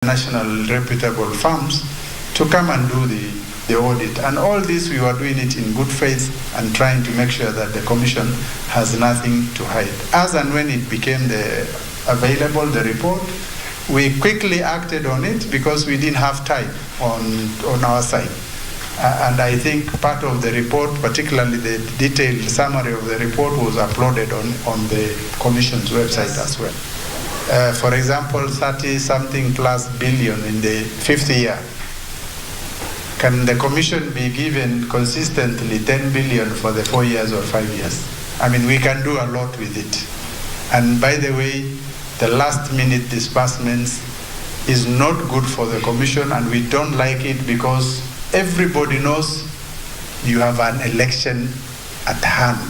national reputable firms to come and do the audit. And all this, we were doing it in good faith and trying to make sure that the Commission has nothing to hide. As and when it became available, the report, we quickly acted on it because we didn't have time on our side. And I think part of the report, particularly the detailed summary of the report, was uploaded on the Commission's website as well. For example, 30-something plus billion in the 5th year. Can the Commission be given consistently 10 billion for the 4 years or 5 years? I mean, we can do a lot with it. And by the way, the last-minute disbursements is not good for the Commission, and we don't like it because everybody knows you have an election at hand.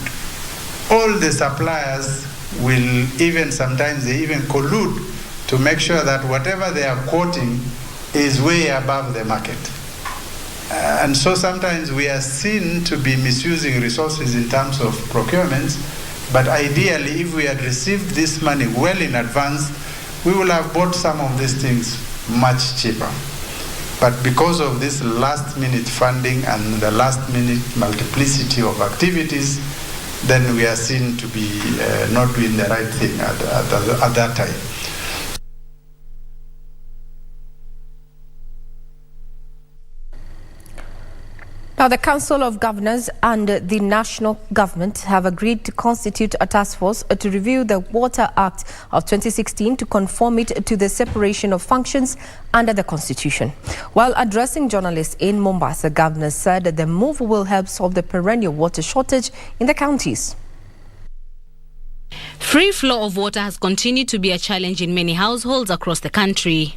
All the suppliers will sometimes they even collude to make sure that whatever they are quoting is way above the market. And so sometimes we are seen to be misusing resources in terms of procurements, but ideally if we had received this money well in advance, we will have bought some of these things much cheaper. But because of this last-minute funding and the last-minute multiplicity of activities, then we are seen to be not doing the right thing at that time. Now, the Council of Governors and the national government have agreed to constitute a task force to review the Water Act of 2016 to conform it to the separation of functions under the Constitution. While addressing journalists in Mombasa, the governor said that the move will help solve the perennial water shortage in the counties. Free flow of water has continued to be a challenge in many households across the country.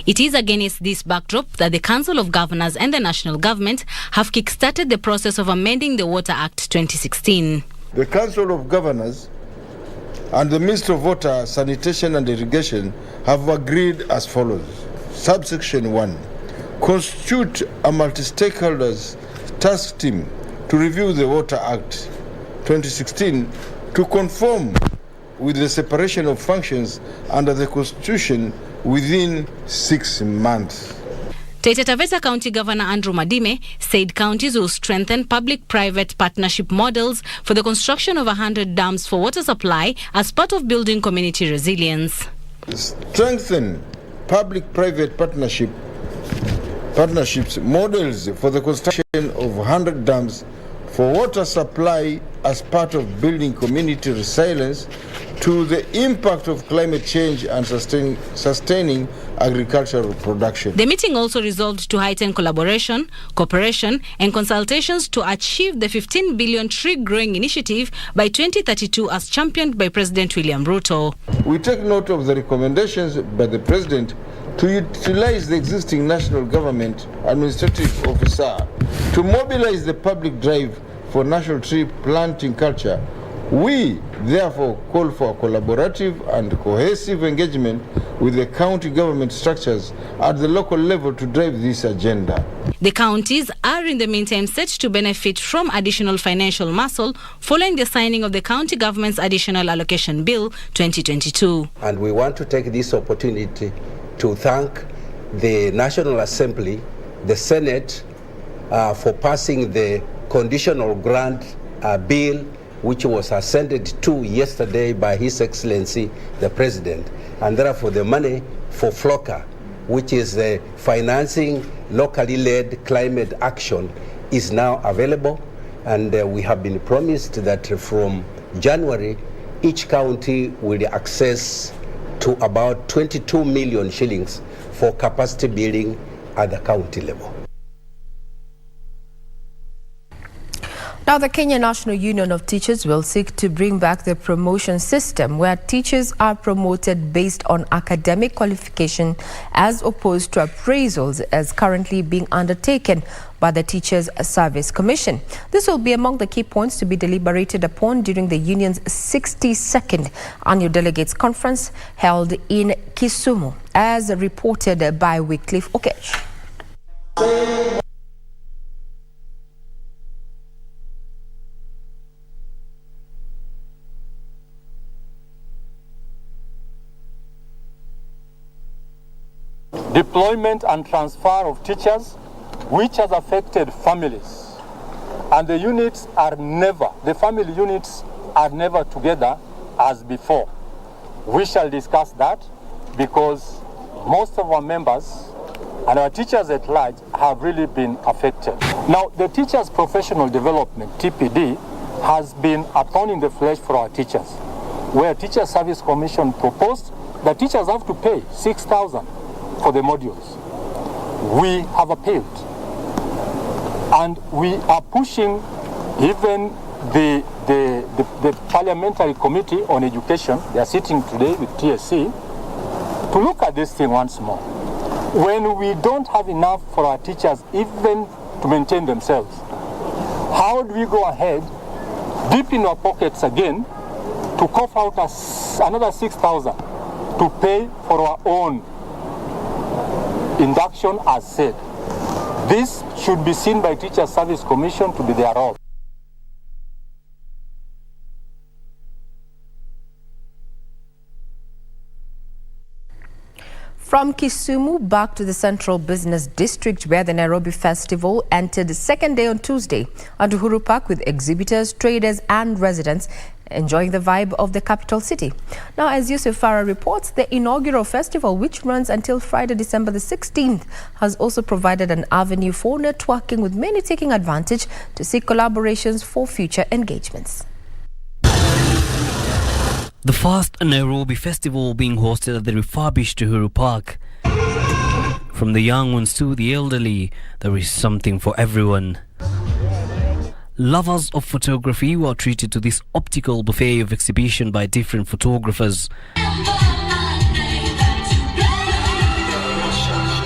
It is against this backdrop that the Council of Governors and the national government have kick-started the process of amending the Water Act 2016. The Council of Governors and the Minister of Water, Sanitation and Irrigation have agreed as follows. Subsection 1. Constitute a multi-stakeholders task team to review the Water Act 2016 to conform with the separation of functions under the Constitution within 6 months. Taita Taveta County Governor Andrew Madime said counties will strengthen public-private partnership models for the construction of 100 dams for water supply as part of building community resilience. Strengthen public-private partnerships models for the construction of 100 dams for water supply as part of building community resilience to the impact of climate change and sustaining agricultural production. The meeting also resolved to heighten collaboration, cooperation and consultations to achieve the 15 billion tree growing initiative by 2032 as championed by President William Ruto. We take note of the recommendations by the President to utilize the existing national government administrative officer to mobilize the public drive for national tree planting culture. We therefore call for a collaborative and cohesive engagement with the county government structures at the local level to drive this agenda. The counties are in the meantime set to benefit from additional financial muscle following the signing of the county government's additional allocation bill 2022. And we want to take this opportunity to thank the National Assembly, the Senate, for passing the conditional grant bill, which was assented to yesterday by His Excellency the President, and therefore the money for FLOCA, which is the financing locally led climate action, is now available, and we have been promised that from January each county will access to about 22 million shillings for capacity building at the county level. Now, the Kenya National Union of Teachers will seek to bring back the promotion system where teachers are promoted based on academic qualification as opposed to appraisals as currently being undertaken by the Teachers Service Commission. This will be among the key points to be deliberated upon during the union's 62nd annual delegates conference held in Kisumu, as reported by Wycliffe Okech. deployment and transfer of teachers, which has affected families. And the family units are never together as before. We shall discuss that because most of our members and our teachers at large have really been affected. Now, the Teachers' Professional Development, TPD, has been a thorn in the flesh for our teachers, where Teachers Service Commission proposed that teachers have to pay $6,000 for the modules. We have appealed, and we are pushing even the Parliamentary Committee on Education, they are sitting today with TSC, to look at this thing once more. When we don't have enough for our teachers even to maintain themselves, how do we go ahead, deep in our pockets again, to cough out another $6,000 to pay for our own induction as said? This should be seen by Teachers Service Commission to be their role. From Kisumu back to the Central Business District, where the Nairobi Festival entered the second day on Tuesday at Uhuru Park, with exhibitors, traders and residents enjoying the vibe of the capital city. Now, as Yusuf Farah reports, the inaugural festival, which runs until Friday, December the 16th, has also provided an avenue for networking, with many taking advantage to seek collaborations for future engagements. The first Nairobi Festival being hosted at the refurbished Uhuru Park. From the young ones to the elderly, there is something for everyone. Lovers of photography were treated to this optical buffet of exhibition by different photographers.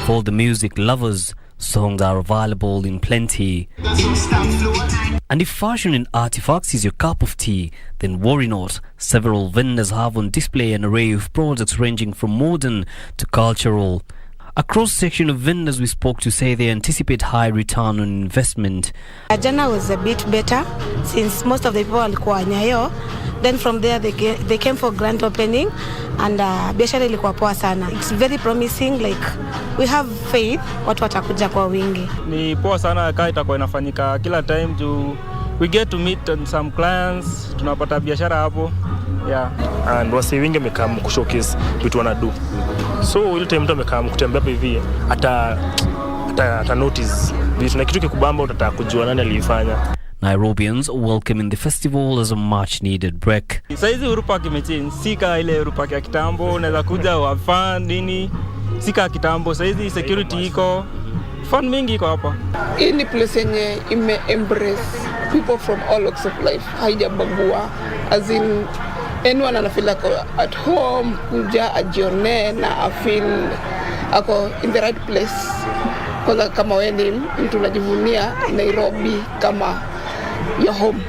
For the music lovers, songs are available in plenty. And if fashion and artifacts is your cup of tea, then worry not. Several vendors have on display an array of products ranging from modern to cultural. A cross-section of vendors we spoke to say they anticipate high return on investment. Jana was a bit better since most of the people walikuwa Nyayo. Then from there they came for grand opening, and biashara ilikuwa poa sana. It's very promising, like we have faith watu watakuja kwa wingi. Ni poa sana kama itakuwa inafanyika kila time juu we get to meet some clients, tunapata biashara hapo. Yeah. And wasi wingi mekam kushowcase vitu wanadu. So ile time mtu amekam kutembea hivi ata notice vitu na kitu kikubamba utataka kujua nani alifanya. Nairobians welcoming the festival as a much needed break. Saizi Uhuru Park imechange, sika ile Uhuru Park ya kitambo, unaweza kuja wa fun nini, sika kitambo. Saizi security iko, fun mingi iko hapa. Hii ni place yenye ime embrace people from all walks of life, haijabagua, as in anyone anafeel at home, kuja ajione na feel ako in the right place. Kwanza kama wewe ni mtu unajivunia Nairobi kama your home.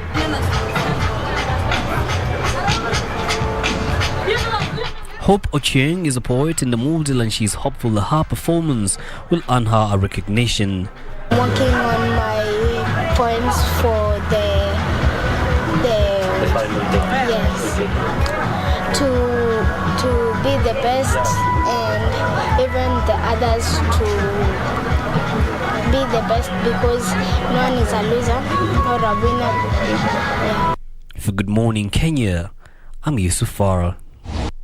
Hope Ochieng is a poet in the model, and she's hopeful that her performance will earn her a recognition. I'm working on my poems for the yes, to be the best, and even the others to be the best, because no one is a loser or a winner. Yeah. For Good Morning Kenya, I'm Yusuf Farah.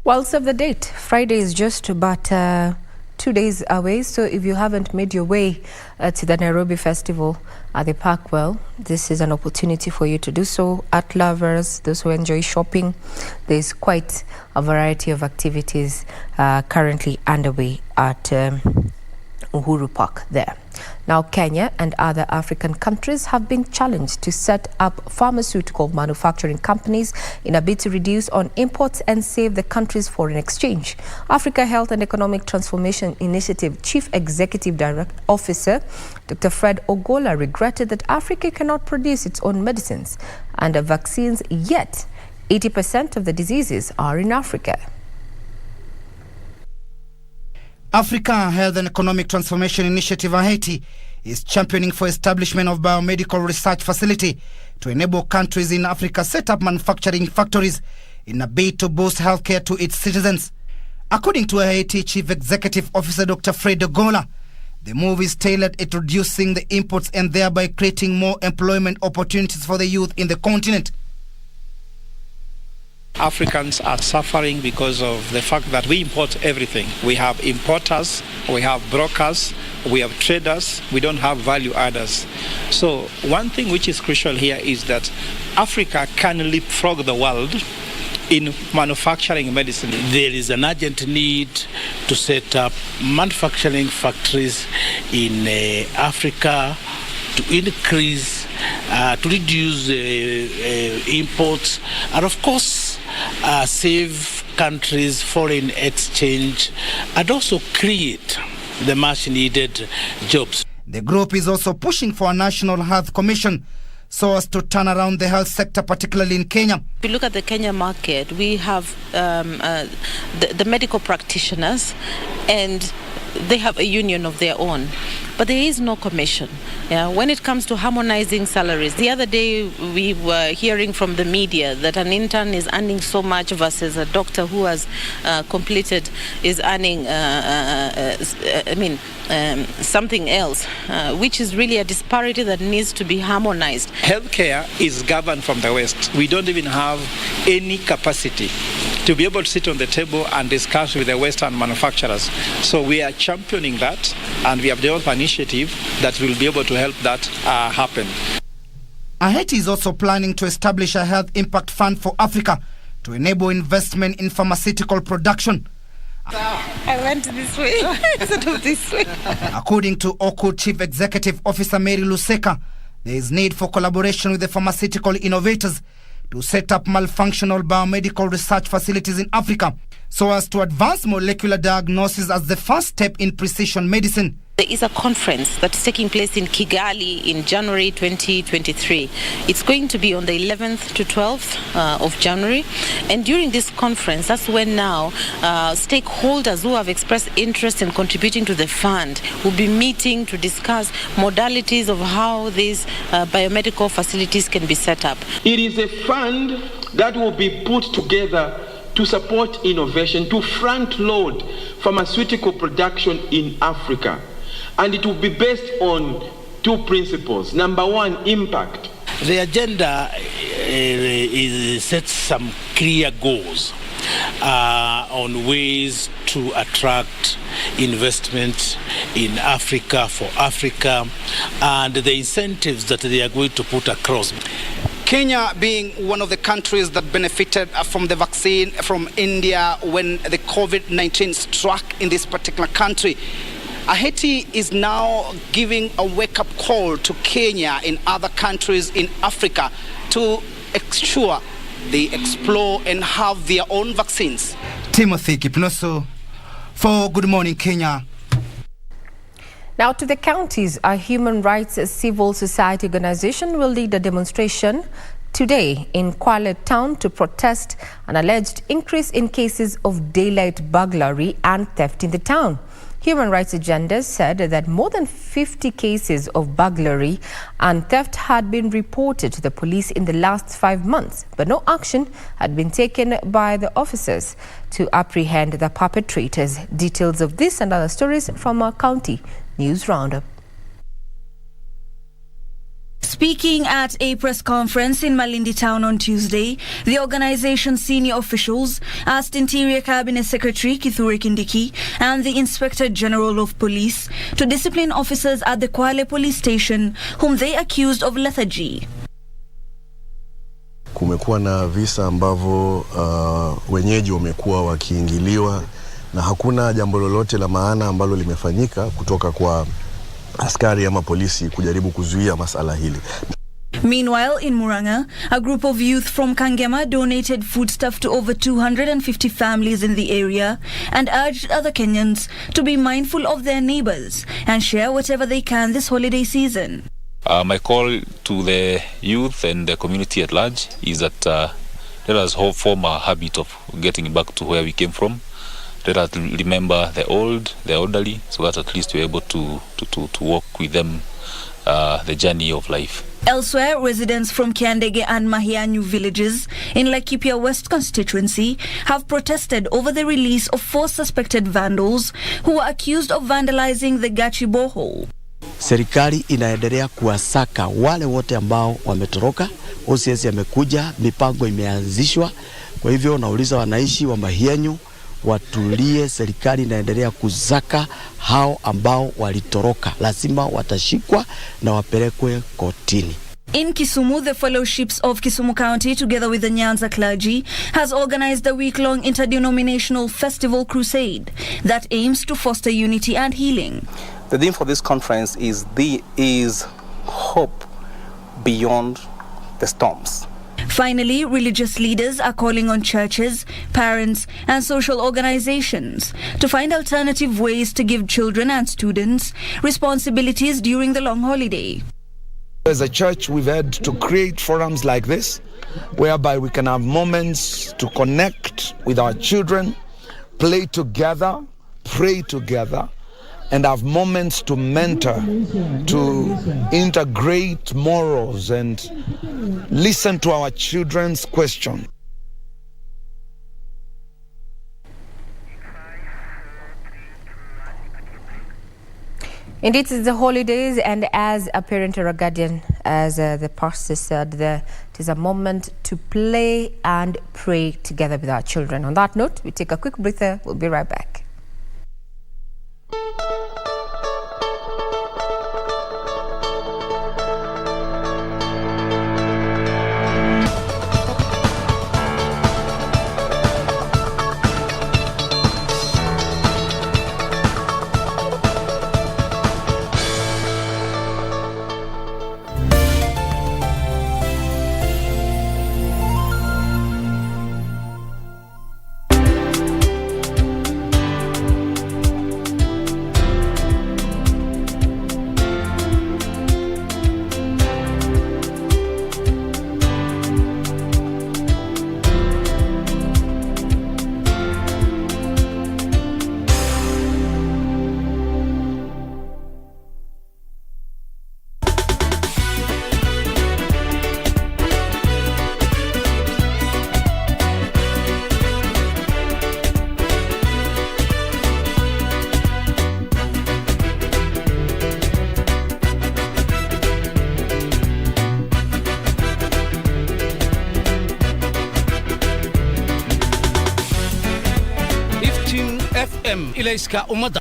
Well, save the date. Friday is just about 2 days away, so if you haven't made your way to the Nairobi Festival at the park, well, this is an opportunity for you to do so. Art lovers, those who enjoy shopping, there's quite a variety of activities currently underway at Uhuru Park there. Now, Kenya and other African countries have been challenged to set up pharmaceutical manufacturing companies in a bid to reduce on imports and save the country's foreign exchange. Africa Health and Economic Transformation Initiative Chief Executive Officer Dr. Fred Ogola regretted that Africa cannot produce its own medicines and vaccines, yet 80% of the diseases are in Africa. Africa Health and Economic Transformation Initiative Haiti is championing for establishment of biomedical research facility to enable countries in Africa set up manufacturing factories in a bid to boost healthcare to its citizens. According to Haiti Chief Executive Officer Dr. Fred Gola, the move is tailored at reducing the imports and thereby creating more employment opportunities for the youth in the continent. Africans are suffering because of the fact that we import everything. We have importers, we have brokers, we have traders, we don't have value adders. So one thing which is crucial here is that Africa can leapfrog the world in manufacturing medicine. There is an urgent need to set up manufacturing factories in Africa to increase, to reduce imports, and of course save countries foreign exchange, and also create the much needed jobs. The group is also pushing for a national health commission so as to turn around the health sector, particularly in Kenya. If you look at the Kenya market, we have the medical practitioners, and they have a union of their own, but there is no commission. When it comes to harmonizing salaries, the other day we were hearing from the media that an intern is earning so much versus a doctor who has completed is earning something else, which is really a disparity that needs to be harmonized. Healthcare is governed from the West. We don't even have any capacity to be able to sit on the table and discuss with the Western manufacturers. So we are championing that, and we have developed an initiative that will be able to help that happen. Haiti is also planning to establish a health impact fund for Africa to enable investment in pharmaceutical production. I went this way instead of this way. According to OKU Chief Executive Officer Mary Luseka, there is need for collaboration with the pharmaceutical innovators to set up multifunctional biomedical research facilities in Africa so as to advance molecular diagnosis as the first step in precision medicine. There is a conference that is taking place in Kigali in January 2023. It's going to be on the 11th to 12th of January. And during this conference, that's when now stakeholders who have expressed interest in contributing to the fund will be meeting to discuss modalities of how these biomedical facilities can be set up. It is a fund that will be put together to support innovation, to front-load pharmaceutical production in Africa. And it will be based on two principles. Number one, impact. The agenda sets some clear goals on ways to attract investment in Africa for Africa, and the incentives that they are going to put across. Kenya being one of the countries that benefited from the vaccine from India when the COVID-19 struck in this particular country, Haiti is now giving a wake-up call to Kenya and other countries in Africa to ensure they explore and have their own vaccines. Timothy Kipnoso for Good Morning Kenya. Now to the counties, a human rights civil society organization will lead a demonstration today in Kwale town to protest an alleged increase in cases of daylight burglary and theft in the town. Human Rights Agenda said that more than 50 cases of burglary and theft had been reported to the police in the last 5 months, but no action had been taken by the officers to apprehend the perpetrators. Details of this and other stories from our county news roundup. Speaking at a press conference in Malindi town on Tuesday, the organization's senior officials asked Interior Cabinet Secretary Kithure Kindiki and the Inspector General of Police to discipline officers at the Kwale police station whom they accused of lethargy. Kumekuwa na visa ambavyo wenyeji wamekuwa wakiingiliwa na hakuna jambo lolote la maana ambalo limefanyika kutoka kwa askari ama polisi kujaribu kuzuia masala hili. Meanwhile, in Muranga, a group of youth from Kangema donated foodstuff to over 250 families in the area and urged other Kenyans to be mindful of their neighbors and share whatever they can this holiday season. My call to the youth and the community at large is that let us form a habit of getting back to where we came from. Let us remember the elderly, so that at least we're able to walk with them the journey of life. Elsewhere, residents from Kiandege and Mahianyu villages in Laikipia West constituency have protested over the release of 4 suspected vandals who were accused of vandalizing the Gachi borehole. Serikali inaendelea kuwasaka wale wote ambao wametoroka. OCS yamekuja, mipango imeanzishwa. Kwa hivyo nauliza wanaishi wa Mahianyu watulie, serikali inaendelea kuzaka hao ambao walitoroka. Lazima watashikwa na wapelekwe kotini. In Kisumu, the Fellowships of Kisumu County, together with the Nyanza clergy, has organized a week-long interdenominational festival crusade that aims to foster unity and healing. The theme for this conference is hope beyond the storms. Finally, religious leaders are calling on churches, parents, and social organizations to find alternative ways to give children and students responsibilities during the long holiday. As a church, we've had to create forums like this, whereby we can have moments to connect with our children, play together, pray together, and have moments to mentor, to integrate morals and listen to our children's questions. Indeed, it's the holidays, and as a parent or a guardian, as the pastor said, it is a moment to play and pray together with our children. On that note, we take a quick breather. We'll be right back. ilayska ummadda.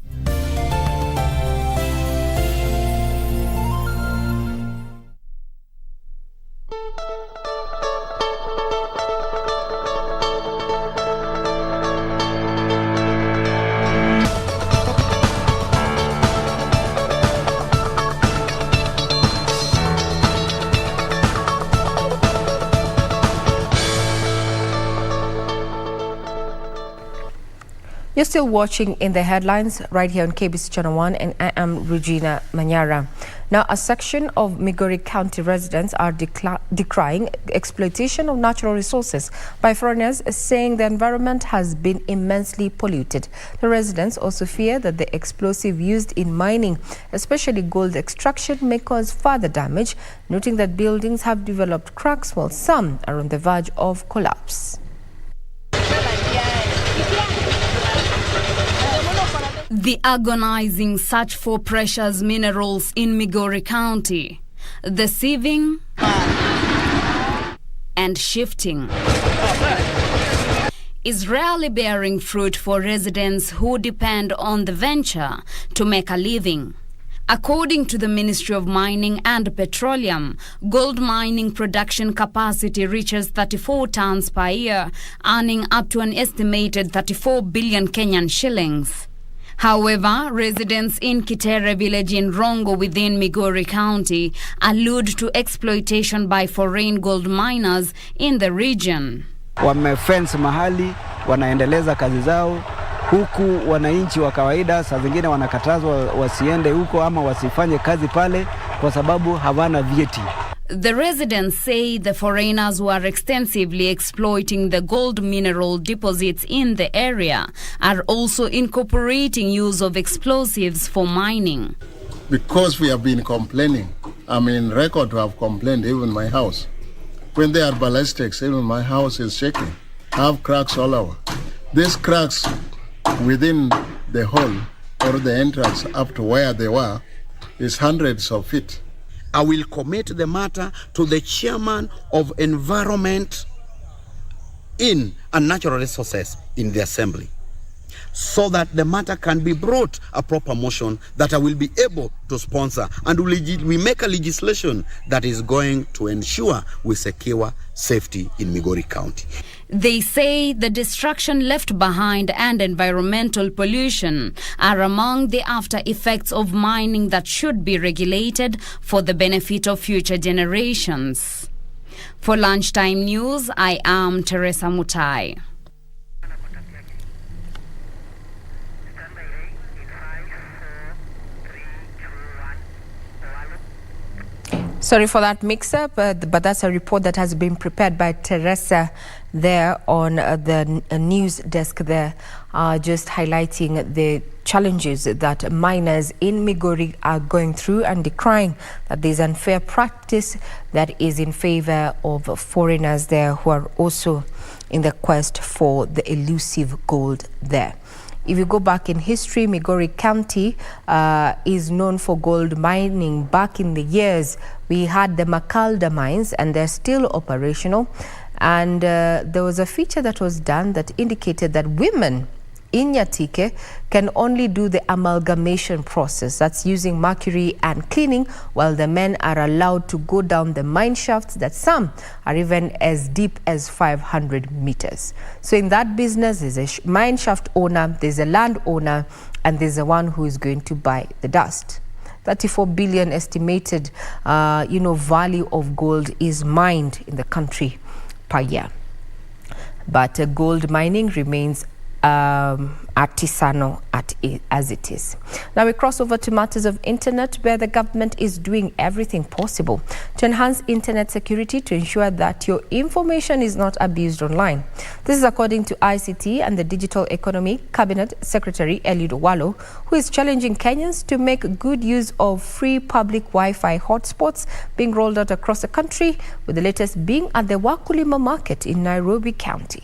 You're still watching In the Headlines right here on KBC Channel 1, and I am Regina Manyara. Now, a section of Migori County residents are decrying exploitation of natural resources by foreigners, saying the environment has been immensely polluted. The residents also fear that the explosive used in mining, especially gold extraction, may cause further damage, noting that buildings have developed cracks while some are on the verge of collapse. The agonizing search for precious minerals in Migori County, the sieving and shifting, is rarely bearing fruit for residents who depend on the venture to make a living. According to the Ministry of Mining and Petroleum, gold mining production capacity reaches 34 tons per year, earning up to an estimated 34 billion Kenyan shillings. However, residents in Kitere village in Rongo within Migori County allude to exploitation by foreign gold miners in the region. Wamefence mahali, wanaendeleza kazi zao, huku wananchi wa kawaida saa zingine wanakatazwa wasiende huko ama wasifanye kazi pale kwa sababu hawana vyeti. The residents say the foreigners who are extensively exploiting the gold mineral deposits in the area are also incorporating use of explosives for mining. Because we have been complaining I'm in record to have complained, even my house. When they are ballistics, even my house is shaking. I have cracks all over. These cracks within the hole or the entrance up to where they were is hundreds of feet. I will commit the matter to the chairman of environment in and natural resources in the assembly, so that the matter can be brought a proper motion that I will be able to sponsor, and we make a legislation that is going to ensure we secure safety in Migori County. They say the destruction left behind and environmental pollution are among the after effects of mining that should be regulated for the benefit of future generations. For Lunchtime News, I am Teresa Mutai. Sorry for that mix-up, but that's a report that has been prepared by Teresa there on the news desk there, just highlighting the challenges that miners in Migori are going through and decrying that there's unfair practice that is in favor of foreigners there who are also in the quest for the elusive gold there. If you go back in history, Migori County is known for gold mining. Back in the years, we had the Makalda mines, and they're still operational. And there was a feature that was done that indicated that women in Nyatike can only do the amalgamation process. That's using mercury and cleaning, while the men are allowed to go down the mine shafts that some are even as deep as 500 meters. So in that business, there's a mine shaft owner, there's a land owner, and there's the one who is going to buy the dust. 34 billion estimated, value of gold is mined in the country per year. But gold mining remains artisanal as it is. Now we cross over to matters of internet, where the government is doing everything possible to enhance internet security to ensure that your information is not abused online. This is according to ICT and the Digital Economy Cabinet Secretary Eliud Owalo, who is challenging Kenyans to make good use of free public Wi-Fi hotspots being rolled out across the country, with the latest being at the Wakulima Market in Nairobi County.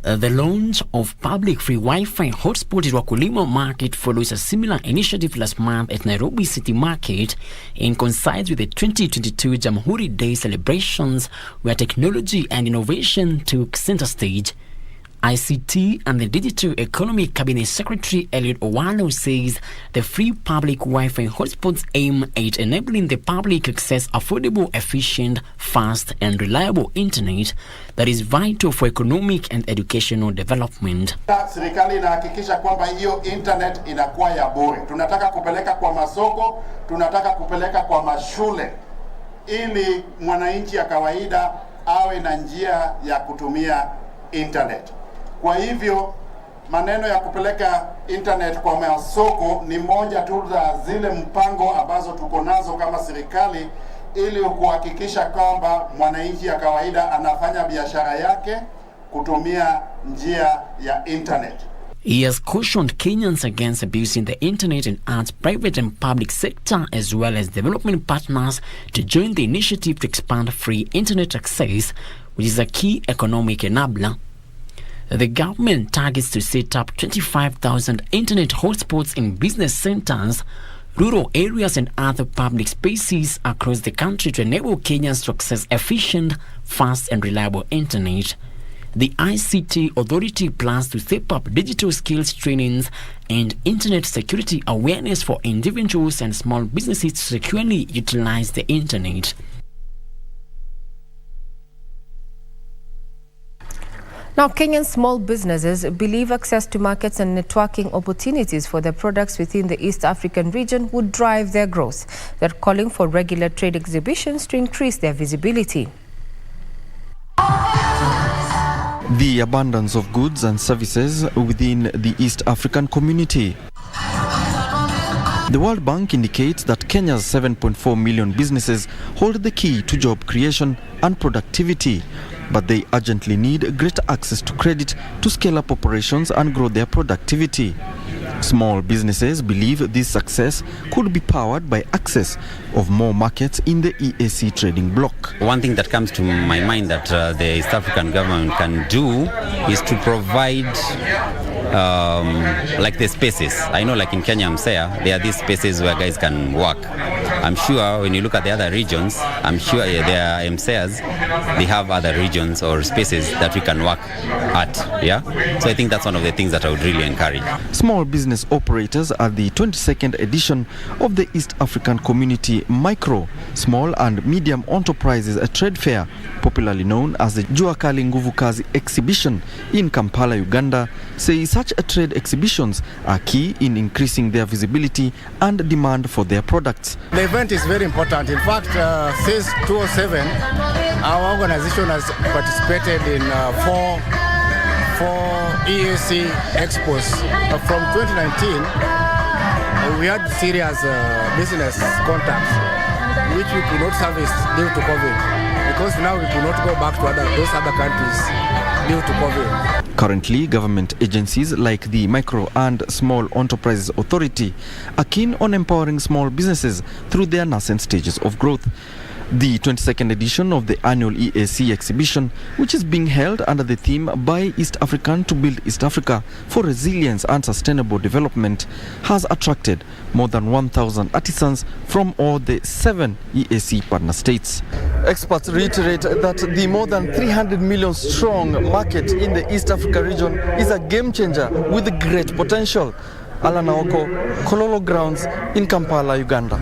The launch of public free Wi-Fi hotspot at Wakulima Market follows a similar initiative last month at Nairobi City Market, and coincides with the 2022 Jamhuri Day celebrations, where technology and innovation took center stage. ICT and the Digital Economy Cabinet Secretary Eliud Owalo says the free public Wi-Fi hotspots aim at enabling the public access affordable, efficient, fast and reliable internet that is vital for economic and educational development. Serikali inahakikisha kwamba hiyo internet inakuwa ya bure. Tunataka kupeleka kwa masoko, tunataka kupeleka kwa mashule, ili mwananchi ya kawaida awe na njia ya kutumia internet. Kwa hivyo maneno ya kupeleka internet kwa masoko ni moja tu za zile mpango ambazo tuko nazo kama serikali, ili kuhakikisha kwamba mwananchi ya kawaida anafanya biashara yake kutumia njia ya internet. He has cautioned Kenyans against abusing the internet and urged private and public sector as well as development partners to join the initiative to expand free internet access, which is a key economic enabler. The government targets to set up 25,000 internet hotspots in business centers, rural areas and other public spaces across the country to enable Kenyans to access efficient, fast and reliable internet. The ICT Authority plans to step up digital skills trainings and internet security awareness for individuals and small businesses to securely utilize the internet. Now, Kenyan small businesses believe access to markets and networking opportunities for their products within the East African region would drive their growth. They're calling for regular trade exhibitions to increase their visibility. The abundance of goods and services within the East African community. The World Bank indicates that Kenya's 7.4 million businesses hold the key to job creation and productivity, but they urgently need greater access to credit to scale up operations and grow their productivity. Small businesses believe this success could be powered by access of more markets in the EAC trading bloc. One thing that comes to my mind that the East African government can do is to provide like the spaces. I know like in Kenya, Msea, there are these spaces where guys can work. I'm sure when you look at the other regions, I'm sure there are MCEAs, they have other regions or spaces that we can work at, yeah? So I think that's one of the things that I would really encourage. Small business operators at the 22nd edition of the East African Community Micro, Small and Medium Enterprises Trade Fair, popularly known as the Jua Kali Nguvu Kazi exhibition in Kampala, Uganda, say such trade exhibitions are key in increasing their visibility and demand for their products. The event is very important. In fact, since 2007, our organization has participated in four EAC expos. From 2019, we had serious business contacts, which we could not service due to COVID, because now we could not go back to those other countries due to COVID. Currently, government agencies like the Micro and Small Enterprises Authority are keen on empowering small businesses through their nascent stages of growth. The 22nd edition of the annual EAC exhibition, which is being held under the theme Buy East African to Build East Africa for Resilience and Sustainable Development, has attracted more than 1,000 artisans from all the 7 EAC partner states. Experts reiterate that the more than 300 million strong market in the East Africa region is a game changer with great potential. Alan Naoko, Kololo Grounds in Kampala, Uganda.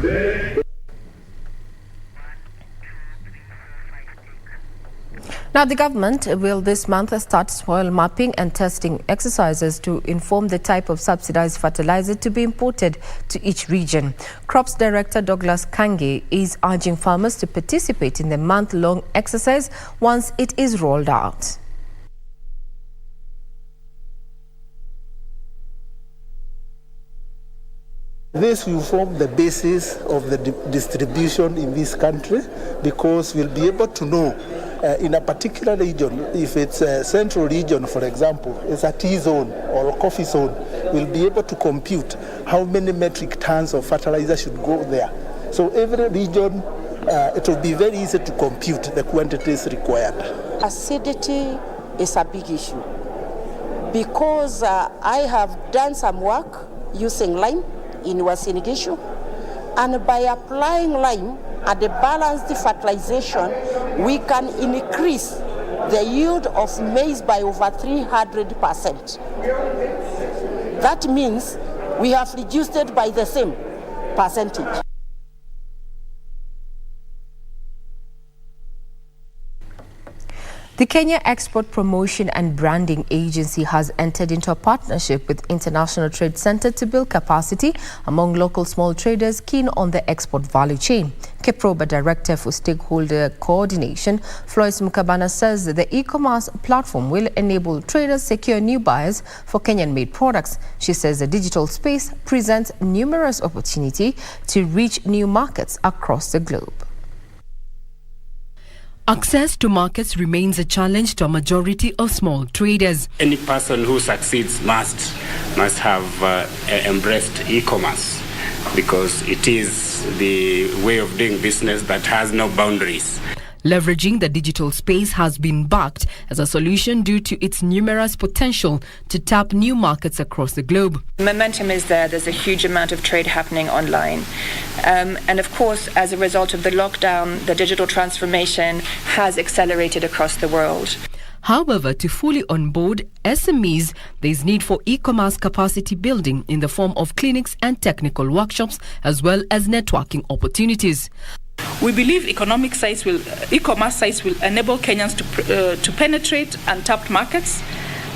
Now, the government will this month start soil mapping and testing exercises to inform the type of subsidized fertilizer to be imported to each region. Crops Director Douglas Kange is urging farmers to participate in the month-long exercise once it is rolled out. This will form the basis of the distribution in this country, because we'll be able to know in a particular region, if it's a central region, for example, it's a tea zone or a coffee zone, we'll be able to compute how many metric tons of fertilizer should go there. So every region, it will be very easy to compute the quantities required. Acidity is a big issue, because I have done some work using lime in Uasin Gishu, and by applying lime and the balanced fertilization, we can increase the yield of maize by over 300%. That means we have reduced it by the same percentage. The Kenya Export Promotion and Branding Agency has entered into a partnership with International Trade Center to build capacity among local small traders keen on the export value chain. KEPROBA Director for Stakeholder Coordination, Floyce Mukabana, says that the e-commerce platform will enable traders secure new buyers for Kenyan-made products. She says the digital space presents numerous opportunities to reach new markets across the globe. Access to markets remains a challenge to a majority of small traders. Any person who succeeds must have embraced e-commerce, because it is the way of doing business that has no boundaries. Leveraging the digital space has been backed as a solution due to its numerous potential to tap new markets across the globe. Momentum is there. There's a huge amount of trade happening online. And of course, as a result of the lockdown, the digital transformation has accelerated across the world. However, to fully onboard SMEs, there is need for e-commerce capacity building in the form of clinics and technical workshops, as well as networking opportunities. We believe e-commerce sites will enable Kenyans to penetrate untapped markets,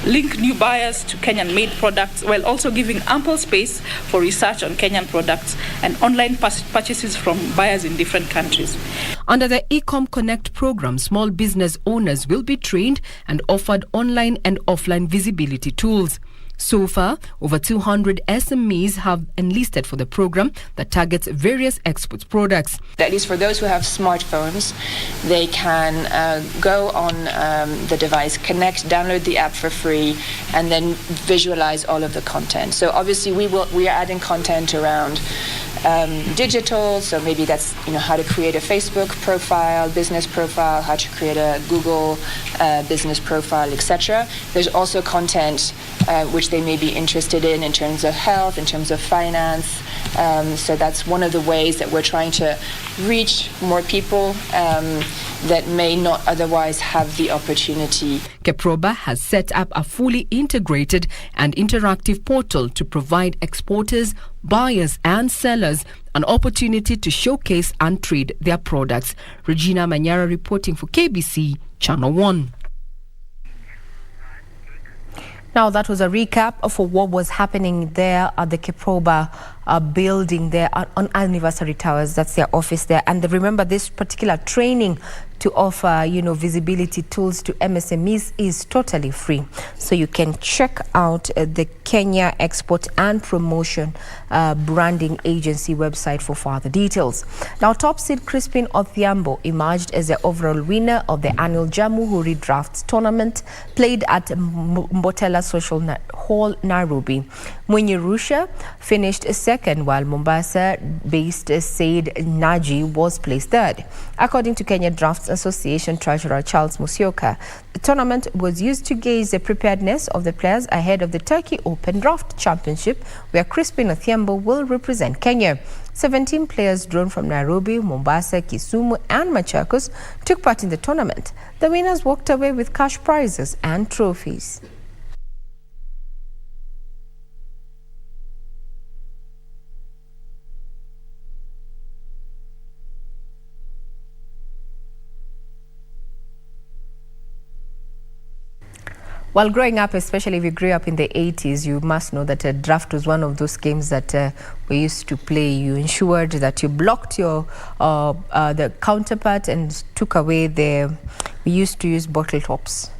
link new buyers to Kenyan-made products, while also giving ample space for research on Kenyan products and online purchases from buyers in different countries. Under the Ecom Connect program, small business owners will be trained and offered online and offline visibility tools. So far, over 200 SMEs have enlisted for the program that targets various export products. At least for those who have smartphones, they can go on the device, connect, download the app for free, and then visualize all of the content. So obviously we are adding content around digital, so maybe that's how to create a Facebook profile, business profile, how to create a Google business profile, etc. There's also content which they may be interested in terms of health, in terms of finance. So that's one of the ways that we're trying to reach more people that may not otherwise have the opportunity. Keproba has set up a fully integrated and interactive portal to provide exporters, buyers and sellers an opportunity to showcase and trade their products. Regina Manyara reporting for KBC Channel 1. Now, that was a recap for what was happening there at the Keproba building there on Anniversary Towers. That's their office there. And remember, this particular training to offer, visibility tools to MSMEs is totally free. So you can check out the Kenya Export and Promotion Branding Agency website for further details. Now, top seed Crispin Odhiambo emerged as the overall winner of the annual Jamhuri Drafts tournament played at Mbotela Social Hall, Nairobi. Munyirusha finished second, while Mombasa-based Said Naji was placed third. According to Kenya Drafts Association Treasurer Charles Musyoka, the tournament was used to gauge the preparedness of the players ahead of the Turkey Open Draft Championship, where Crispin Odhiambo will represent Kenya. 17 players drawn from Nairobi, Mombasa, Kisumu and Machakos took part in the tournament. The winners walked away with cash prizes and trophies. While growing up, especially if you grew up in the 80s, you must know that a draft was one of those games that we used to play. You ensured that you blocked your the counterpart and took away we used to use bottle tops.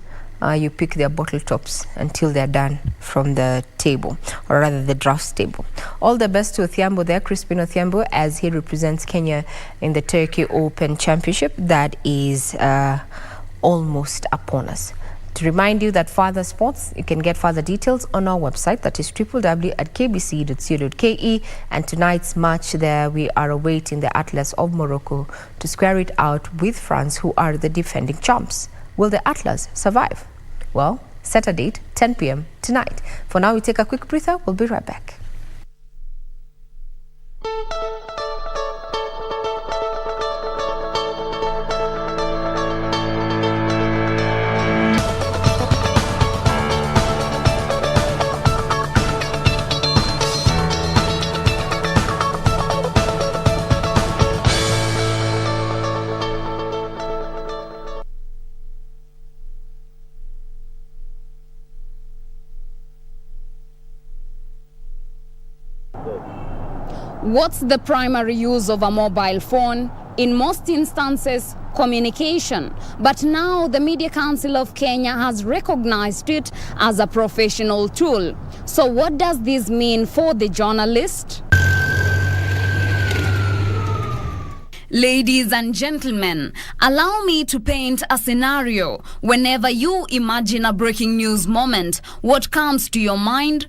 You pick their bottle tops until they're done from the table, or rather the drafts table. All the best to Odhiambo there, Crispin Odhiambo, as he represents Kenya in the Turkey Open Championship that is almost upon us. To remind you that further sports, you can get further details on our website, that is www.kbc.co.ke. And tonight's match there, we are awaiting the Atlas of Morocco to square it out with France, who are the defending champs. Will the Atlas survive? Well, set a date, 10 p.m. tonight. For now, we take a quick breather. We'll be right back. What's the primary use of a mobile phone? In most instances, communication. But now the Media Council of Kenya has recognized it as a professional tool. So what does this mean for the journalist? Ladies and gentlemen, allow me to paint a scenario. Whenever you imagine a breaking news moment, what comes to your mind?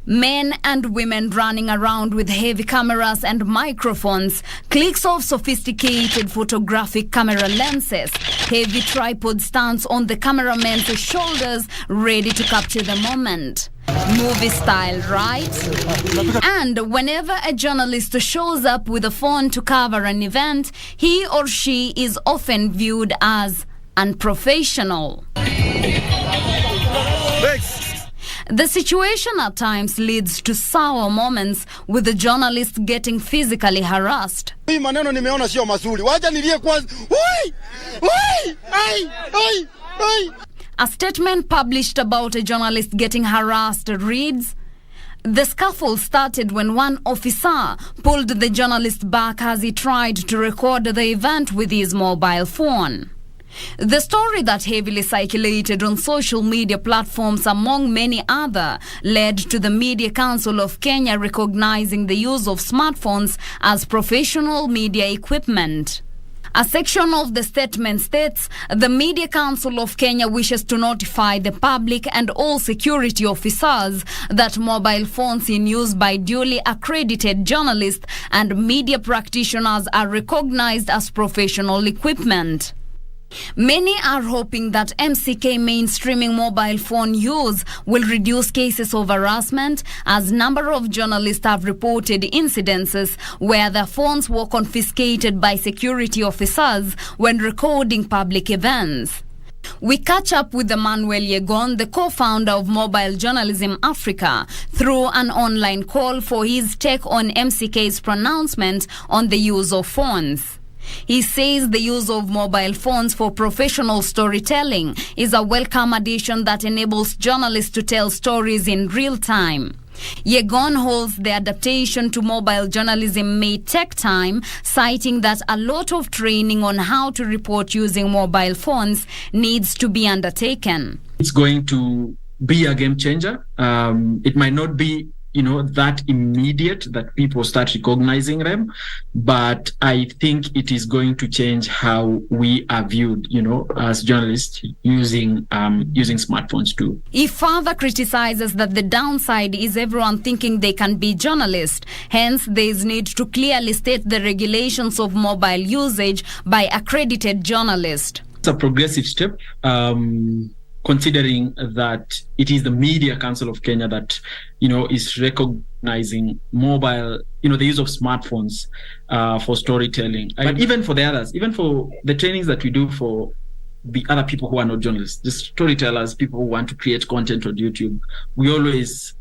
Men and women running around with heavy cameras and microphones, clicks of sophisticated photographic camera lenses, heavy tripod stands on the cameraman's shoulders, ready to capture the moment. Movie style, right? And whenever a journalist shows up with a phone to cover an event, he or she is often viewed as unprofessional. The situation at times leads to sour moments, with the journalist getting physically harassed. A statement published about a journalist getting harassed reads, "The scuffle started when one officer pulled the journalist back as he tried to record the event with his mobile phone. The story that heavily circulated on social media platforms, among many other, led to the Media Council of Kenya recognizing the use of smartphones as professional media equipment. A section of the statement states, the Media Council of Kenya wishes to notify the public and all security officers that mobile phones in use by duly accredited journalists and media practitioners are recognized as professional equipment. Many are hoping that MCK mainstreaming mobile phone use will reduce cases of harassment, as number of journalists have reported incidences where their phones were confiscated by security officers when recording public events. We catch up with Emmanuel Yegon, the co-founder of Mobile Journalism Africa, through an online call for his take on MCK's pronouncement on the use of phones. He says the use of mobile phones for professional storytelling is a welcome addition that enables journalists to tell stories in real time. Yegon holds the adaptation to mobile journalism may take time, citing that a lot of training on how to report using mobile phones needs to be undertaken. It's going to be a game changer. It might not be that immediate that people start recognizing them, but I think it is going to change how we are viewed, as journalists using smartphones too. He further criticizes that the downside is everyone thinking they can be journalists. Hence, there is need to clearly state the regulations of mobile usage by accredited journalists. It's a progressive step. Considering that it is the Media Council of Kenya that, is recognizing mobile, the use of smartphones for storytelling. But even for the others, even for the trainings that we do for the other people who are not journalists, the storytellers, people who want to create content on YouTube, we always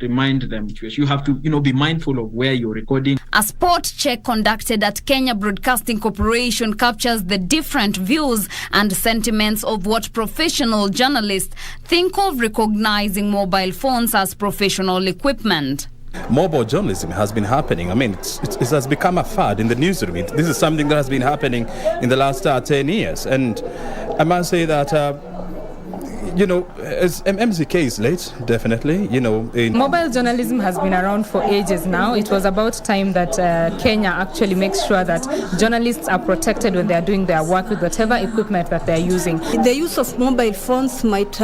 remind them, you have to, be mindful of where you're recording. A spot check conducted at Kenya Broadcasting Corporation captures the different views and sentiments of what professional journalists think of recognizing mobile phones as professional equipment. Mobile journalism has been happening. I mean, it has become a fad in the newsroom. This is something that has been happening in the last 10 years. And I must say that, as MCK is late, definitely, Mobile journalism has been around for ages now. It was about time that Kenya actually makes sure that journalists are protected when they are doing their work with whatever equipment that they are using. The use of mobile phones might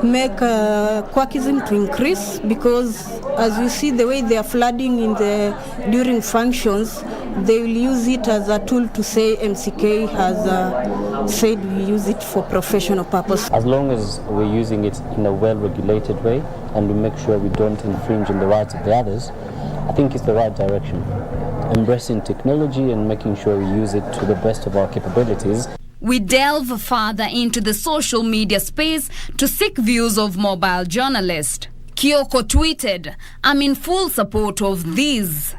make quackism to increase, because as you see the way they are flooding during functions, they will use it as a tool to say MCK has said we use it for professional purpose. As long as we're using it in a well-regulated way and we make sure we don't infringe on the rights of the others, I think it's the right direction. Embracing technology and making sure we use it to the best of our capabilities. We delve further into the social media space to seek views of mobile journalists. Kyoko tweeted, "I'm in full support of these."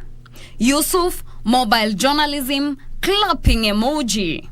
Yusuf, mobile journalism, clapping emoji.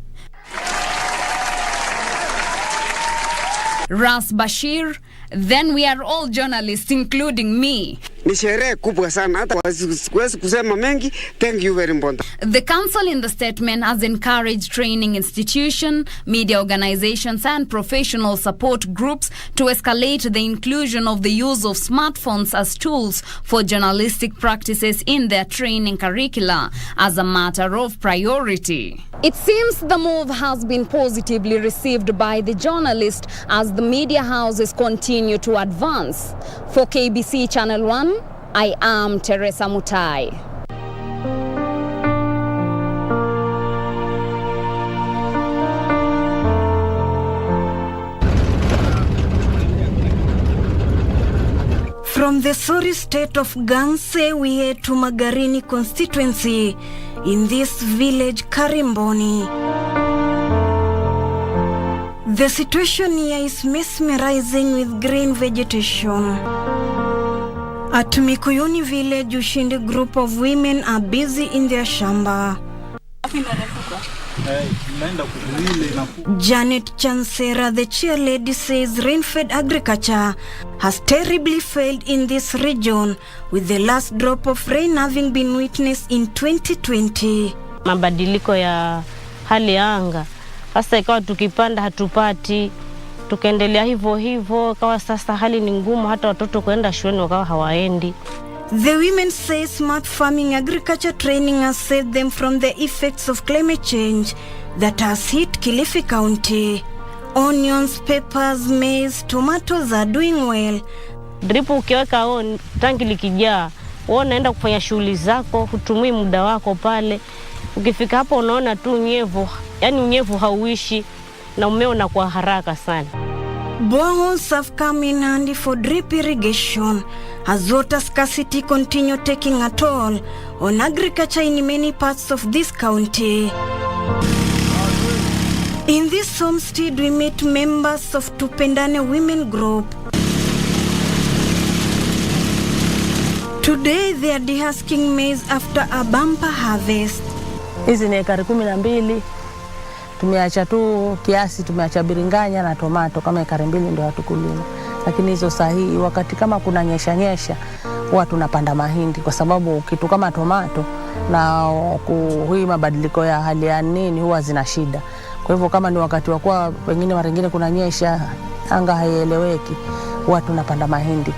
Ras Bashir, then we are all journalists, including me. Ni sherehe kubwa sana, hata siwezi kusema mengi. Thank you very much. The council in the statement has encouraged training institutions, media organizations and professional support groups to escalate the inclusion of the use of smartphones as tools for journalistic practices in their training curricula as a matter of priority. It seems the move has been positively received by the journalists as the media houses continue to advance. For KBC Channel 1, I am Teresa Mutai. From the sorry state of Ganse, we head to Magarini constituency in this village Karimboni. The situation here is mesmerizing with green vegetation. At Mikuyuni village, Ushindi group of women are busy in their shamba. Janet Chansera, the chair lady, says rain-fed agriculture has terribly failed in this region, with the last drop of rain having been witnessed in 2020. Mabadiliko ya hali ya anga Sasa ikawa tukipanda hatupati, tukaendelea hivyo hivyo, kawa sasa hali ni ngumu, hata watoto kwenda shuleni wakawa hawaendi. The women say smart farming agriculture training has saved them from the effects of climate change that has hit Kilifi County. Onions, peppers, maize, tomatoes are doing well. Drip ukiweka tangi likijaa, wewe unaenda kufanya shughuli zako, hutumii muda wako pale. Ukifika hapo unaona tu unyevu, yani unyevu hauishi na umeo unakuwa haraka sana. Boreholes have come in handy for drip irrigation as water scarcity continue taking a toll on agriculture in many parts of this county. In this homestead, we met members of Tupendane women group. Today, they are dehusking maize after a bumper harvest. Hizi ni ekari 12. Tumeacha tu kiasi, tumeacha biringanya na tomato kama ekari 2 ndio hatukulima. Lakini hizo sahihi wakati kama kuna nyesha huwa tunapanda mahindi kwa sababu kitu kama tomato na hii mabadiliko ya hali ya nini huwa zina shida. Kwa hivyo kama ni wakati wa kwa pengine mara nyingine kuna nyesha, anga haieleweki, huwa tunapanda mahindi.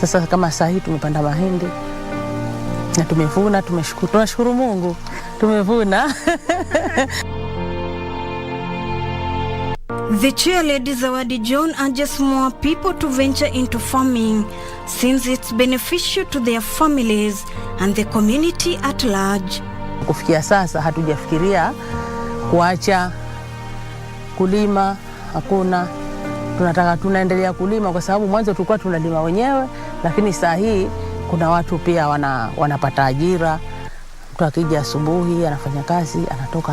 Sasa kama sahihi tumepanda mahindi na tumevuna, tunashukuru Mungu, tumevuna. The chair lady Zawadi John urges more people to venture into farming since it's beneficial to their families and the community at large. Kufikia sasa hatujafikiria kuacha kulima, hakuna. Tunataka tunaendelea kulima kwa sababu mwanzo tulikuwa tunalima wenyewe, lakini saa hii kuna watu pia wanapata ajira. Mtu akija asubuhi anafanya kazi, anatoka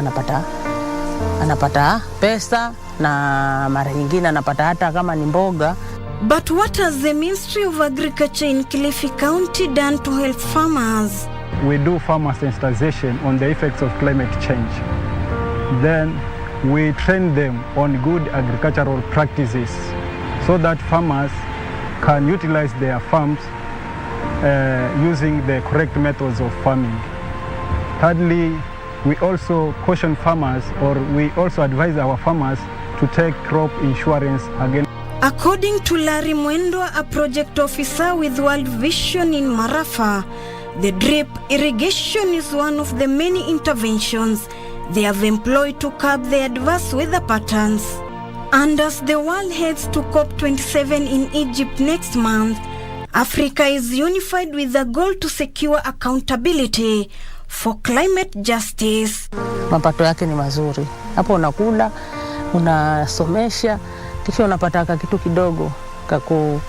anapata pesa na mara nyingine anapata hata kama ni mboga. But what has the Ministry of Agriculture in Kilifi County done to help farmers? We do farmer sensitization on the effects of climate change. Then we train them on good agricultural practices so that farmers can utilize their farms using the correct methods of farming. Thirdly, we also caution farmers, or we also advise our farmers to take crop insurance again. According to Larry Mwendo, a project officer with World Vision in Marafa, the drip irrigation is one of the many interventions they have employed to curb the adverse weather patterns. And as the world heads to COP27 in Egypt next month, Africa is unified with the goal to secure accountability for climate justice. Mapato yake ni mazuri. Hapo unakula, unasomesha, kisha unapata kitu kidogo kaku.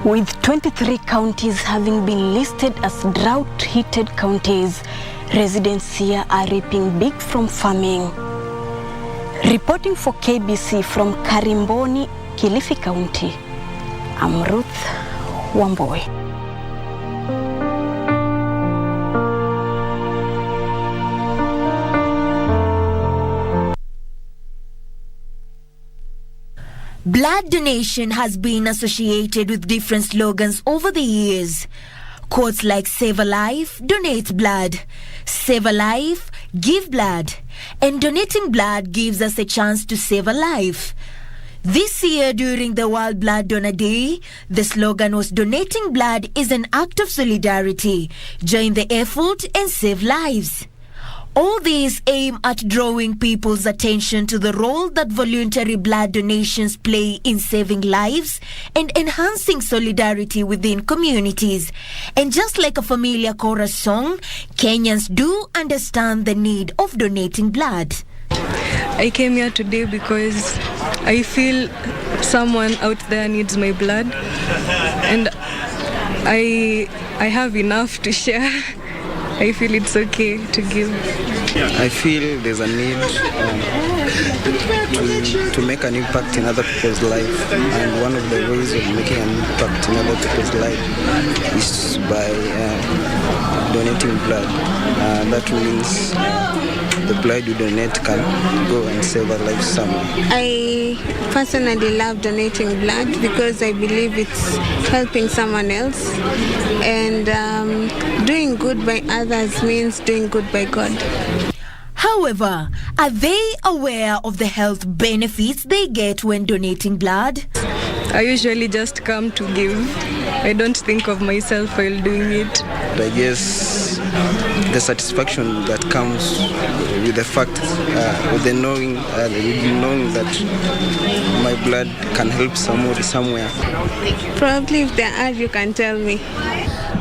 With 23 counties having been listed as drought-hit counties, residents here are reaping big from farming. Reporting for KBC from Karimboni, Kilifi County, I'm Ruth Wamboi. Blood donation has been associated with different slogans over the years. Quotes like "Save a life, donate blood," "Save a life, give blood," and donating blood gives us a chance to save a life. This year, during the World Blood Donor Day, the slogan was "Donating blood is an act of solidarity. Join the effort and save lives." All these aim at drawing people's attention to the role that voluntary blood donations play in saving lives and enhancing solidarity within communities. And just like a familiar chorus song, Kenyans do understand the need of donating blood. I came here today because I feel someone out there needs my blood, and I have enough to share. I feel it's okay to give. I feel there's a need to make an impact in other people's life, and one of the ways of making an impact in other people's life is by donating blood. That means the blood you donate can go and save a life somewhere. I personally love donating blood because I believe it's helping someone else, and doing good by others means doing good by God. However, are they aware of the health benefits they get when donating blood? I usually just come to give. I don't think of myself while doing it. I guess the satisfaction that comes with the fact, with the knowing that my blood can help somebody somewhere. Probably if there are, you can tell me.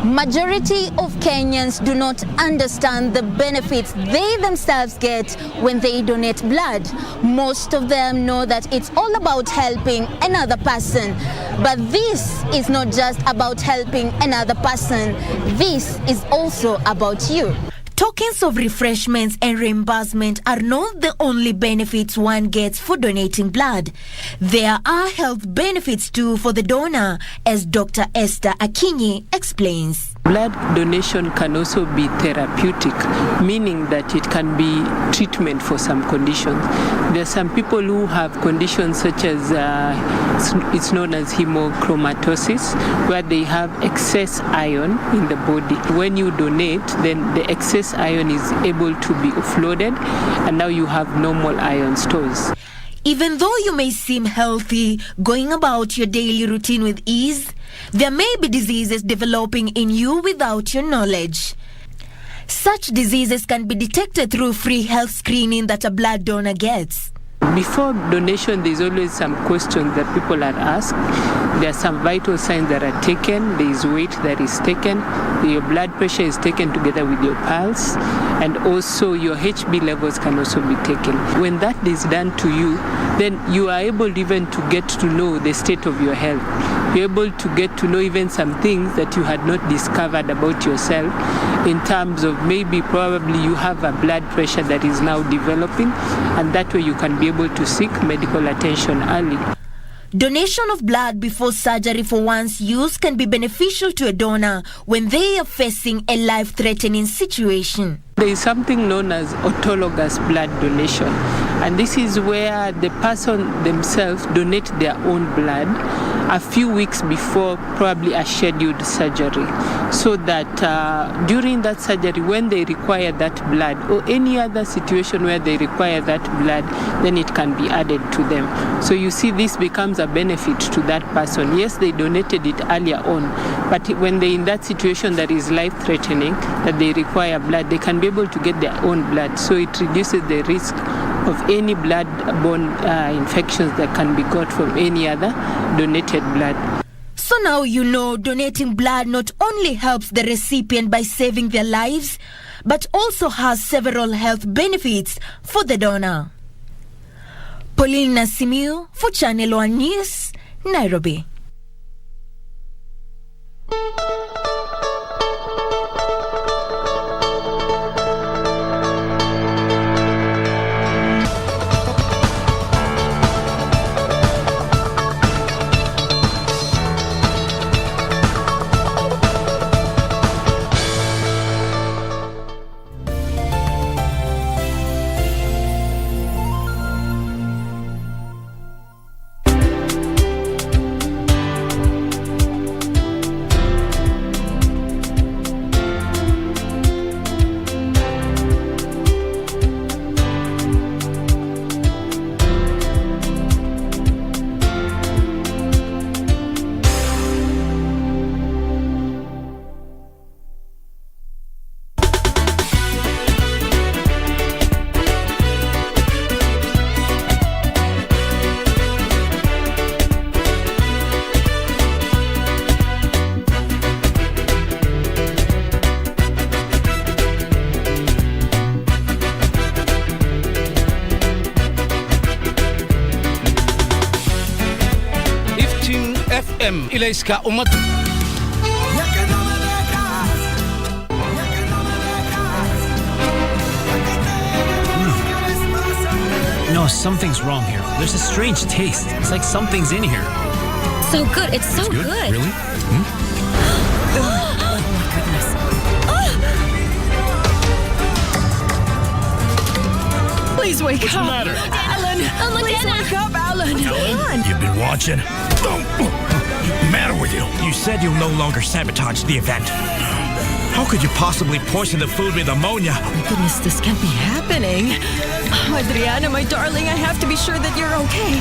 Majority of Kenyans do not understand the benefits they themselves get when they donate blood. Most of them know that it's all about helping another person. But this is not just about helping another person. This is also about you. Tokens of refreshments and reimbursement are not the only benefits one gets for donating blood. There are health benefits too for the donor, as Dr. Esther Akinyi explains. Blood donation can also be therapeutic, meaning that it can be treatment for some conditions. There are some people who have conditions such as, it's known as hemochromatosis, where they have excess iron in the body. When you donate, then the excess iron is able to be offloaded, and now you have normal iron stores. Even though you may seem healthy, going about your daily routine with ease, there may be diseases developing in you without your knowledge. Such diseases can be detected through free health screening that a blood donor gets. Before donation, there's always some questions that people are asked. There are some vital signs that are taken. There is weight that is taken. Your blood pressure is taken together with your pulse. And also your HB levels can also be taken. When that is done to you, then you are able even to get to know the state of your health. You're able to get to know even some things that you had not discovered about yourself, in terms of maybe probably you have a blood pressure that is now developing, and that way you can be able to seek medical attention early. Donation of blood before surgery for one's use can be beneficial to a donor when they are facing a life-threatening situation. There is something known as autologous blood donation, and this is where the person themselves donate their own blood a few weeks before probably a scheduled surgery, so that during that surgery, when they require that blood or any other situation where they require that blood, then it can be added to them. So you see, this becomes a benefit to that person. Yes, they donated it earlier on, but when they're in that situation that is life-threatening, that they require blood, they can be able to get their own blood. So it reduces the risk of any blood-borne infections that can be got from any other donated blood. So now you know donating blood not only helps the recipient by saving their lives, but also has several health benefits for the donor. Pauline Nasimiu for Channel One News, Nairobi. إليسك أمت No, something's wrong here. There's a strange taste. It's like something's in here. So good. It's so good. Really? Oh my goodness. Please wake up. What's the matter? Alan. Please wake up, Alan. Alan, you've been watching? What's the matter with you? You said you'll no longer sabotage the event. How could you possibly poison the food with ammonia? Oh my goodness, this can't be happening. Oh, Adriana, my darling, I have to be sure that you're okay.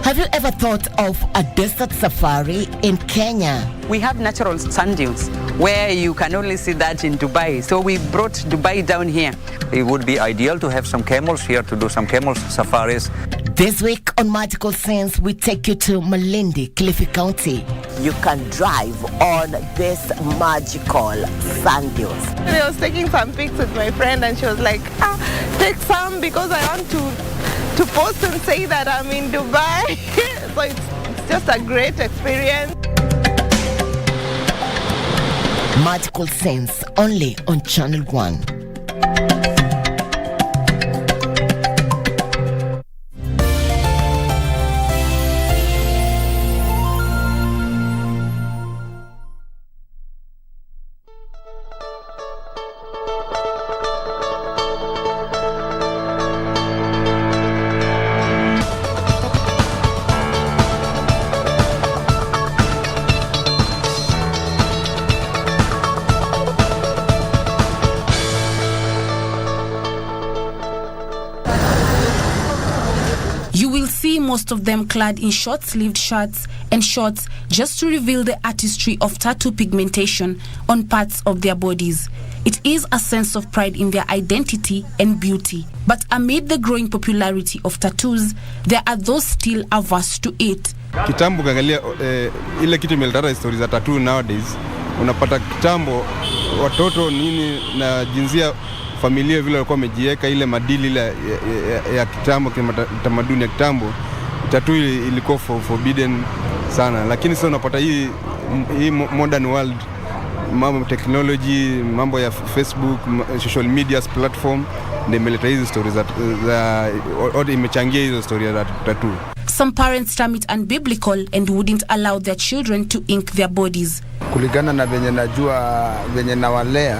Have you ever thought of a desert safari in Kenya? We have natural sand dunes where you can only see that in Dubai. So we brought Dubai down here. It would be ideal to have some camels here to do some camel safaris. This week on Magical Sense, we take you to Malindi, Kilifi County. You can drive on this magical sand dunes. I was taking some pics with my friend and she was like, take some because I want to post and say that I'm in Dubai. So it's just a great experience. Magical Sense, only on Channel 1. Most of them clad in short-sleeved shirts and shorts just to reveal the artistry of tattoo pigmentation on parts of their bodies. It is a sense of pride in their identity and beauty. But amid the growing popularity of tattoos, there are those still averse to it. Kitambo kaangalia ile kitu imeleta stories za tattoo nowadays. Unapata kitambo watoto nini na jinsia familia vile walikuwa wamejiweka ile madili ile ya kitambo kama tamaduni ya kitambo. Tattoo ilikuwa forbidden sana, lakini sasa unapata hii modern world, mambo technology, mambo ya Facebook, social media platform ndio imeleta hizi stories za imechangia hizo stories za tattoo. Some parents term it unbiblical and wouldn't allow their children to ink their bodies. Kulingana na venye najua venye nawalea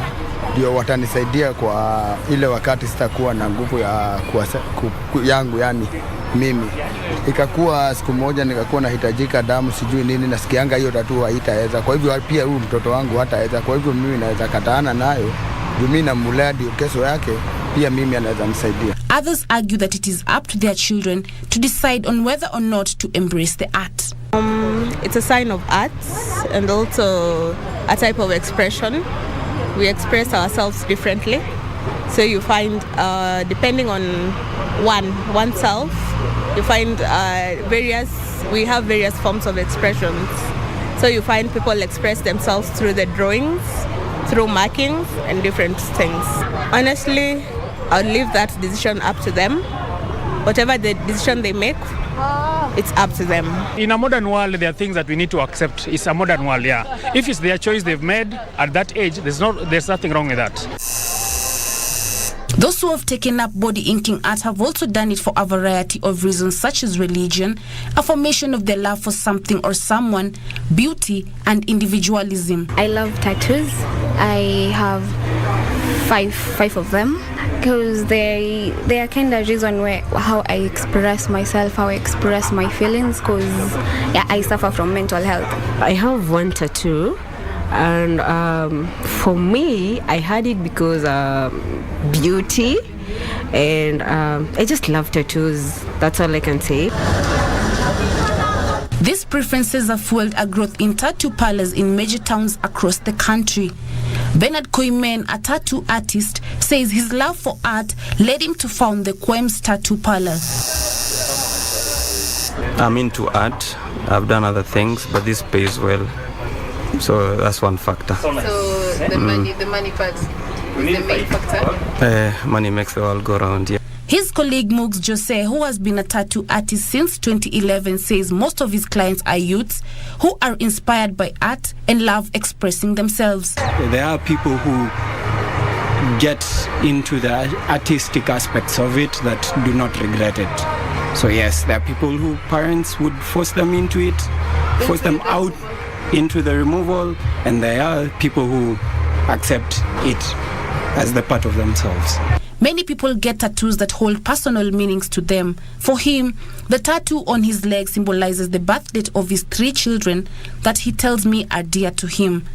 ndio watanisaidia kwa ile wakati sitakuwa na nguvu ya yangu yani mimi. Ikakuwa siku moja nikakuwa nahitajika damu sijui nini nasikianga hiyo tattoo haitaweza. Kwa hivyo pia huyu mtoto wangu hataweza. Kwa hivyo mimi naweza kataana nayo. Mimi namulea ndio kesho yake pia mimi anaweza msaidia. Others argue that it is up to their children to decide on whether or not to embrace the art. It's a sign of art and also a type of expression. We express ourselves differently. So you find, depending on oneself, you find we have various forms of expressions. So you find people express themselves through the drawings, through markings and different things. Honestly, I'll leave that decision up to them. Whatever the decision they make, it's up to them. In a modern world, there are things that we need to accept. It's a modern world, yeah. If it's their choice they've made at that age, there's nothing wrong with that. Those who have taken up body inking art have also done it for a variety of reasons, such as religion, affirmation of their love for something or someone, beauty, and individualism. I love tattoos. I have five of them. Because they are kind of reason how I express myself, how I express my feelings, because I suffer from mental health. I have one tattoo, and for me, I had it because beauty, and I just love tattoos. That's all I can say. These preferences have fueled a growth in tattoo parlors in major towns across the country. Bernard Koimen, a tattoo artist, says his love for art led him to found the Quems Tattoo Parlor. I'm into art. I've done other things, but this pays well. So that's one factor. So the money part is the main factor? Money makes the world go round, yeah. His colleague Mugs Jose, who has been a tattoo artist since 2011, says most of his clients are youths who are inspired by art and love expressing themselves. There are people who get into the artistic aspects of it that do not regret it. So yes, there are people who parents would force them into it, force them out into the removal, and there are people who accept it as the part of themselves. Many people get tattoos that hold personal meanings to them. For him, the tattoo on his leg symbolizes the birth date of his 3 children that he tells me are dear to him.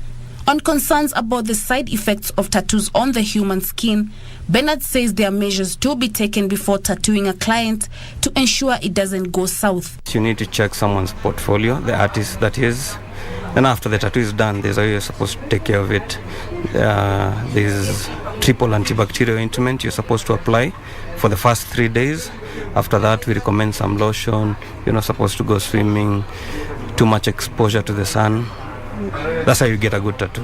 On concerns about the side effects of tattoos on the human skin, Bernard says there are measures to be taken before tattooing a client to ensure it doesn't go south. You need to check someone's portfolio, the artist that is. Then after the tattoo is done, there's how you're supposed to take care of it. There's triple antibacterial ointment you're supposed to apply for the first 3 days. After that, we recommend some lotion. You're not supposed to go swimming, too much exposure to the sun. That's how you get a good tattoo.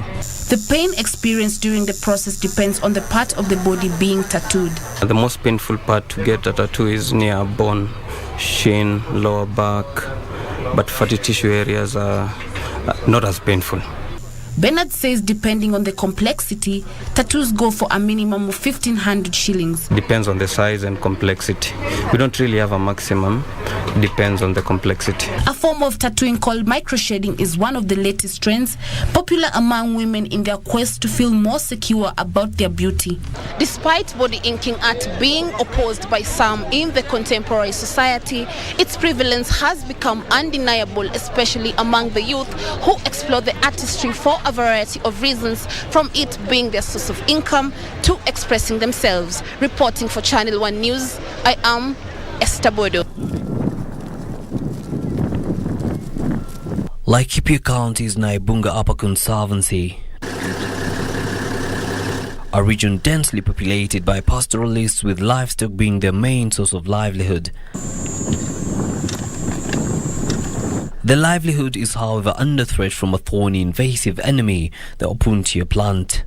The pain experienced during the process depends on the part of the body being tattooed. The most painful part to get a tattoo is near bone, shin, lower back, but fatty tissue areas are not as painful. Bernard says depending on the complexity, tattoos go for a minimum of 1,500 shillings. Depends on the size and complexity. We don't really have a maximum. Depends on the complexity. A form of tattooing called microshading is one of the latest trends, popular among women in their quest to feel more secure about their beauty. Despite body inking art being opposed by some in the contemporary society, its prevalence has become undeniable, especially among the youth who explore the artistry for a variety of reasons, from it being their source of income to expressing themselves. Reporting for Channel 1 News, I am Esther Bodo. Laikipia County's Naibunga Upper Conservancy, a region densely populated by pastoralists with livestock being their main source of livelihood. Their livelihood is, however, under threat from a thorny invasive enemy, the opuntia plant.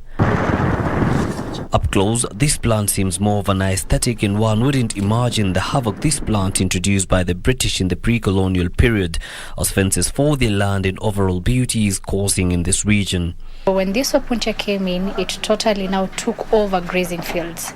Up close, this plant seems more of an aesthetic, and one wouldn't imagine the havoc this plant introduced by the British in the pre-colonial period as fences for their land and overall beauty is causing in this region. When this opuntia came in, it totally now took over grazing fields.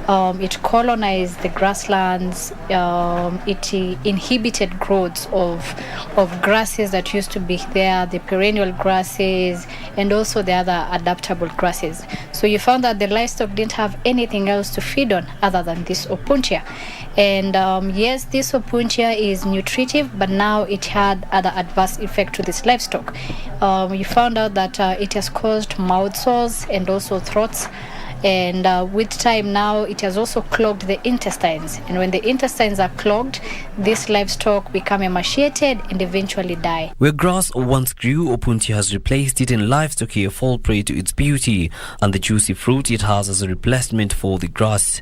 It colonized the grasslands. It inhibited growth of grasses that used to be there, the perennial grasses, and also the other adaptable grasses. So you found that the livestock didn't have anything else to feed on other than this opuntia. And yes, this opuntia is nutritive, but now it had other adverse effects to this livestock. You found out that it has caused mouth sores and also throats. And with time now, it has also clogged the intestines. And when the intestines are clogged, this livestock become emaciated and eventually die. Where grass once grew, opuntia has replaced it, and livestock here fall prey to its beauty and the juicy fruit it has as a replacement for the grass.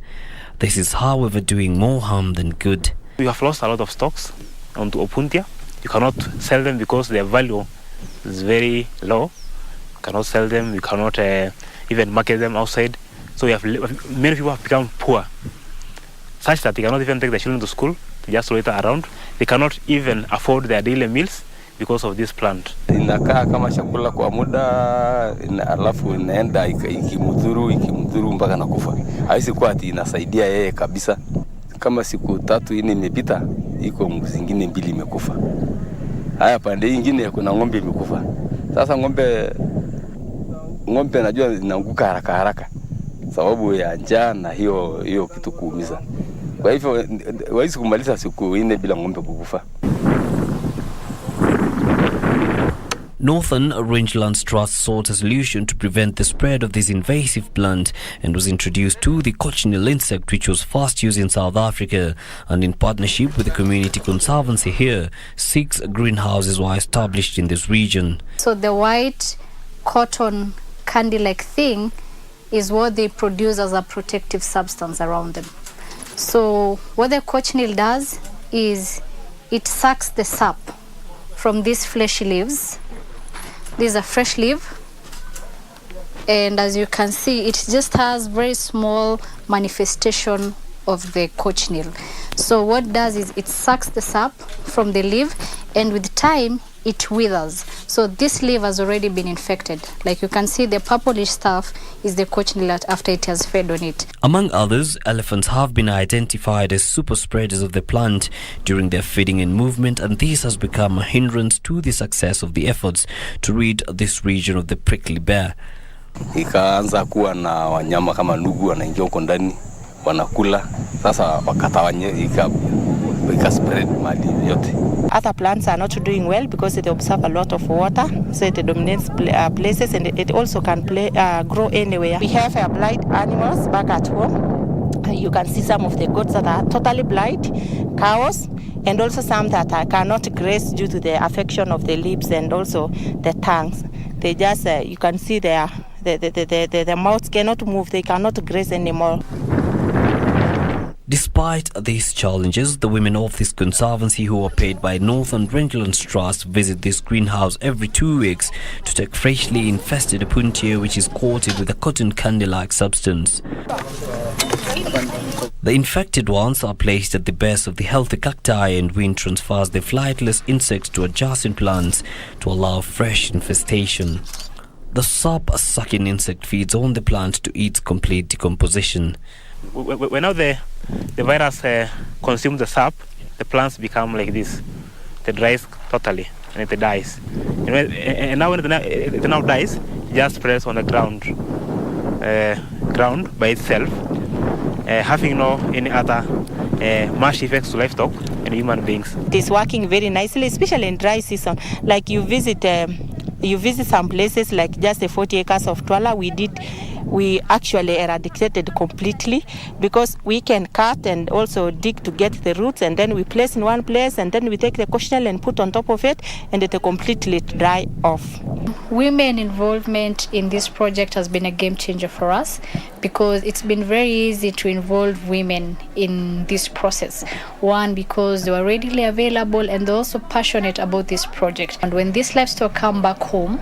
This is, however, doing more harm than good. We have lost a lot of stocks onto opuntia. You cannot sell them because their value is very low. You cannot sell them. You cannot even market them outside. So many people have become poor, such that they cannot even take their children to school. They just loiter around. They cannot even afford their daily meals because of this plant. Inakaa kama chakula kwa muda, alafu inaenda ikimdhuru mpaka nakufa. Haisi kuwa ati inasaidia yeye kabisa. Kama siku 3 imepita, iko zingine 2 imekufa. Haya pande nyingine kuna ng'ombe imekufa. Sasa ng'ombe najua inaanguka haraka sababu ya njaa na hiyo kitu kuumiza. Kwa hivyo hawezi kumaliza siku 4 bila ng'ombe kukufa. Northern Rangelands Trust sought a solution to prevent the spread of this invasive plant and was introduced to the cochineal insect, which was first used in South Africa. And in partnership with the community conservancy here, 6 greenhouses were established in this region. So the white cotton candy-like thing is what they produce as a protective substance around them. So what the cochineal does is it sucks the sap from these fleshy leaves. These are fresh leaf, and as you can see, it just has very small manifestation of the cochineal. So what it does is it sucks the sap from the leaf, and with time it withers. So this leaf has already been infected. Like you can see, the purplish stuff is the cochineal after it has fed on it. Among others, elephants have been identified as super spreaders of the plant during their feeding and movement, and this has become a hindrance to the success of the efforts to rid this region of the prickly bear. Ikaanza kuwa na wanyama kama ndugu wanaingia huko ndani, wanakula. Sasa wakatawanya spread mali yote. Other plants are not doing well because they observe a lot of water, so it dominates places, and it also can grow anywhere. We have blind animals back at home. You can see some of the goats that are totally blind, cows, and also some that cannot graze due to the affection of the lips and also the tongues. They just, you can see their mouths cannot move, they cannot graze anymore. Despite these challenges, the women of this conservancy, who are paid by Northern Rangelands Trust, visit this greenhouse every 2 weeks to take freshly infested opuntia, which is coated with a cotton candy-like substance. The infected ones are placed at the base of the healthy cacti, and wind transfers the flightless insects to adjacent plants to allow fresh infestation. The sap-sucking insect feeds on the plant to its complete decomposition. When now the virus consumes the sap, the plants become like this. They dries totally and it dies. And now when it now dies, it just spreads on the ground by itself, having no any other much effects to livestock and human beings. It is working very nicely, especially in dry season. Like you visit some places like just the 40 acres of Twala, we actually eradicated completely because we can cut and also dig to get the roots, and then we place in one place, and then we take the cochineal and put on top of it, and it completely dry off. Women involvement in this project has been a game changer for us because it's been very easy to involve women in this process. One, because they were readily available and they're also passionate about this project. And when these livestock come back home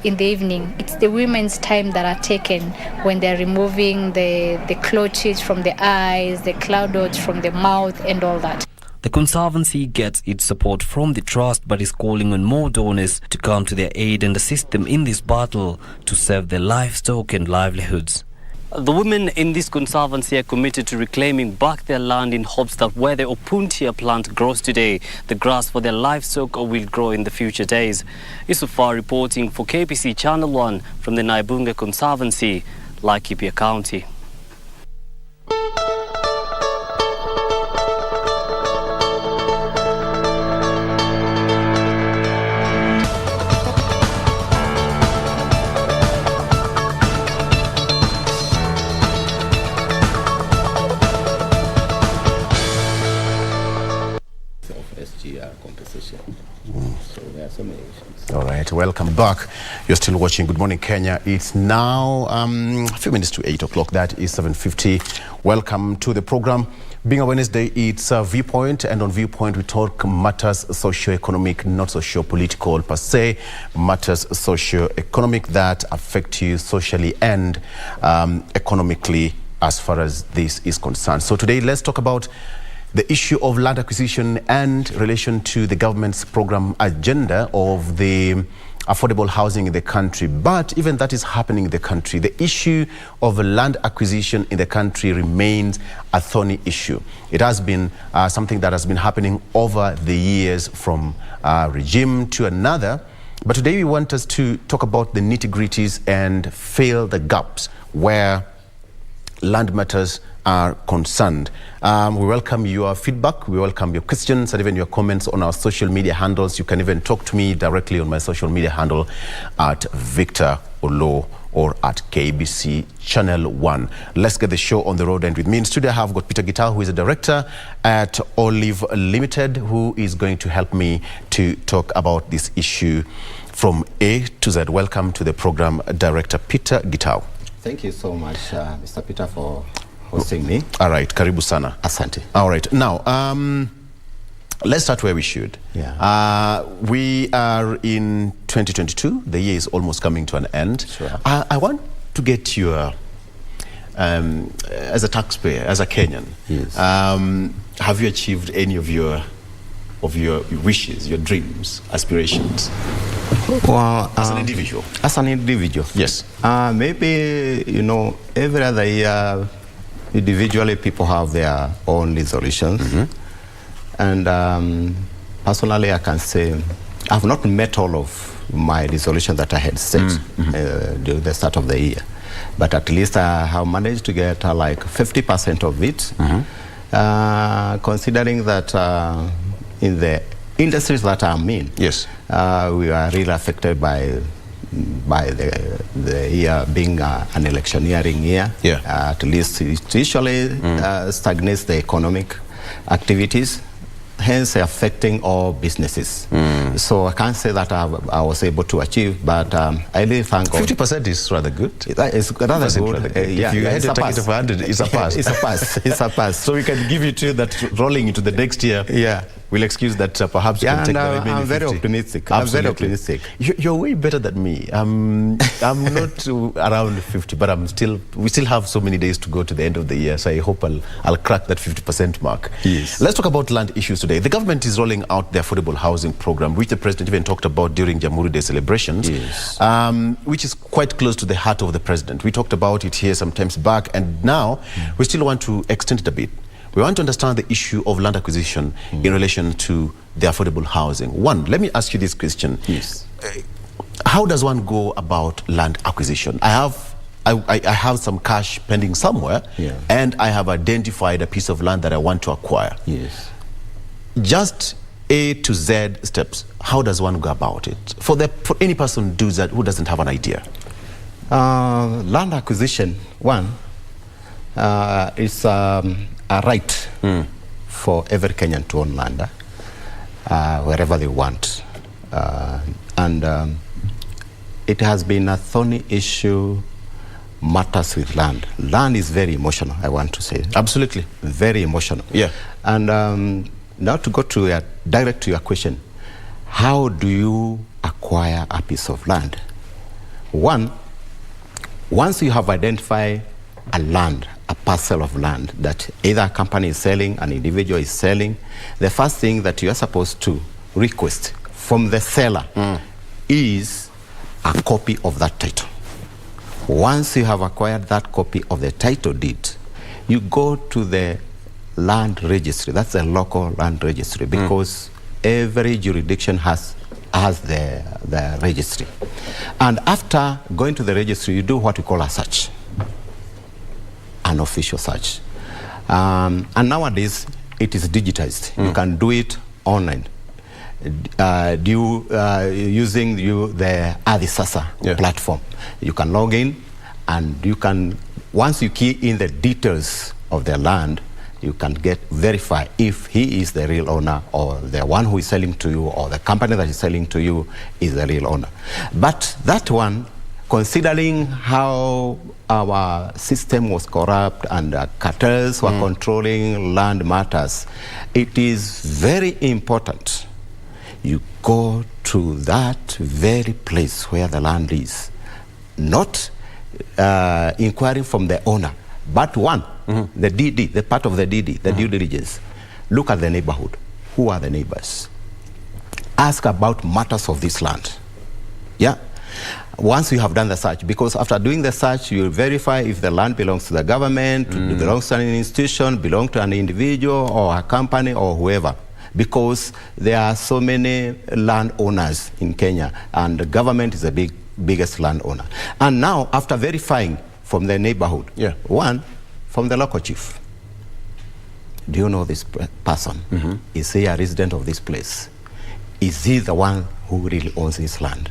in the evening, it's the women's time that are taken when they're removing the clotches from the eyes, the cloud dots from the mouth and all that. The Conservancy gets its support from the Trust but is calling on more donors to come to their aid and assist them in this battle to save their livestock and livelihoods. The women in this Conservancy are committed to reclaiming back their land in hopes that where the opuntia plant grows today, the grass for their livestock will grow in the future days. Isufar reporting for KBC Channel 1 from the Naibunga Conservancy, Laikipia County. All right, welcome back. You're still watching Good Morning Kenya. It's now a few minutes to 8 o'clock. That is 7:50. Welcome to the program. Being a Wednesday, it's a Viewpoint, and on Viewpoint we talk matters socio-economic, not socio-political per se, matters socio-economic that affect you socially and economically as far as this is concerned. So today, let's talk about the issue of land acquisition and relation to the government's program agenda of the affordable housing in the country. But even that is happening in the country, the issue of land acquisition in the country remains a thorny issue. It has been something that has been happening over the years from regime to another. But today we want us to talk about the nitty-gritties and fill the gaps where land matters are concerned. We welcome your feedback, we welcome your questions and even your comments on our social media handles. You can even talk to me directly on my social media handle at Victor Olo or at KBC Channel 1. Let's get the show on the road, and with me in studio I have got Peter Gitau, who is a director at Olive Limited, who is going to help me to talk about this issue from A to Z. Welcome to the program, Director Peter Gitau. Thank you so much, Mr. Peter, for hosting me. All right, karibu sana. Asante. All right, now let's start where we should. Yeah. We are in 2022. The year is almost coming to an end. Sure. I want to get your, as a taxpayer, as a Kenyan, yes. Have you achieved any of your wishes, your dreams, aspirations? Well, as an individual. As an individual. Yes. Maybe, every other year, individually, people have their own resolutions. Mm-hmm. And personally, I can say I've not met all of my resolutions that I had set during the start of the year. but at least I have managed to get like 50% of it. Considering that in the industries that I'm in, yes, we are really affected by the year being an electioneering year. Yeah. At least it usually stagnates the economic activities, hence affecting all businesses. So I can't say that I was able to achieve, but I really thank God. 50% is rather good. It's rather good. If you had a target of 100, it's a pass. It's a pass. It's a pass. So we can give you two that rolling into the next year. Yeah. We'll excuse that perhaps you can take the remaining I'm very 50. optimistic. Absolutely. I'm very optimistic. You're way better than me. I'm not around 50, but we still have so many days to go to the end of the year, so I hope I'll crack that 50% mark. Yes. Let's talk about land issues today. The government is rolling out the affordable housing program, which the president even talked about during Jamhuri Day celebrations, yes, which is quite close to the heart of the president. We talked about it here some times back, and now we still want to extend it a bit. We want to understand the issue of land acquisition in relation to the affordable housing. One, let me ask you this question. Yes. How does one go about land acquisition? I have some cash pending somewhere, and I have identified a piece of land that I want to acquire. Yes. Just A to Z steps. How does one go about it? For any person who doesn't have an idea. Land acquisition, one, is a right for every Kenyan to own land wherever they want. And it has been a thorny issue, matters with land. Land is very emotional, I want to say. Absolutely. Very emotional. Yeah. And now to go to direct to your question, how do you acquire a piece of land? One, once you have identified a land, a parcel of land that either a company is selling, an individual is selling, the first thing that you are supposed to request from the seller is a copy of that title. Once you have acquired that copy of the title deed, you go to the land registry. That's a local land registry, because every jurisdiction has the registry. And after going to the registry, you do what we call a search. An official search. And nowadays, it is digitized. You can do it online. Using the Adisasa platform. You can log in, and you can, once you key in the details of the land, you can verify if he is the real owner, or the one who is selling to you, or the company that is selling to you is the real owner. But that one, considering how our system was corrupt and cartels were controlling land matters, it is very important you go to that very place where the land is, not inquiring from the owner, but one, the DD, the part of the DD, the due diligence. Look at the neighborhood. Who are the neighbors? Ask about matters of this land. Yeah. Once you have done the search, because after doing the search, you will verify if the land belongs to the government, belongs to an institution, belongs to an individual or a company or whoever. Because there are so many landowners in Kenya, and the government is the biggest landowner. And now, after verifying from the neighborhood, one, from the local chief. Do you know this person? Is he a resident of this place? Is he the one who really owns this land?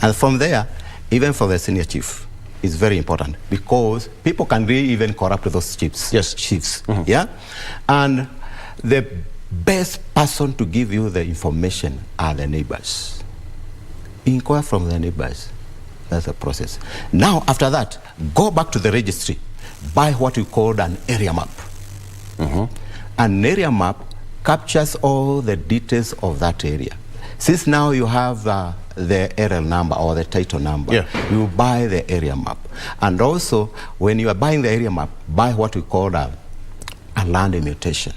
And from there, even for the senior chief, it's very important, because people can really even corrupt those chiefs. Yes. Chiefs. Yeah? And the best person to give you the information are the neighbors. Inquire from the neighbors. That's the process. Now, after that, go back to the registry, buy what we call an area map. An area map captures all the details of that area. Since now you have the aerial number or the title number, you buy the area map. And also, when you are buying the area map, buy what we call a land immutation.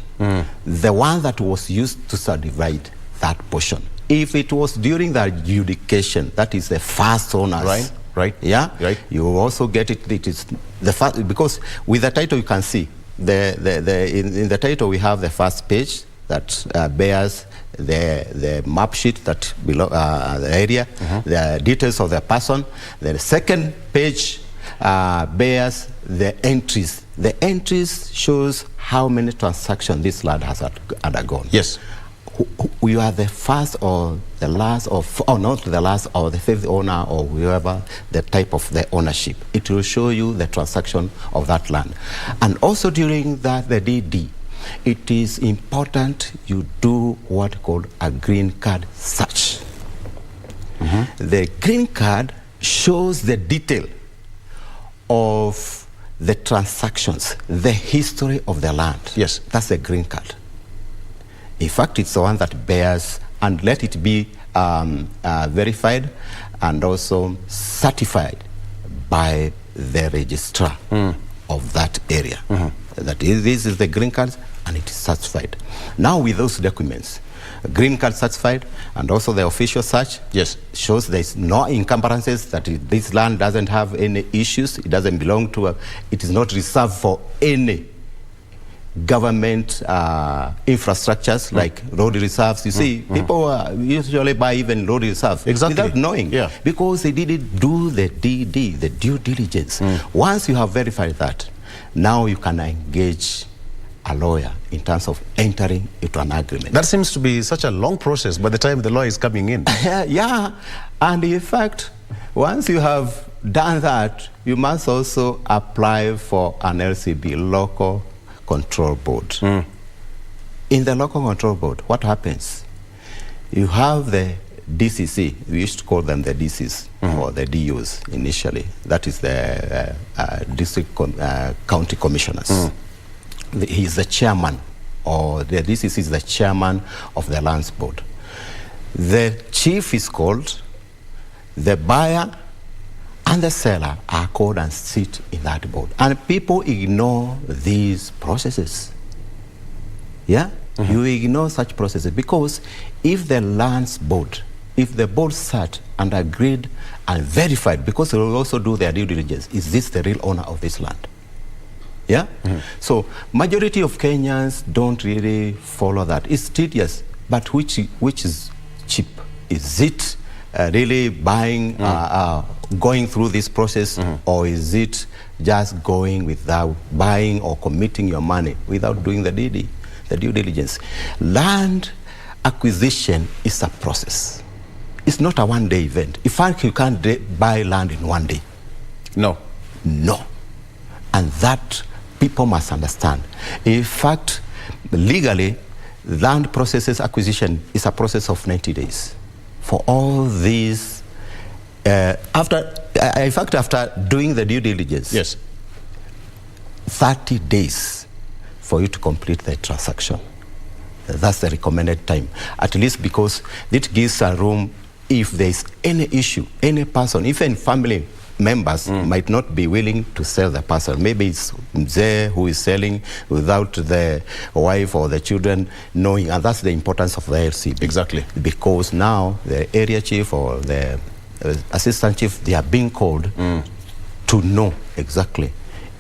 The one that was used to subdivide that portion. If it was during the adjudication, that is the first owners. Right. Yeah. Right. You also get it. It is the first, because with the title you can see in the title we have the first page that bears the map sheet that below the area, the details of the person. The second page bears the entries. The entries shows how many transactions this land has undergone. Yes. You are the first or the last, or not the last, or the fifth owner, or whoever the type of the ownership. It will show you the transaction of that land. And also during that, the DD, it is important you do what called a green card search. The green card shows the detail of the transactions, the history of the land. Yes. That's the green card. In fact, it's the one that bears, and let it be verified and also certified by the registrar of that area. That is, this is the green card, and it is certified. Now with those documents, green card certified, and also the official search, yes, shows there is no encumbrances, that this land doesn't have any issues, it doesn't belong to it is not reserved for any government infrastructures like road reserves. You see, people usually buy even road reserves without knowing, because they didn't do the DD, the due diligence. Once you have verified that, now you can engage a lawyer in terms of entering into an agreement. That seems to be such a long process by the time the lawyer is coming in. Yeah, and in fact, once you have done that, you must also apply for an LCB, local control board. In the local control board, what happens? You have the DCC, we used to call them the DCs, or the DUs initially. That is the district county commissioners. He's the chairman, or the DCC is the chairman of the lands board. The chief is called, the buyer and the seller are called and sit in that board. And people ignore these processes. Yeah? You ignore such processes because if the lands board, if the board sat and agreed and verified, because they will also do their due diligence, is this the real owner of this land? Yeah? So majority of Kenyans don't really follow that. It's tedious, but which is cheap? Is it really buying, going through this process, or is it just going without buying or committing your money without doing the DD, the due diligence? Land acquisition is a process. It's not a one-day event. In fact, you can't buy land in one day. No. And that people must understand. In fact, legally, land processes acquisition is a process of 90 days. For all these, after doing the due diligence, yes, 30 days for you to complete the transaction. That's the recommended time. At least because it gives a room if there is any issue, any person, even family members might not be willing to sell the parcel. Maybe it's Mzee who is selling without the wife or the children knowing, and that's the importance of the LCB. Exactly. Because now the area chief or the assistant chief, they are being called to know exactly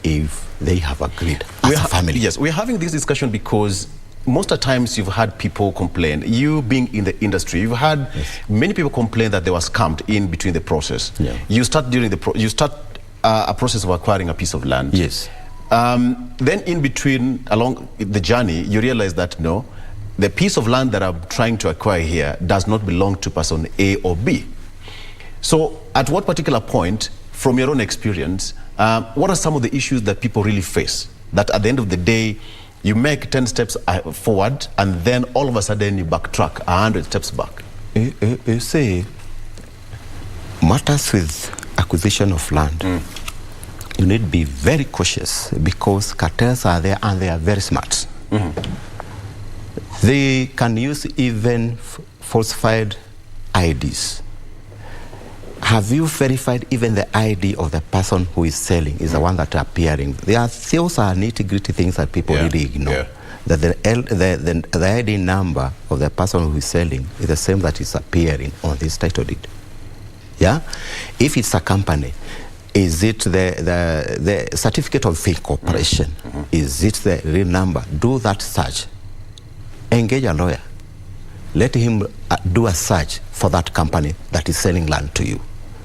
if they have agreed as a family. Yes, we're having this discussion because most of the times you've had people complain, you being in the industry, you've had many people complain that they were scammed in between the process. You start a process of acquiring a piece of land. Yes. Then in between, along the journey, you realize that no, the piece of land that I'm trying to acquire here does not belong to person A or B. So at what particular point, from your own experience, what are some of the issues that people really face? That at the end of the day, you make 10 steps forward, and then all of a sudden you backtrack 100 steps back. You see, matters with acquisition of land, you need to be very cautious because cartels are there and they are very smart. They can use even falsified IDs. Have you verified even the ID of the person who is selling is the one that are appearing? Those are nitty-gritty things that people really ignore. That the ID number of the person who is selling is the same that is appearing on this title deed. Yeah? If it's a company, is it the certificate of incorporation? Is it the real number? Do that search. Engage a lawyer. Let him do a search for that company that is selling land to you.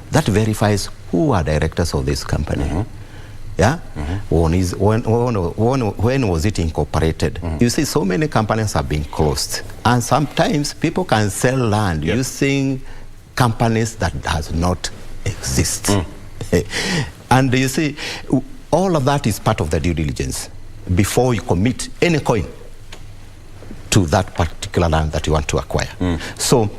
That verifies who are directors of this company? Yeah? When was it incorporated? You see, so many companies have been closed. And sometimes people can sell land using companies that does not exist. And you see, all of that is part of the due diligence before you commit any coin to that particular land that you want to acquire. So,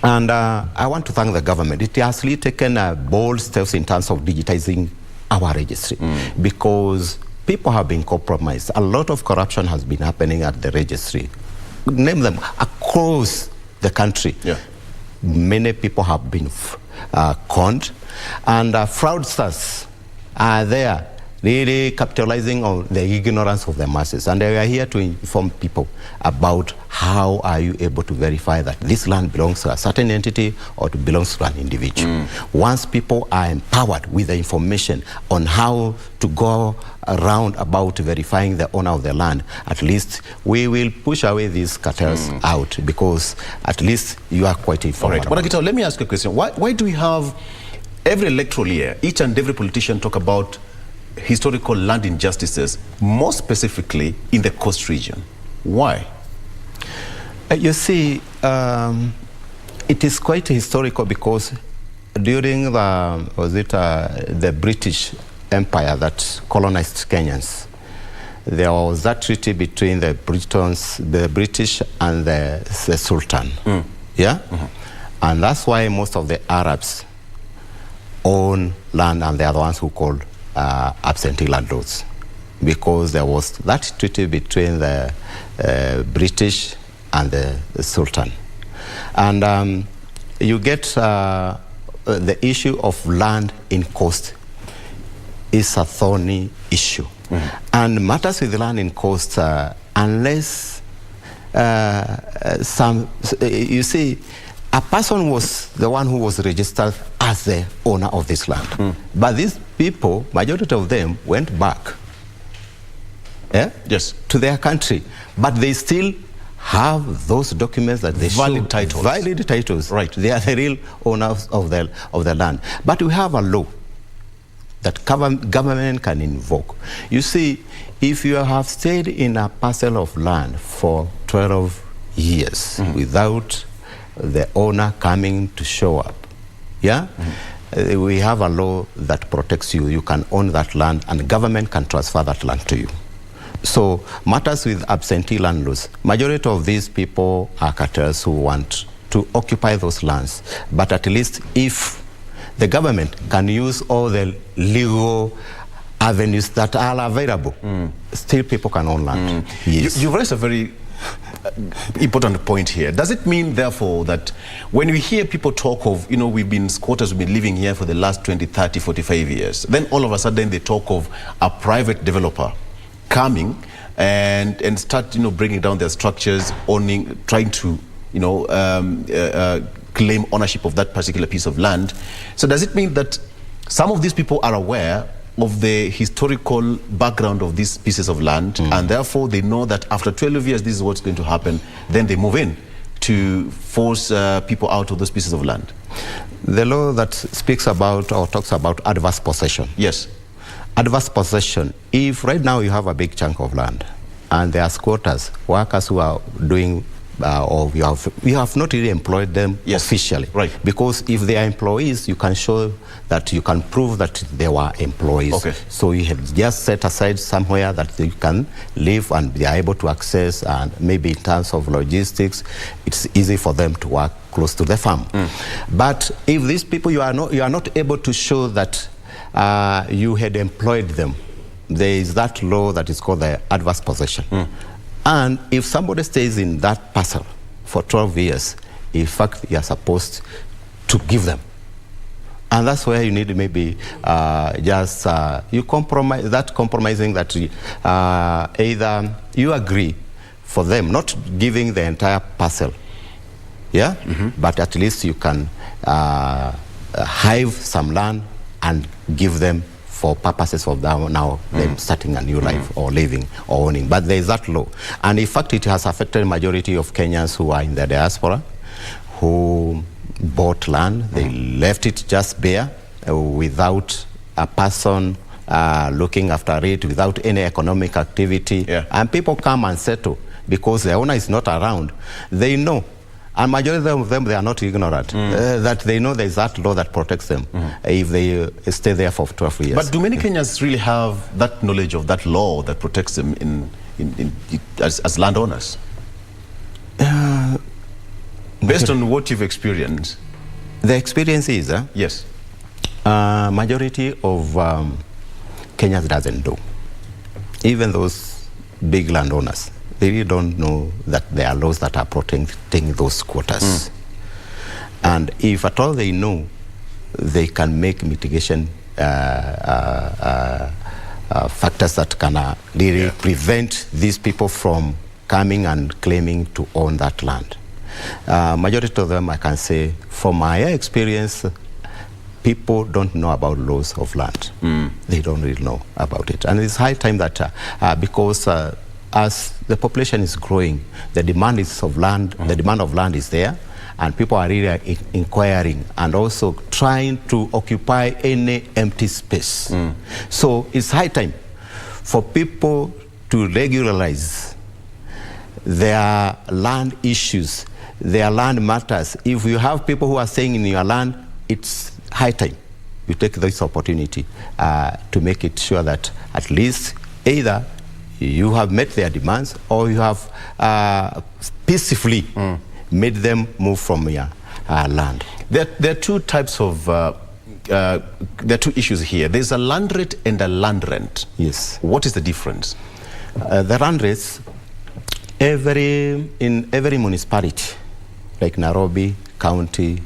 and I want to thank the government. It has really taken bold steps in terms of digitizing our registry because people have been compromised. A lot of corruption has been happening at the registry. Name them across the country. Many people have been conned, and fraudsters are there, really capitalizing on the ignorance of the masses. And we are here to inform people about how are you able to verify that this land belongs to a certain entity or belongs to an individual. Once people are empowered with the information on how to go around about verifying the owner of the land, at least we will push away these cartels out, because at least you are quite informed. But Akita, let me ask you a question. Why do we have every electoral year, each and every politician talk about historical land injustices, more specifically in the coast region? Why? You see, it is quite historical because during the British Empire that colonized Kenyans, there was that treaty between the British and the Sultan. And that's why most of the Arabs own land, and they are the ones who called absentee landlords, because there was that treaty between the British and the Sultan. And you get the issue of land in coast is a thorny issue. And matters with land in coast, unless you see, a person was the one who was registered as the owner of this land. But these people, majority of them, went back to their country. But they still have those documents that they valid titles. Valid titles. Right. They are the real owners of the land. But we have a law that government can invoke. You see, if you have stayed in a parcel of land for 12 years without the owner coming to show up, we have a law that protects you. You can own that land, and the government can transfer that land to you. So matters with absentee landlords, majority of these people are cartels who want to occupy those lands. But at least if the government can use all the legal avenues that are available, still people can own land. You've raised a very important point here. Does it mean, therefore, that when we hear people talk of, we've been squatters, we've been living here for the last 20, 30, 45 years, then all of a sudden they talk of a private developer coming and start, bringing down their structures, owning, trying to, claim ownership of that particular piece of land? So does it mean that some of these people are aware of the historical background of these pieces of land, and therefore they know that after 12 years this is what's going to happen, then they move in to force people out of those pieces of land? The law that speaks about or talks about adverse possession. Yes. Adverse possession. If right now you have a big chunk of land and there are squatters, workers who are doing or you have not really employed them officially. Right. Because if they are employees, you can show that you can prove that they were employees. Okay. So you have just set aside somewhere that you can live and be able to access, and maybe in terms of logistics, it's easy for them to work close to the farm. But if these people, you are not able to show that you had employed them, there is that law that is called the adverse possession. And if somebody stays in that parcel for 12 years, in fact, you are supposed to give them. And that's where you need maybe you compromise, compromising that either you agree for them, not giving the entire parcel, but at least you can hive some land and give them for purposes of now them starting a new life or living or owning. But there is that law. And in fact, it has affected majority of Kenyans who are in the diaspora, who bought land, they left it just bare, without a person looking after it, without any economic activity. And people come and settle because the owner is not around. They know. And majority of them, they are not ignorant, that they know there is that law that protects them if they stay there for 12 years. But do many Kenyans really have that knowledge of that law that protects them as landowners? Based on what you've experienced? The experience is, yes, majority of Kenyans doesn't know. Even those big landowners, they really don't know that there are laws that are protecting those quotas. And if at all they know, they can make mitigation factors that can really prevent these people from coming and claiming to own that land. Majority of them, I can say, from my experience, people don't know about laws of land. They don't really know about it. And it's high time that, because as the population is growing, the demand is of land, the demand of land is there, and people are really inquiring and also trying to occupy any empty space. So it's high time for people to regularize their land issues, their land matters. If you have people who are staying in your land, it's high time you take this opportunity to make it sure that at least either you have met their demands or you have peacefully made them move from your land. There are two types of, there are two issues here. There's a land rate and a land rent. Yes. What is the difference? The land rates, in every municipality, like Nairobi County,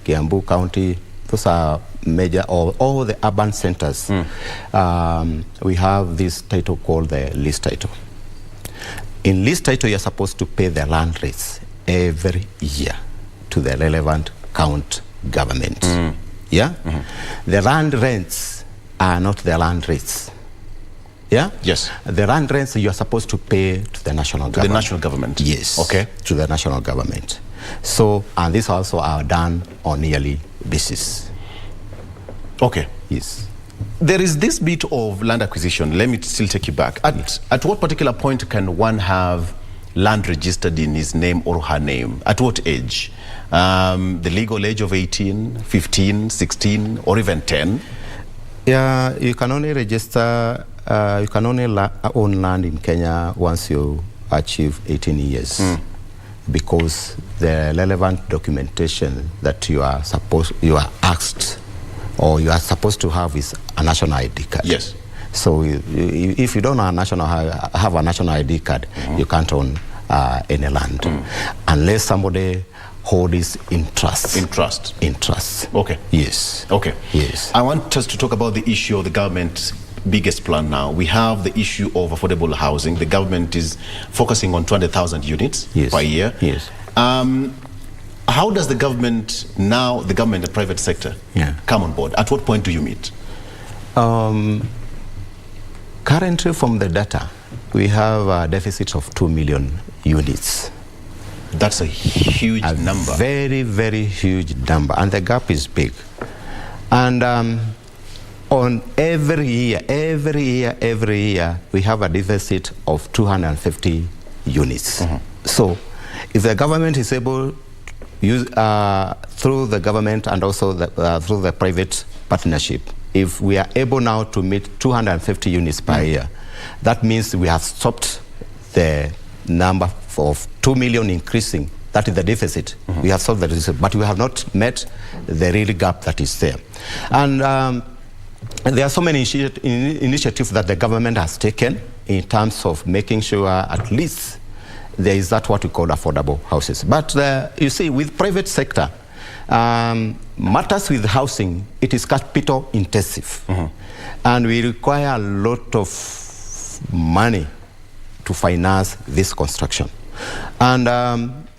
Kiambu County, those are major, all the urban centers. We have this title called the lease title. In lease title, you're supposed to pay the land rates every year to the relevant county government. Yeah? The land rents are not the land rates. Yeah? Yes. The land rents you're supposed to pay to the national government. The national government? Yes. Okay. To the national government. So, and these also are done on yearly basis. Okay. Yes. There is this bit of land acquisition. Let me still take you back. At what particular point can one have land registered in his name or her name? At what age? The legal age of 18, 15, 16, or even 10? Yeah, you can only register, you can only own land in Kenya once you achieve 18 years. Because the relevant documentation that you are asked or you are supposed to have is a national ID card. Yes. So if you don't have a national ID card, you can't own any land unless somebody holds in trust. In trust. In trust. Okay. Yes. Okay. Yes. I want us to talk about the issue of the government's biggest plan now. We have the issue of affordable housing. The government is focusing on 200,000 units per year. Yes. How does the government now, the government and private sector, come on board? At what point do you meet? Currently, from the data, we have a deficit of 2 million units. That's a huge number. Very, very huge number. And the gap is big. And on every year, we have a deficit of 250 units. So if the government is able to use, through the government and also through the private partnership, if we are able now to meet 250 units per year, that means we have stopped the number of 2 million increasing. That is the deficit. We have solved the deficit, but we have not met the real gap that is there. And there are so many initiatives that the government has taken in terms of making sure at least there is that what we call affordable houses. But you see, with private sector, matters with housing, it is capital intensive. And we require a lot of money to finance this construction. And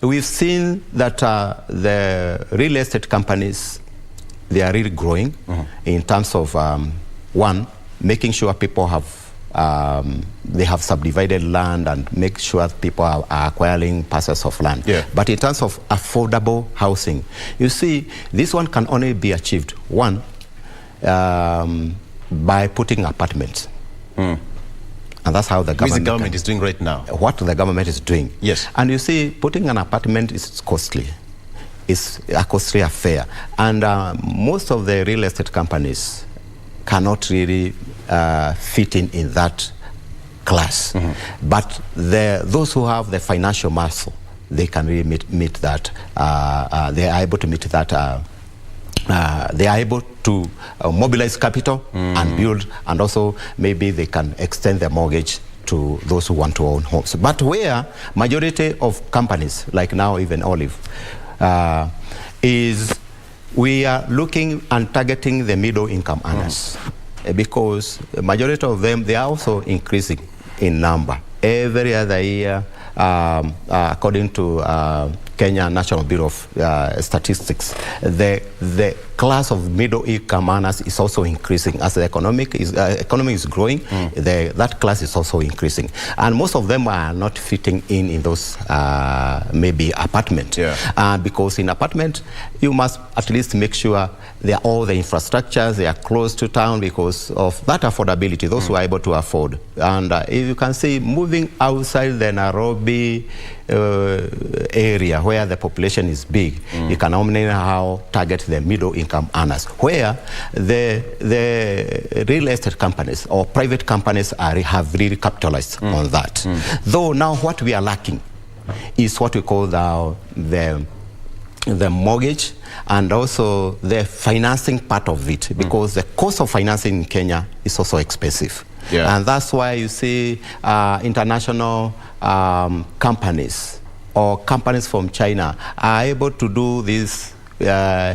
we've seen that the real estate companies, they are really growing in terms of, one, making sure people have they have subdivided land and make sure people are acquiring parcels of land. But in terms of affordable housing, you see, this one can only be achieved, one, by putting apartments. And that's how the government is doing right now. What the government is doing. Yes. And you see, putting an apartment is costly. It's a costly affair. And most of the real estate companies cannot really fit in that class. But those who have the financial muscle, they can really meet that. They are able to meet that. They are able to mobilize capital and build, and also maybe they can extend their mortgage to those who want to own homes. But where majority of companies, like now even Olive, is we are looking and targeting the middle income earners, because the majority of them, they are also increasing in number. Every other year, according to Kenya National Bureau of Statistics, the class of middle income earners is also increasing. As the economy is growing, that class is also increasing. And most of them are not fitting in those maybe apartment. Because in apartment, you must at least make sure all the infrastructures, they are close to town because of that affordability, those who are able to afford. And if you can see, moving outside the Nairobi area where the population is big, you can only now target the middle income earners, where the real estate companies or private companies have really capitalized on that. Though now what we are lacking is what we call the mortgage and also the financing part of it, because the cost of financing in Kenya is also expensive. And that's why you see international companies or companies from China are able to do these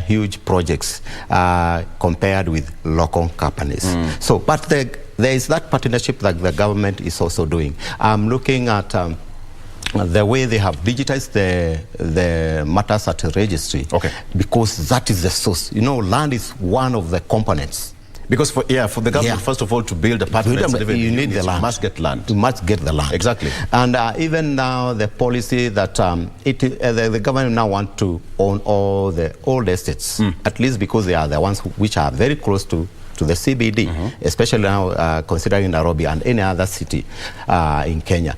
huge projects compared with local companies. So, but there is that partnership that the government is also doing. I'm looking at the way they have digitized the matters at the registry, because that is the source. You know, land is one of the components. Because for the government, first of all, to build apartments, you need the land. You must get land. You must get the land. Exactly. And even now, the policy that the government now want to own all the old estates, at least because they are the ones which are very close to the CBD, especially now considering Nairobi and any other city in Kenya.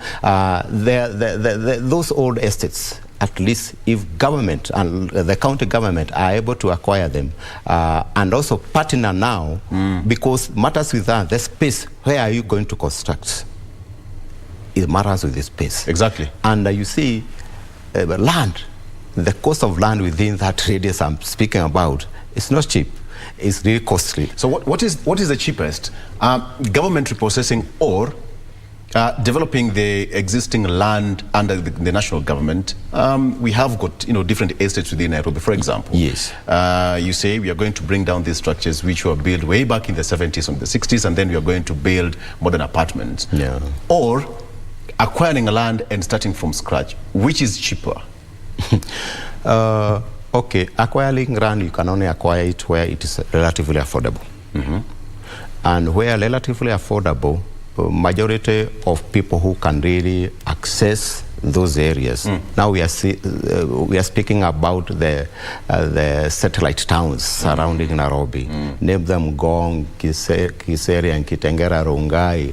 Those old estates, at least if government and the county government are able to acquire them and also partner now, because matters with that, the space, where are you going to construct? It matters with the space. Exactly. And you see, land, the cost of land within that radius I'm speaking about, it's not cheap. It's really costly. So what is the cheapest? Government repossessing or developing the existing land under the national government? We have got different estates within Nairobi, for example. Yes. You say we are going to bring down these structures which were built way back in the 70s and the 60s, and then we are going to build modern apartments. Yeah. Or acquiring land and starting from scratch. Which is cheaper? Okay, acquiring land, you can only acquire it where it is relatively affordable. And where relatively affordable, majority of people who can really access those areas. Now we are speaking about the satellite towns surrounding Nairobi. Name them Gong, Kiseri, and Kitengera, Rongai,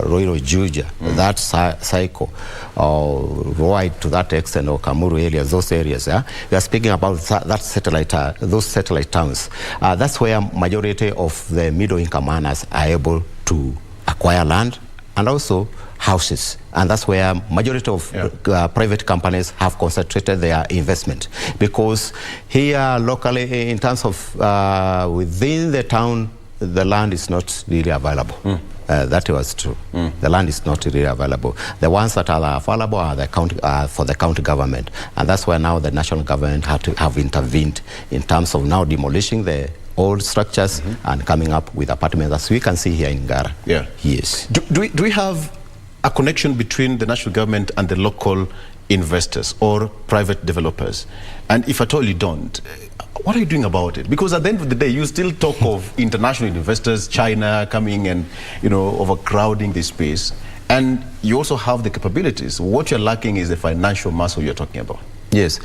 Roiro, Juja. That cycle, or right to that extent, or Kamuru areas, those areas. We are speaking about that those satellite towns. That's where majority of the middle income earners are able to acquire land and also houses, and that's where majority of private companies have concentrated their investment, because here locally, in terms of within the town, the land is not really available. That was true. The land is not really available. The ones that are available are for the county government, and that's where now the national government had to have intervened in terms of now demolishing the old structures and coming up with apartments, as we can see here in Gara. Yes. Do we have a connection between the national government and the local investors or private developers? And if at all you don't, what are you doing about it? Because at the end of the day, you still talk of international investors, China coming and overcrowding this space, and you also have the capabilities. What you're lacking is the financial muscle you're talking about. Yes.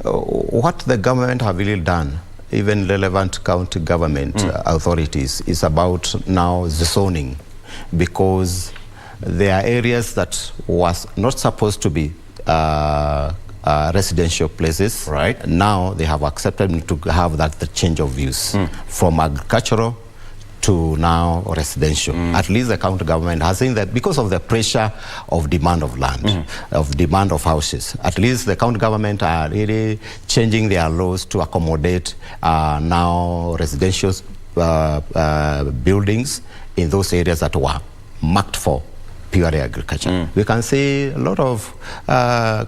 What the government have really done even relevant county government authorities is about now the zoning, because there are areas that was not supposed to be residential places. Right. Now they have accepted to have the change of use from agricultural to now residential. At least the county government has seen that because of the pressure of demand of land, of demand of houses. At least the county government are really changing their laws to accommodate now residential buildings in those areas that were marked for purely agriculture. We can see a lot of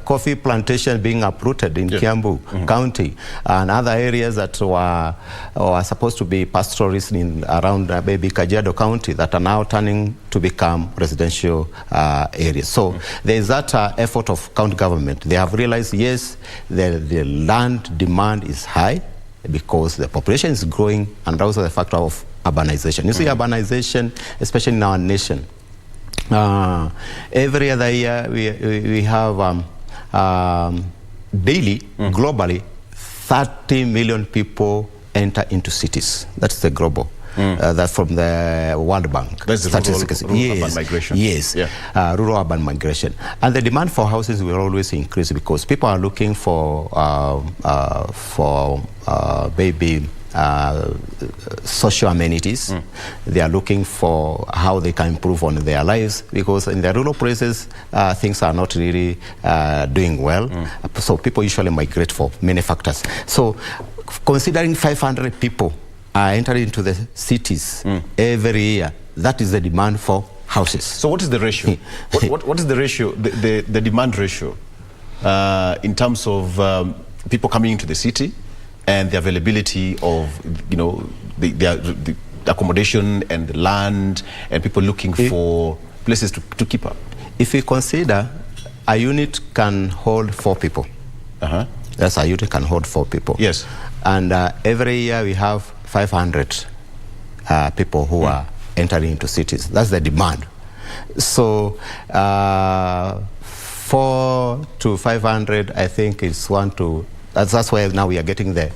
coffee plantation being uprooted in Kiambu County and other areas that were supposed to be pastoralists in around maybe Kajiado County that are now turning to become residential areas. So there is that effort of county government. They have realized, yes, the land demand is high because the population is growing, and also the factor of urbanization. You see, urbanization, especially in our nation, every other year we have daily, globally, 30 million people enter into cities. That's the global. That's from the World Bank. That's the rural urban migration. Yes, rural urban migration. And the demand for houses will always increase because people are looking for maybe social amenities. They are looking for how they can improve on their lives, because in the rural places things are not really doing well. So people usually migrate for many factors. So considering 500 people are entering into the cities every year, that is the demand for houses. So what is the ratio? what is the ratio, the demand ratio in terms of people coming into the city and the availability of, you know, the accommodation and the land, and people looking for places to keep up? If we consider a unit can hold 4 people. That's a unit can hold 4 people. Yes. And every year we have 500 people who are entering into cities. That's the demand. So 4 to 500, I think, is 1 to... That's why now we are getting the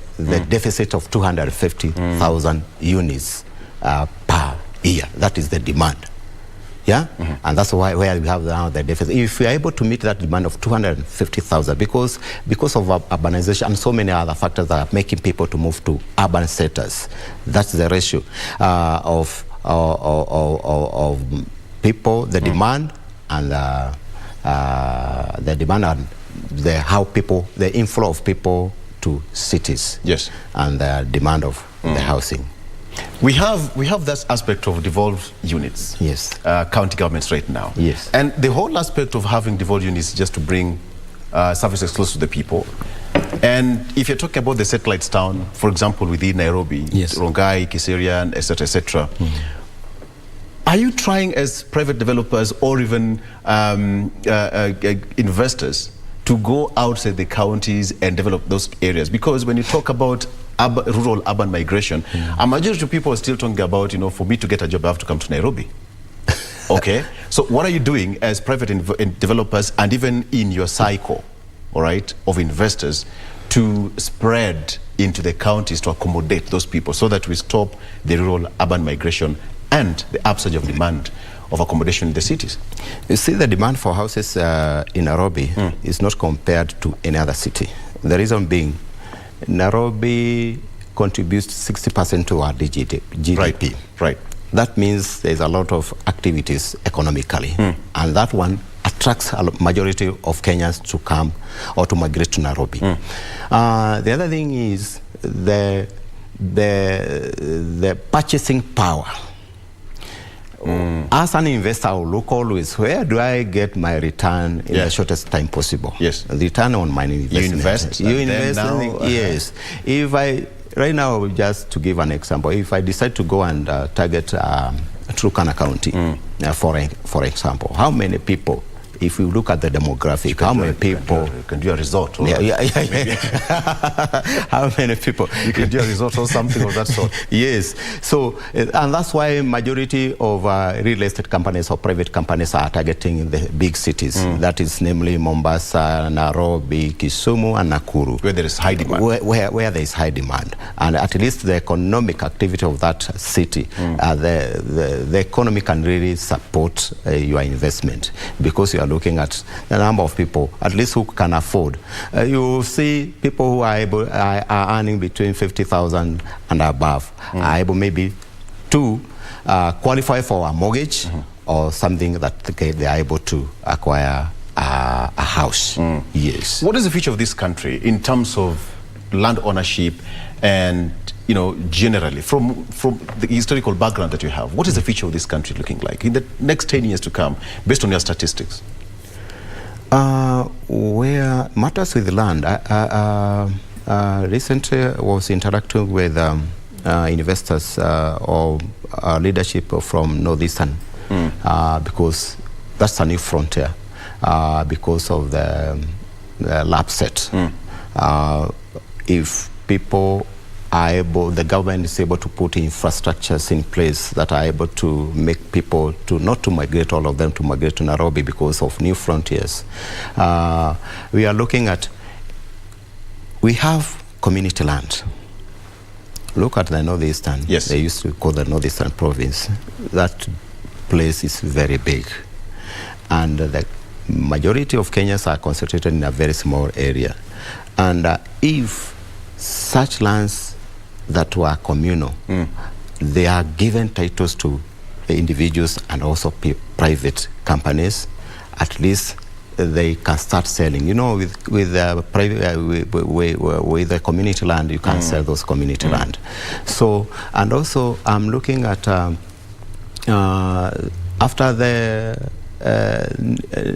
deficit of 250,000 units per year. That is the demand. Yeah? And that's why where we have now the deficit. If we are able to meet that demand of 250,000, because of urbanization and so many other factors that are making people to move to urban centers, that's the ratio of people, the demand, and the demand and the inflow of people to cities. Yes. And the demand of the housing. We have that aspect of devolved units. Yes. County governments right now. Yes. And the whole aspect of having devolved units is just to bring services close to the people. And if you're talking about the satellites town, for example, within Nairobi, Rongai, Kiserian, etc., are you trying as private developers or even investors to go outside the counties and develop those areas? Because when you talk about rural urban migration, a majority of people are still talking about, you know, for me to get a job, I have to come to Nairobi. Okay? So what are you doing as private developers and even in your cycle, all right, of investors to spread into the counties to accommodate those people so that we stop the rural urban migration and the upsurge of demand of accommodation in the cities? You see, the demand for houses in Nairobi is not compared to any other city. The reason being, Nairobi contributes 60% to our GDP. Right. That means there's a lot of activities economically, and that one attracts a majority of Kenyans to come or to migrate to Nairobi. The other thing is the purchasing power. As an investor, I will look always, where do I get my return in the shortest time possible? Yes. The return on my investment. You invest now, yes. If right now, just to give an example, if I decide to go and target Turkana County, for example, how many people if you look at the demographic, how many people... You can do a resort. Or yeah. How many people? You can do a resort or something of that sort. Yes. So, and that's why majority of real estate companies or private companies are targeting the big cities. That is namely Mombasa, Nairobi, Kisumu, and Nakuru. Where there is high demand. Where there is high demand. And at least the economic activity of that city, the economy can really support your investment, because you are looking at the number of people, at least who can afford. You see people who are earning between 50,000 and above, are able maybe to qualify for a mortgage or something that they are able to acquire a house. Yes. What is the future of this country in terms of land ownership and, you know, generally from the historical background that you have? What is the future of this country looking like in the next 10 years to come, based on your statistics? Where matters with land, recently was interacting with investors or leadership from Northeastern, because that's a new frontier, because of the lapset. If people are able, the government is able to put infrastructures in place that are able to make people to not to migrate, all of them to migrate to Nairobi because of new frontiers. We are looking at, we have community land. Look at the Northeastern. Yes. They used to call the Northeastern province. That place is very big. And the majority of Kenyans are concentrated in a very small area. And if such lands that were communal, they are given titles to individuals and also private companies, at least they can start selling. You know, with the community land, you can sell those community land. So, and also I'm looking at after the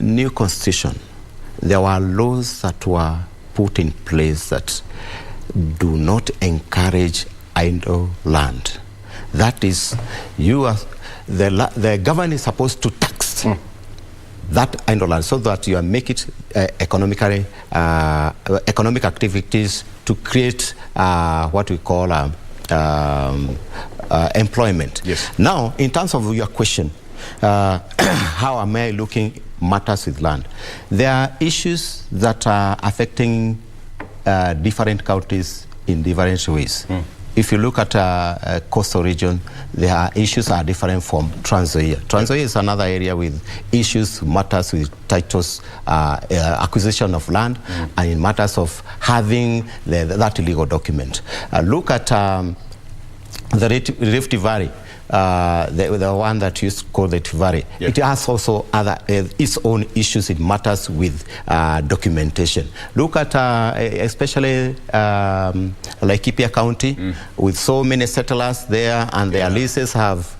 new constitution, there were laws that were put in place that do not encourage idle land. That is, the government is supposed to tax that idle land so that you make it economic activities to create what we call employment. Yes. Now, in terms of your question, how am I looking matters with land? There are issues that are affecting different counties in different ways. If you look at coastal region, there are issues are different from Trans Nzoia. Trans Nzoia is another area with issues, matters with titles, acquisition of land, and in matters of having that legal document. Look at the Rift Valley. The one that you call the Tivari, it has also other its own issues. It matters with documentation. Look at especially Laikipia County, with so many settlers there, and their leases have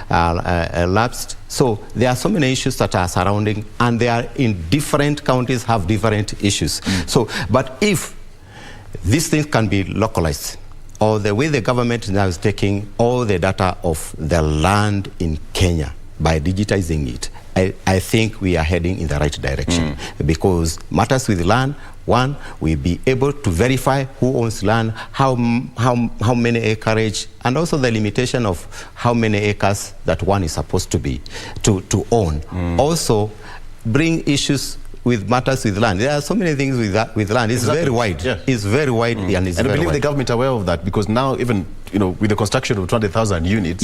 lapsed. So there are so many issues that are surrounding, and they are in different counties have different issues. So, but if these things can be localized, or the way the government now is taking all the data of the land in Kenya by digitizing it, I think we are heading in the right direction. Because matters with land, one, we'll be able to verify who owns land, how many acreage, and also the limitation of how many acres that one is supposed to be to own. Also, bring issues with matters with land. There are so many things with land. It's very wide. It's very wide, and it's and very I believe wide. the government are aware of that, because now even, you know, with the construction of 200,000 units,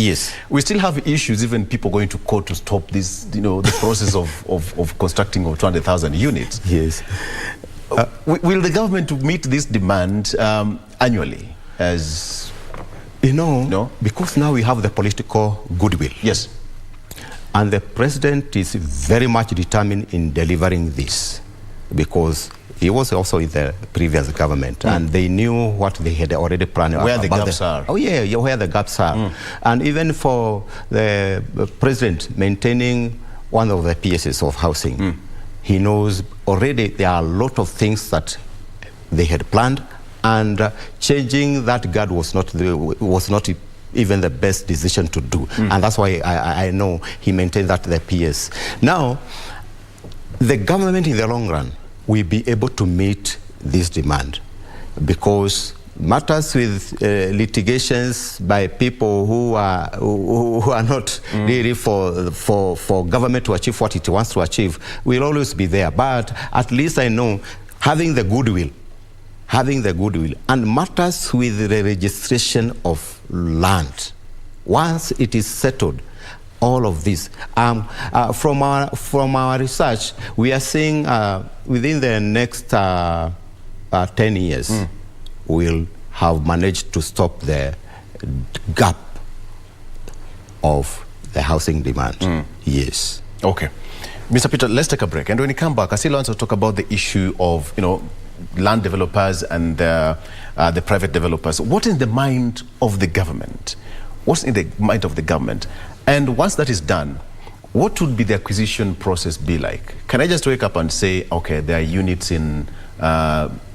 we still have issues, even people going to court to stop this, you know, the process of constructing of 200,000 units. Yes. Will the government meet this demand annually? As you know, because now we have the political goodwill. Yes. And the president is very much determined in delivering this, because he was also in the previous government, and they knew what they had already planned. Where the gaps are. Oh yeah, where the gaps are. And even for the president maintaining one of the PSs of housing, he knows already there are a lot of things that they had planned, and changing that guard was not even the best decision to do. And that's why I know he maintained that the PS. Now, the government in the long run will be able to meet this demand, because matters with litigations by people who are not really for government to achieve what it wants to achieve will always be there. But at least I know having the goodwill, and matters with the registration of land, once it is settled, all of this. From our research, we are seeing within the next 10 years, we'll have managed to stop the gap of the housing demand. Yes. Okay. Mr. Peter, let's take a break. And when we come back, I still want to talk about the issue of, land developers and the private developers. What is the mind of the government? What's in the mind of the government? And once that is done, what would be the acquisition process be like? Can I just wake up and say, okay, there are units in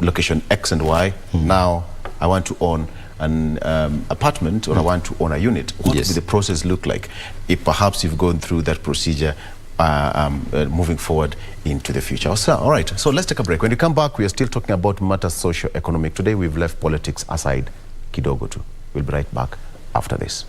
location X and Y. Now I want to own an apartment, or I want to own a unit. What would the process look like if perhaps you've gone through that procedure moving forward into the future? So, all right, so let's take a break. When we come back, we are still talking about matters socio-economic. Today we've left politics aside kidogo tu. We'll be right back after this.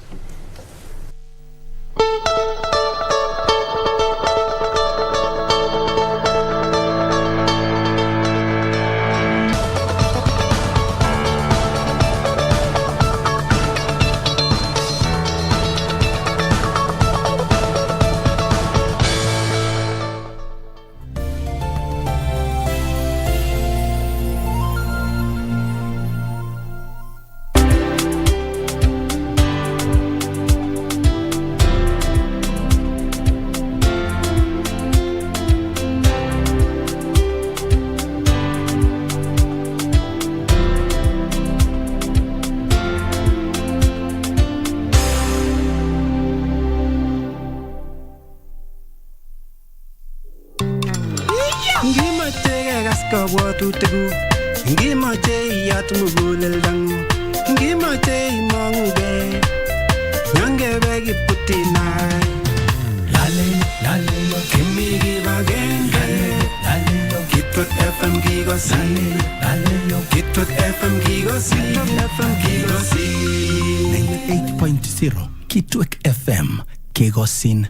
Kigosin.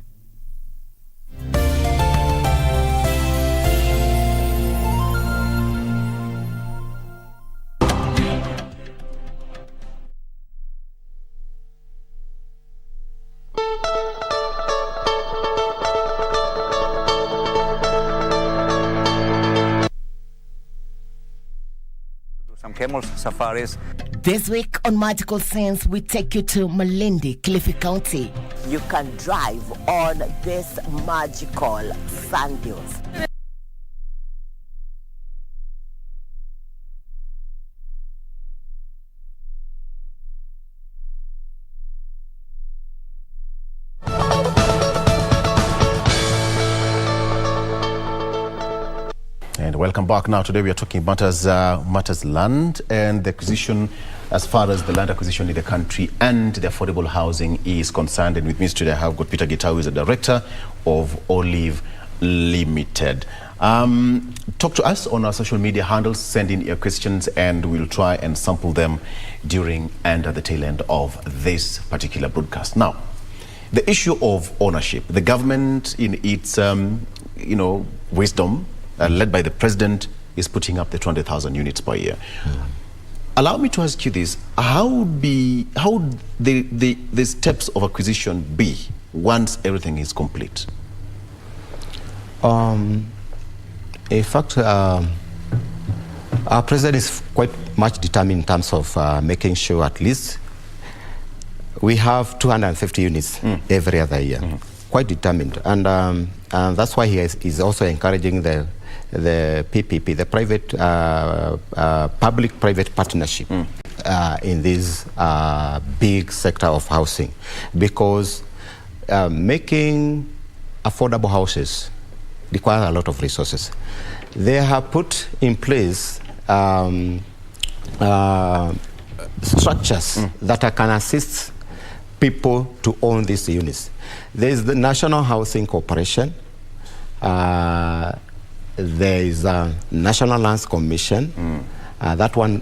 Camels, safaris. This week on Magical Sense, we take you to Malindi, Cliffy County. You can drive on this magical sand dunes. And welcome back. Now today we are talking matters land and the acquisition, as far as the land acquisition in the country and the affordable housing is concerned. And with me today I have got Peter Gitau, who is the director of Olive Limited. Talk to us on our social media handles, send in your questions, and we'll try and sample them during and at the tail end of this particular broadcast. Now, the issue of ownership, the government in its wisdom, led by the president, is putting up the 200,000 units per year. Allow me to ask you this: how would the steps of acquisition be once everything is complete? In fact, our president is quite much determined in terms of making sure at least we have 250 units every other year. Quite determined, and that's why he is also encouraging the PPP, the private public-private partnership in this big sector of housing, because making affordable houses requires a lot of resources. They have put in place structures that can assist people to own these units. There is the National Housing Corporation, there is a National Lands Commission. That one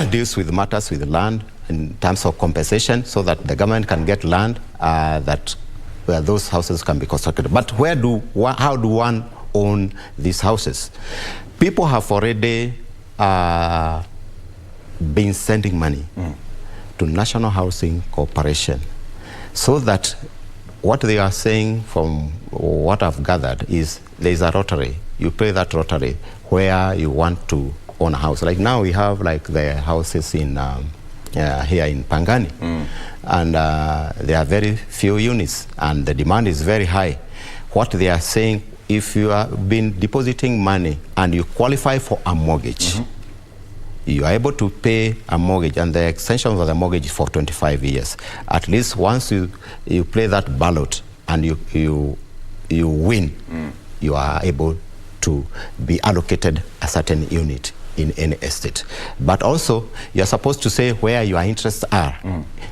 deals with matters with land in terms of compensation, so that the government can get land where those houses can be constructed. But how do one own these houses? People have already been sending money to National Housing Corporation, so that what they are saying, from what I've gathered, is there is a lottery. You pay that lottery where you want to own a house. Like now we have like the houses in here in Pangani, and there are very few units, and the demand is very high. What they are saying, if you have been depositing money and you qualify for a mortgage, you are able to pay a mortgage, and the extension of the mortgage is for 25 years. At least once you play that ballot and you win, you are able to be allocated a certain unit in any estate. But also, you are supposed to say where your interests are,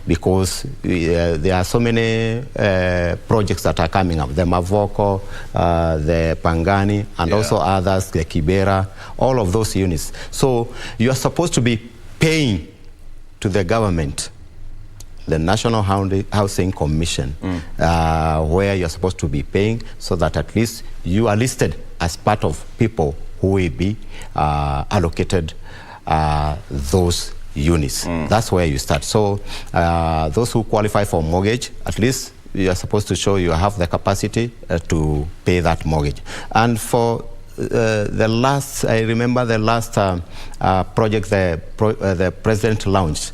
because there are so many projects that are coming up. The Mavoko, the Pangani, and also others, the Kibera, all of those units. So you are supposed to be paying to the government, the National Housing Commission, where you're supposed to be paying, so that at least you are listed as part of people who will be allocated those units. That's where you start. So those who qualify for mortgage, at least you are supposed to show you have the capacity to pay that mortgage. And for I remember the last project the president launched.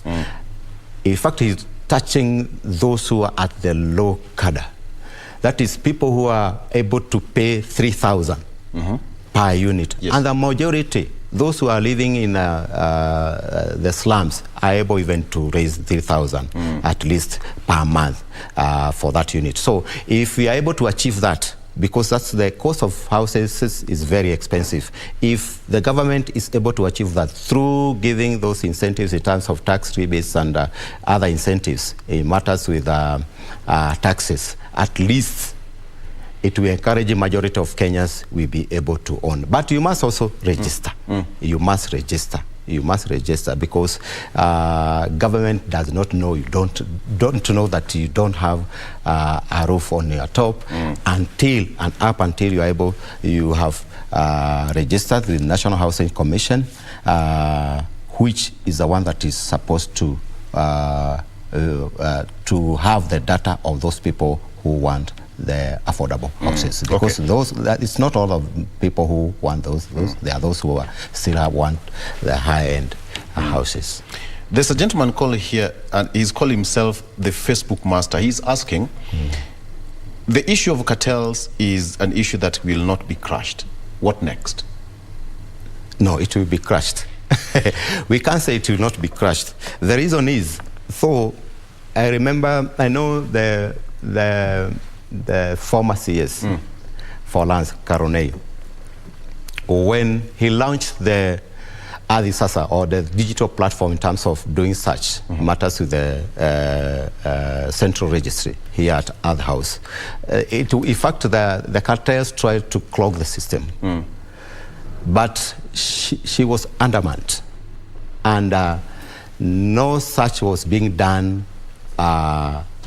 In fact, he's touching those who are at the low cadre. That is people who are able to pay 3,000 per unit. And the majority, those who are living in the slums, are able even to raise 3,000 at least per month for that unit. So if we are able to achieve that, because that's the cost of houses is very expensive. If the government is able to achieve that through giving those incentives in terms of tax rebates and other incentives in matters with taxes, at least it will encourage the majority of Kenyans will be able to own. But you must also register. You must register. You must register, because government does not know, you don't know that you don't have a roof on your top until you are able, you have registered with the National Housing Commission, which is the one that is supposed to have the data of those people who want the affordable houses, because it's not all of people who want those. There are those who still want the high-end houses. There's a gentleman calling here, and he's calling himself the Facebook master. He's asking, the issue of cartels is an issue that will not be crushed. What next? No, it will be crushed. We can't say it will not be crushed. The reason is, I know the former CS for Lance Caroneo, when he launched the Adisasa, or the digital platform in terms of doing such matters with the central registry here at Earth House. In fact, the cartels tried to clog the system, but she was undermined, and no such was being done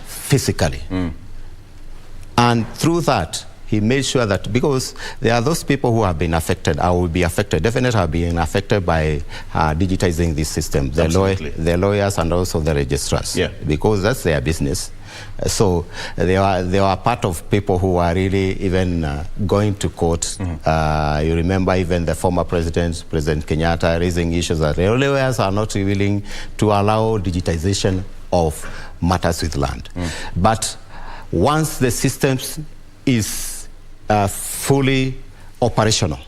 physically. And through that, he made sure that, because there are those people who have been affected, or will be affected, definitely have been affected by digitizing this system, the lawyers and also the registrars, because that's their business. So they are part of people who are really even going to court. You remember even the former President Kenyatta, raising issues that the lawyers are not willing to allow digitization of matters with land. But once the system is fully operational,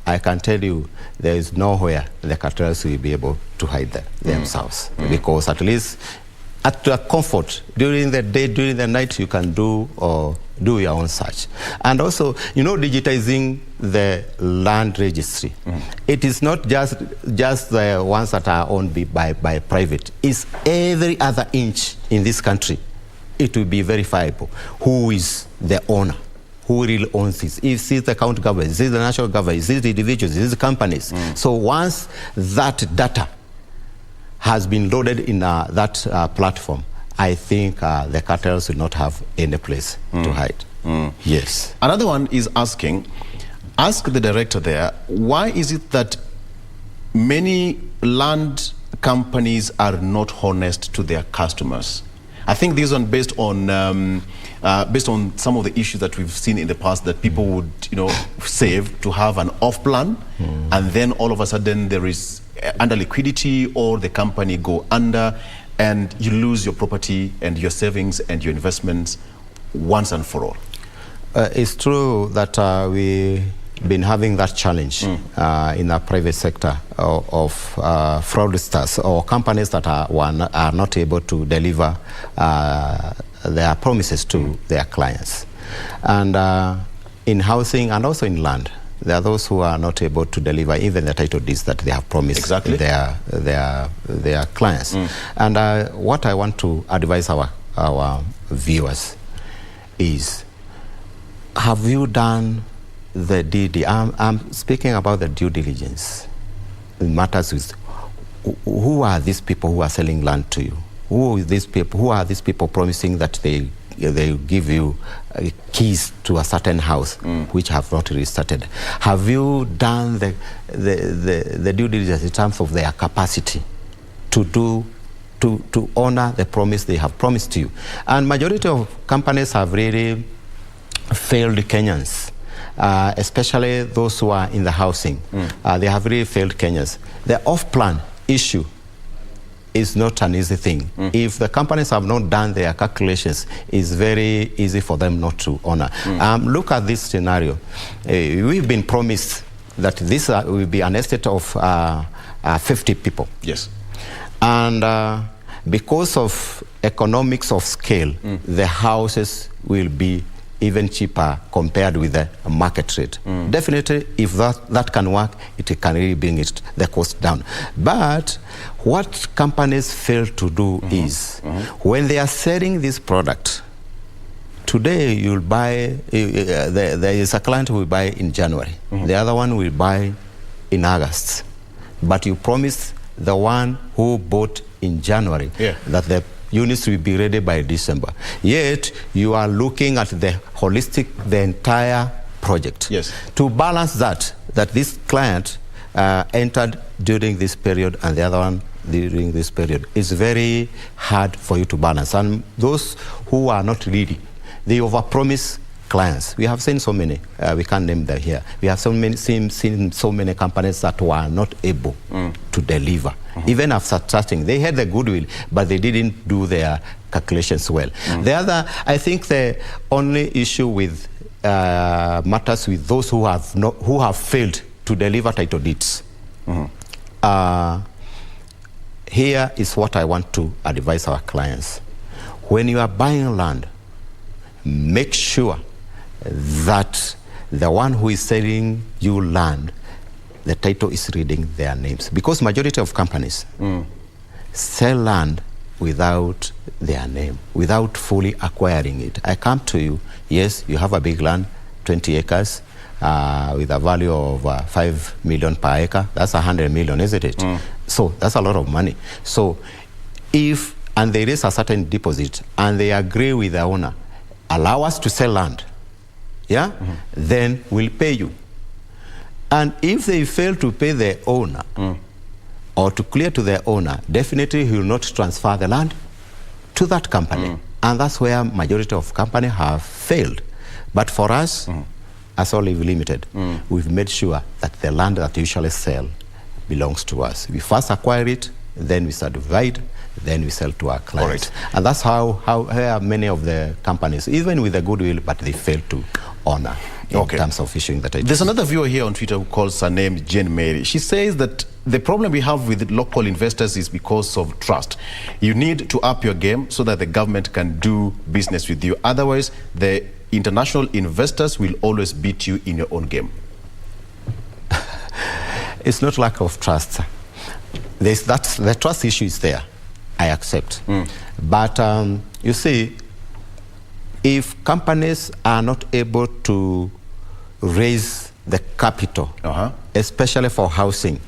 I can tell you there is nowhere the cartels will be able to hide themselves, because at least at your comfort, during the day, during the night, you can do your own search. And also, digitizing the land registry. It is not just the ones that are owned by private. It's every other inch in this country. It will be verifiable who is the owner who really owns this. Is it the county government? Is it the national government? Is it the individuals? Is it the companies? So once that data has been loaded in that platform, I think the cartels will not have any place to hide. Yes. Another one is asking, ask the director there, why is it that many land companies are not honest to their customers? I think this one based on some of the issues that we've seen in the past, that people would, save to have an off plan, and then all of a sudden there is under liquidity, or the company go under, and you lose your property and your savings and your investments once and for all. It's true that we've been having that challenge in the private sector of fraudsters or companies that are not able to deliver their promises to their clients. And in housing and also in land, there are those who are not able to deliver even the title deeds that they have promised their clients. And what I want to advise our viewers is, have you done the DD? I'm speaking about the due diligence. It matters with who are these people who are selling land to you? Who are these people promising that they give you keys to a certain house which have not restarted? Have you done the due diligence in terms of their capacity to honor the promise they have promised to you? And majority of companies have really failed Kenyans, especially those who are in the housing. They have really failed Kenyans. The off-plan issue is not an easy thing. If the companies have not done their calculations, it's very easy for them not to honor. Look at this scenario. We've been promised that this will be an estate of 50 people. Yes. And because of economics of scale, the houses will be even cheaper compared with the market rate. Definitely, if that can work, it can really bring the cost down. But what companies fail to do is, when they are selling this product, today you'll buy, there is a client who will buy in January, the other one will buy in August. But you promised the one who bought in January that the units will be ready by December. Yet, you are looking at the entire project. Yes. To balance that this client entered during this period and the other one during this period, is very hard for you to balance. And those who are not ready, they overpromise clients. We have seen so many, we can't name them here. We have seen so many companies that were not able to deliver. Even after starting, they had the goodwill, but they didn't do their calculations well. The other, I think the only issue with matters with those who have failed to deliver title deeds. Here is what I want to advise our clients. When you are buying land, make sure that the one who is selling you land, the title is reading their names. Because majority of companies sell land without their name, without fully acquiring it. I come to you, yes, you have a big land, 20 acres, with a value of 5 million per acre. That's 100 million, isn't it? So that's a lot of money. So and there is a certain deposit, and they agree with the owner, allow us to sell land, then we'll pay you. And if they fail to pay the owner, or to clear to the owner, definitely he will not transfer the land to that company. And that's where majority of companies have failed. But for us, as Olive Limited, we've made sure that the land that we usually sell belongs to us. We first acquire it, then we subdivide, then we sell to our clients. And that's how many of the companies, even with the goodwill, but they fail to honor in terms of issuing the title. There's another viewer here on Twitter who calls her name Jane Mary. She says that the problem we have with local investors is because of trust. You need to up your game so that the government can do business with you. Otherwise, the international investors will always beat you in your own game. It's not lack of trust. The trust issue is there. I accept. But you see, if companies are not able to raise the capital, especially for housing,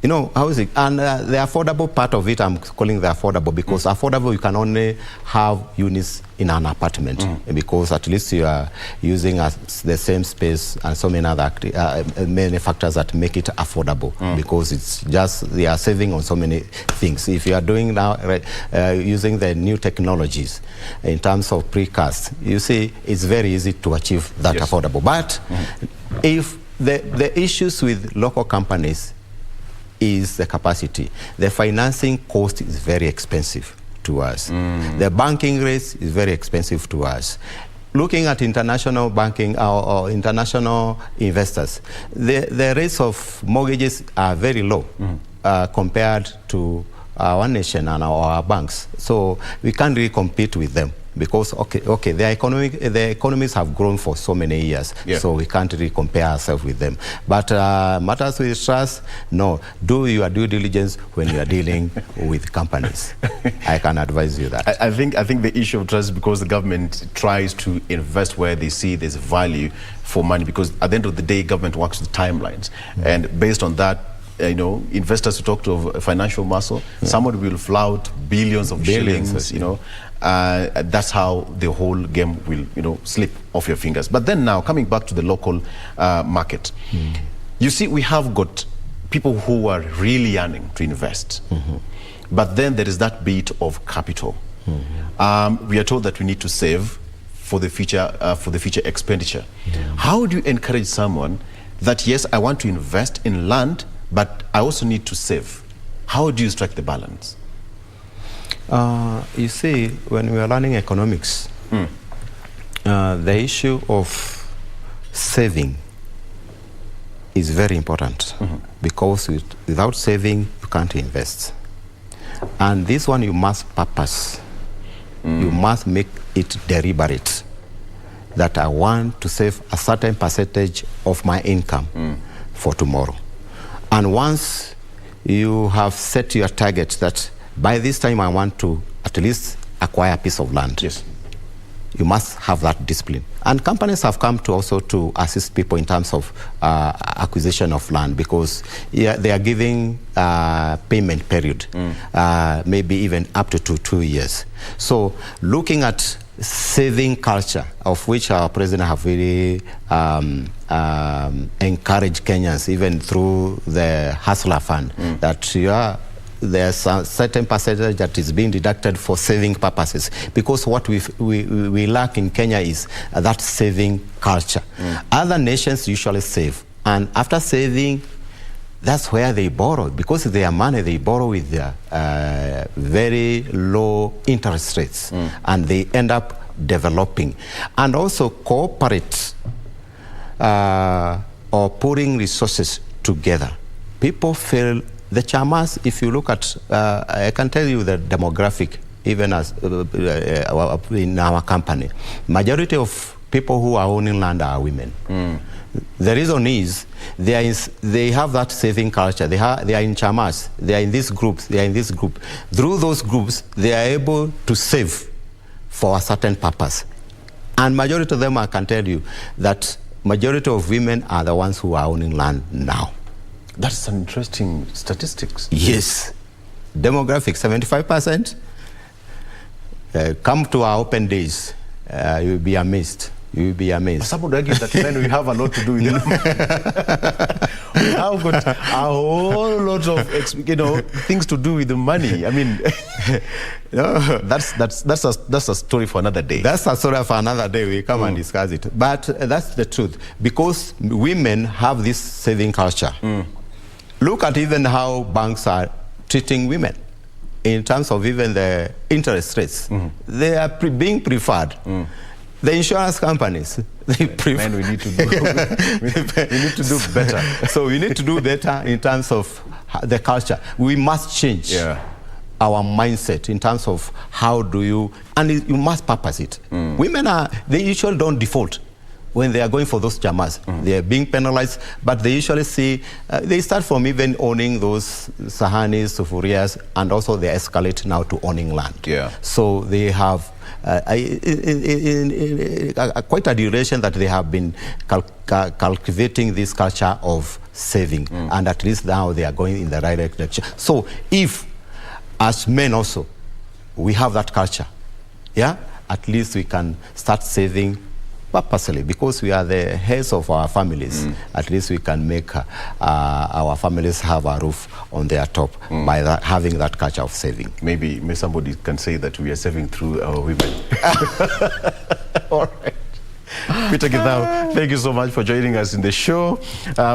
you know, housing, and the affordable part of it, I'm calling the affordable because affordable, you can only have units in an apartment because at least you are using the same space and so many other many factors that make it affordable because it's just, they are saving on so many things. If you are doing now, using the new technologies in terms of precast, you see, it's very easy to achieve that affordable. But if the issues with local companies is the capacity. The financing cost is very expensive to us. The banking rates is very expensive to us. Looking at international banking or international investors, the rates of mortgages are very low compared to our nation and our banks. So we can't really compete with them. Because the economies have grown for so many years, so we can't really compare ourselves with them. But matters with trust, no. Do your due diligence when you are dealing with companies. I can advise you that. I think the issue of trust is because the government tries to invest where they see there's value for money. Because at the end of the day, government works with timelines, and based on that, you know, investors who talk to a financial muscle, someone will flout billions of shillings, you know. That's how the whole game will, you know, slip off your fingers. But then now, coming back to the local market, you see, we have got people who are really yearning to invest. But then there is that bit of capital. We are told that we need to save for the future expenditure. How do you encourage someone that, yes, I want to invest in land, but I also need to save? How do you strike the balance? You see, when we are learning economics, the issue of saving is very important because without saving, you can't invest. And this one, you must purpose. You must make it deliberate that I want to save a certain percentage of my income for tomorrow. And once you have set your target that by this time I want to at least acquire a piece of land, you must have that discipline. And companies have come to also to assist people in terms of acquisition of land because they are giving payment period, maybe even up to 2 years. So looking at saving culture, of which our president have really encouraged Kenyans, even through the Hustler Fund, that there's a certain percentage that is being deducted for saving purposes. Because what we lack in Kenya is that saving culture. Other nations usually save, and after saving, that's where they borrow, because their money they borrow with their very low interest rates, and they end up developing. And also cooperate or putting resources together. People feel the chairmas, if you look at, I can tell you the demographic, even as in our company, majority of people who are owning land are women. The reason is they have that saving culture. They are in chairmas, they are in these groups, they are in this group. Through those groups, they are able to save for a certain purpose. And majority of them, I can tell you that majority of women are the ones who are owning land now. That's an interesting statistics. Yes. Demographic, 75%. Come to our open days, you'll be amazed. You'll be amazed. Some would argue that men, we have a lot to do with them. We have got a whole lot of things to do with the money. I mean, that's a story for another day. That's a story for another day. We come and discuss it. But that's the truth. Because women have this saving culture. Look at even how banks are treating women in terms of even the interest rates. They are being preferred. The insurance companies, they prefer. Man, we need to do better. So we need to do better in terms of the culture. We must change our mindset in terms of how do you, and you must purpose it. Women they usually don't default when they are going for those chairmas. They are being penalized, but they usually see, they start from even owning those sahanis, sufurias, and also they escalate now to owning land. So they have quite a duration that they have been cultivating this culture of saving, and at least now they are going in the right direction. So if, as men also, we have that culture, yeah, at least we can start saving purposely, because we are the heads of our families. At least we can make our families have a roof on their top by having that culture of saving. Maybe somebody can say that we are saving through our women. All right. Peter Githau, thank you so much for joining us in the show.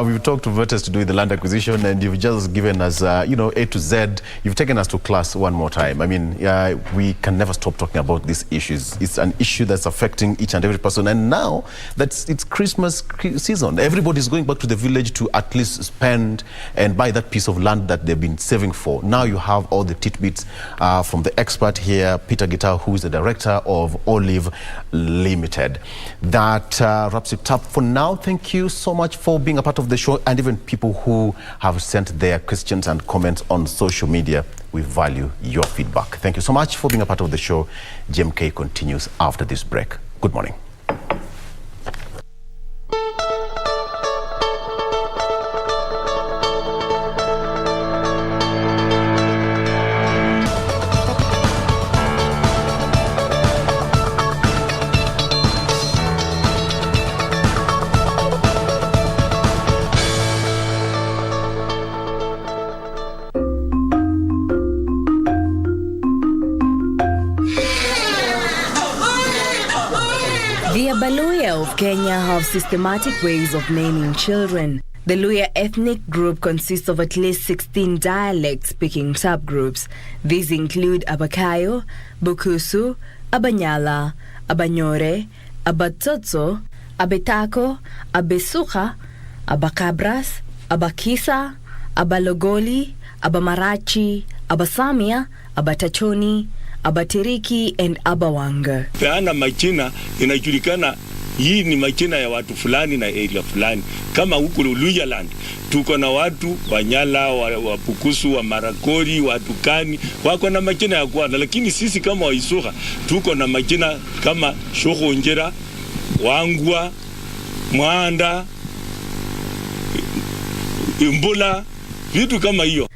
We've talked about what has to do with the land acquisition, and you've just given us, A to Z. You've taken us to class one more time. I mean, we can never stop talking about these issues. It's an issue that's affecting each and every person. And now that it's Christmas season, everybody's going back to the village to at least spend and buy that piece of land that they've been saving for. Now you have all the tidbits from the expert here, Peter Githau, who is the director of Olive Limited. That wraps it up for now. Thank you so much for being a part of the show, and even people who have sent their questions and comments on social media. We value your feedback. Thank you so much for being a part of the show. GMK continues after this break. Good morning. Of Kenya have systematic ways of naming children. The Luhya ethnic group consists of at least 16 dialect-speaking subgroups. These include Abakayo, Bukusu, Abanyala, Abanyore, Abatotso, Abetako, Abesuka, Abakabras, Abakisa, Abalogoli, Abamarachi, Abasamia, Abatachoni, Abatiriki, and Abawanga. Peana majina inajulikana. Hii ni majina ya watu fulani na area fulani. Kama huku Luhya land tuko na watu Wanyala, Wapukusu, wa Marakori, Watukani, wako na majina ya kwana. Lakini sisi kama Waisuka tuko na majina kama Shokhonjera, Wangwa, Mwanda, Imbula, vitu kama hiyo.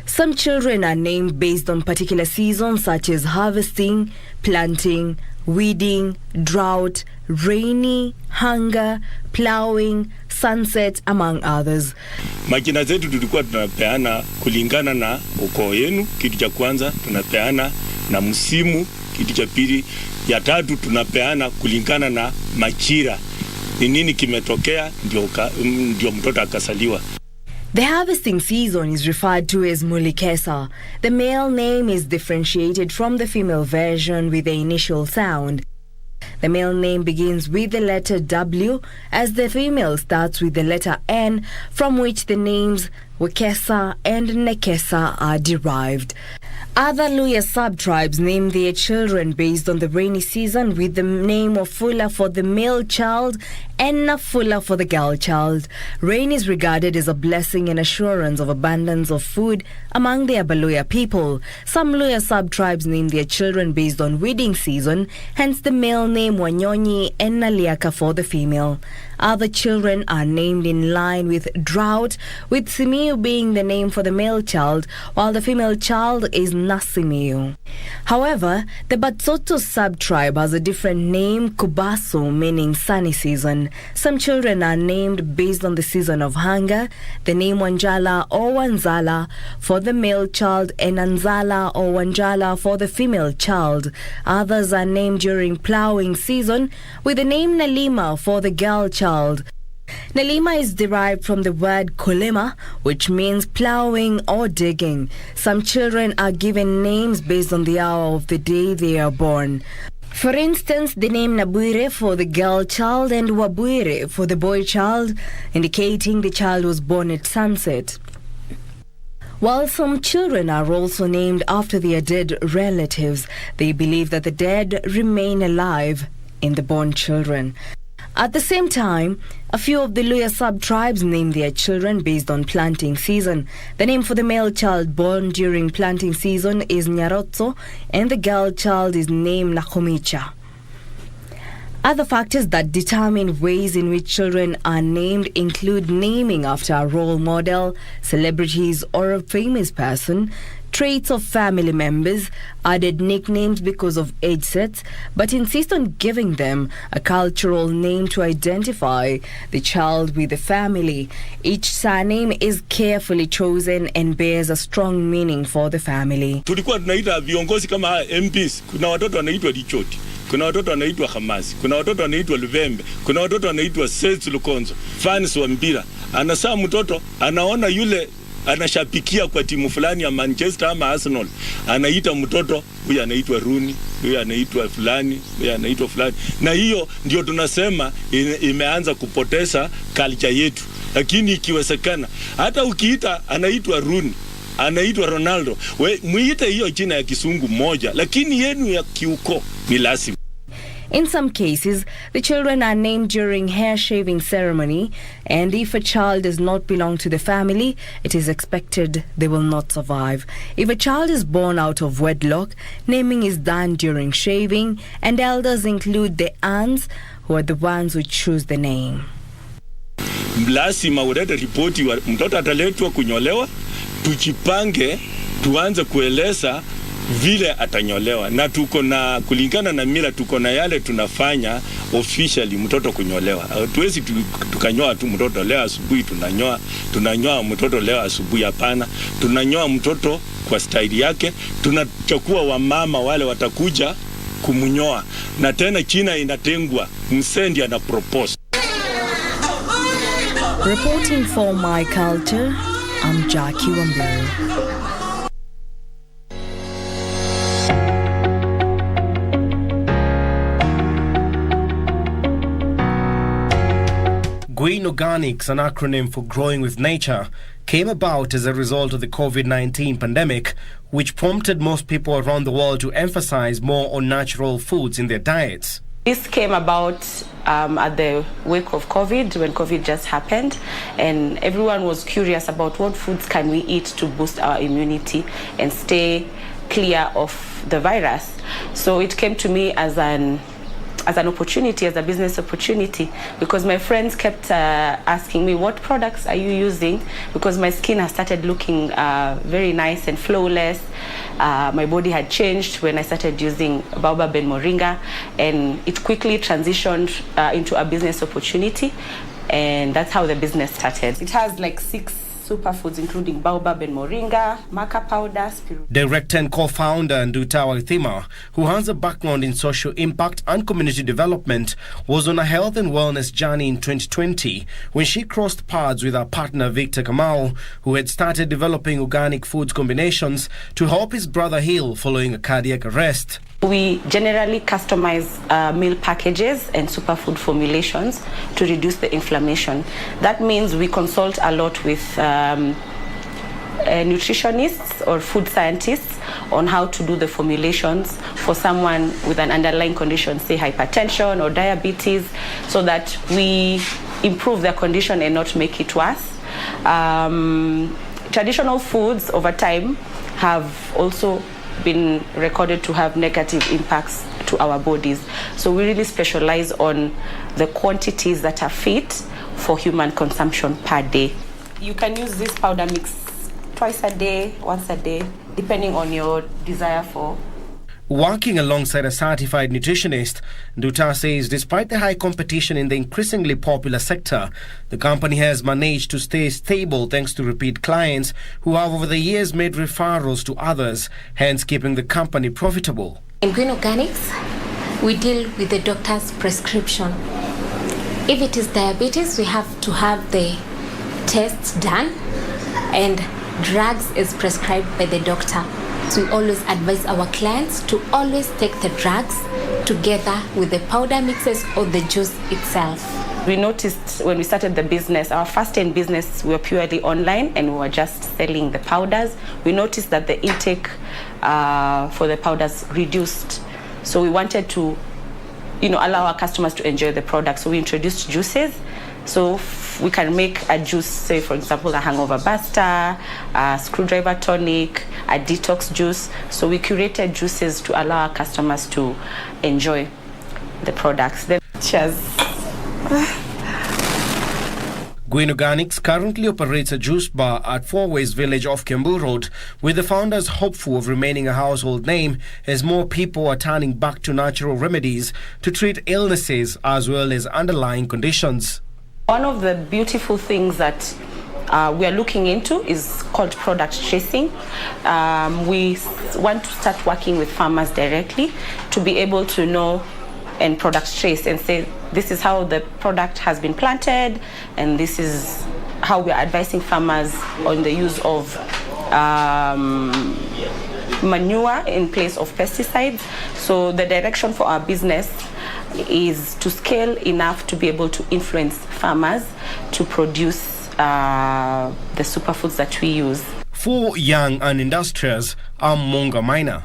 Some children are named based on particular seasons such as harvesting, planting, weeding, drought, rainy, hunger, plowing, sunset, among others. Majina zetu tulikuwa tunapeana kulingana na ukoo yenu, kitu cha kwanza, tunapeana na msimu, kitu cha pili, ya tatu tunapeana kulingana na majira. Ni nini kimetokea ndio mtoto akasaliwa. The harvesting season is referred to as Mulikesa. The male name is differentiated from the female version with the initial sound. The male name begins with the letter W, as the female starts with the letter N, from which the names Wekesa and Nekesa are derived. Other Luhya sub-tribes name their children based on the rainy season, with the name of Fula for the male child and Nafula for the girl child. Rain is regarded as a blessing and assurance of abundance of food among the Abaluya people. Some Luhya sub-tribes name their children based on wedding season, hence the male name Wanyonyi and Naliaka for the female. Other children are named in line with drought, with Simiu being the name for the male child, while the female child is Nasimiu. However, the Batsoto sub-tribe has a different name, Kubasu, meaning sunny season. Some children are named based on the season of hunger, the name Wanjala or Wanzala for the male child and Anzala or Wanjala for the female child. Others are named during plowing season, with the name Nalima for the girl child. Nalima is derived from the word kolema, which means plowing or digging. Some children are given names based on the hour of the day they are born. For instance, the name Nabuire for the girl child and Wabuire for the boy child, indicating the child was born at sunset. While some children are also named after their dead relatives, they believe that the dead remain alive in the born children. At the same time, a few of the Luya sub-tribes name their children based on planting season. The name for the male child born during planting season is Nyarotso, and the girl child is named Nakomicha. Other factors that determine ways in which children are named include naming after a role model, celebrities, or a famous person, traits of family members, added nicknames because of age sets, but insist on giving them a cultural name to identify the child with the family. Each surname is carefully chosen and bears a strong meaning for the family. Tulikuwa tunaita viongozi kama MPs, kuna watoto wanaitwa Dichoti, kuna watoto wanaitwa Hamasi, kuna watoto wanaitwa Luvembe, kuna watoto wanaitwa Seth Lukonzo. Fans wa mpira, anasaa mtoto, anaona yule anashapikia kwa timu fulani ya Manchester ama Arsenal, anaita mtoto huyu anaitwa Rooney, huyu anaitwa fulani, huyu anaitwa fulani. Na hiyo ndio tunasema imeanza kupoteza culture yetu. Lakini ikiwezekana hata ukiita anaitwa Rooney, anaitwa Ronaldo, muite hiyo jina ya kisungu moja, lakini yenu ya kiuko ni lazima. In some cases, the children are named during hair shaving ceremony, and if a child does not belong to the family, it is expected they will not survive. If a child is born out of wedlock, naming is done during shaving, and elders include the aunts, who are the ones who choose the name. Lazima ulete ripoti mtoto ataletwa kunyolewa, tujipange, tuanze kueleza vile atanyolewa, na tuko na kulingana na mila, tuko na yale tunafanya officially mtoto kunyolewa. Tuwezi tukanyoa tu mtoto leo asubuhi tunanyoa mtoto leo asubuhi, hapana. Tunanyoa mtoto kwa style yake, tunachukua wamama wale watakuja kumunyoa, na tena China inatengwa, msendi ana propose. Reporting for My Culture, I'm Jackie Wambiru. Green Organics, an acronym for Growing with Nature, came about as a result of the COVID-19 pandemic, which prompted most people around the world to emphasize more on natural foods in their diets. This came about at the wake of COVID, when COVID just happened, and everyone was curious about what foods can we eat to boost our immunity and stay clear of the virus. So it came to me as an opportunity, as a business opportunity, because my friends kept asking me, what products are you using? Because my skin has started looking very nice and flawless. My body had changed when I started using baobab and moringa, and it quickly transitioned into a business opportunity, and that's how the business started. It has like 6 superfoods, including baobab and moringa, maca powder, spiruline. Director and co-founder Ndutawa Ithima, who has a background in social impact and community development, was on a health and wellness journey in 2020 when she crossed paths with her partner Victor Kamau, who had started developing organic foods combinations to help his brother heal following a cardiac arrest. We generally customize meal packages and superfood formulations to reduce the inflammation. That means we consult a lot with nutritionists or food scientists on how to do the formulations for someone with an underlying condition, say hypertension or diabetes, so that we improve their condition and not make it worse. Traditional foods over time have also been recorded to have negative impacts to our bodies. So we really specialize on the quantities that are fit for human consumption per day. You can use this powder mix twice a day, once a day, depending on your desire for. Working alongside a certified nutritionist, Nduta says despite the high competition in the increasingly popular sector, the company has managed to stay stable thanks to repeat clients who have over the years made referrals to others, hence keeping the company profitable. In Green Organics, we deal with the doctor's prescription. If it is diabetes, we have to have the tests done, and drugs is prescribed by the doctor. So we always advise our clients to always take the drugs together with the powder mixes or the juice itself. We noticed when we started the business, our first 10 business, we were purely online and we were just selling the powders. We noticed that the intake for the powders reduced. So we wanted to allow our customers to enjoy the product. So we introduced juices. So we can make a juice, say for example, a hangover buster, a screwdriver tonic, a detox juice. So we curated juices to allow our customers to enjoy the products. Then, cheers. Green Organics currently operates a juice bar at Four Ways Village off Kiambu Road, with the founders hopeful of remaining a household name as more people are turning back to natural remedies to treat illnesses as well as underlying conditions. One of the beautiful things that we are looking into is called product tracing. We want to start working with farmers directly to be able to know and product trace and say, this is how the product has been planted, and this is how we are advising farmers on the use of manure in place of pesticides. So the direction for our business is to scale enough to be able to influence farmers to produce the superfoods that we use. For young and industrious, I'm Monga Minor.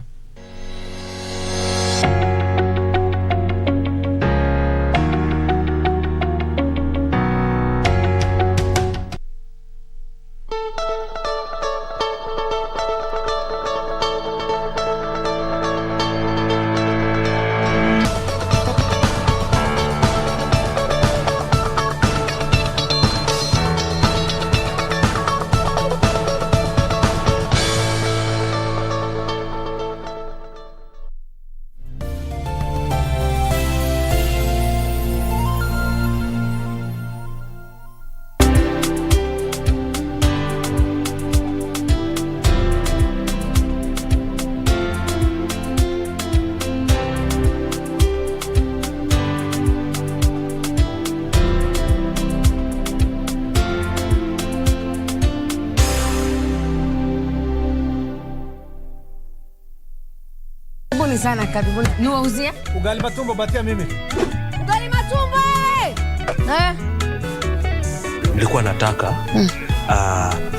Sana karibuni. Niwauzie? Ugali matumbo batia mimi. Ugali matumbo! Nilikuwa nataka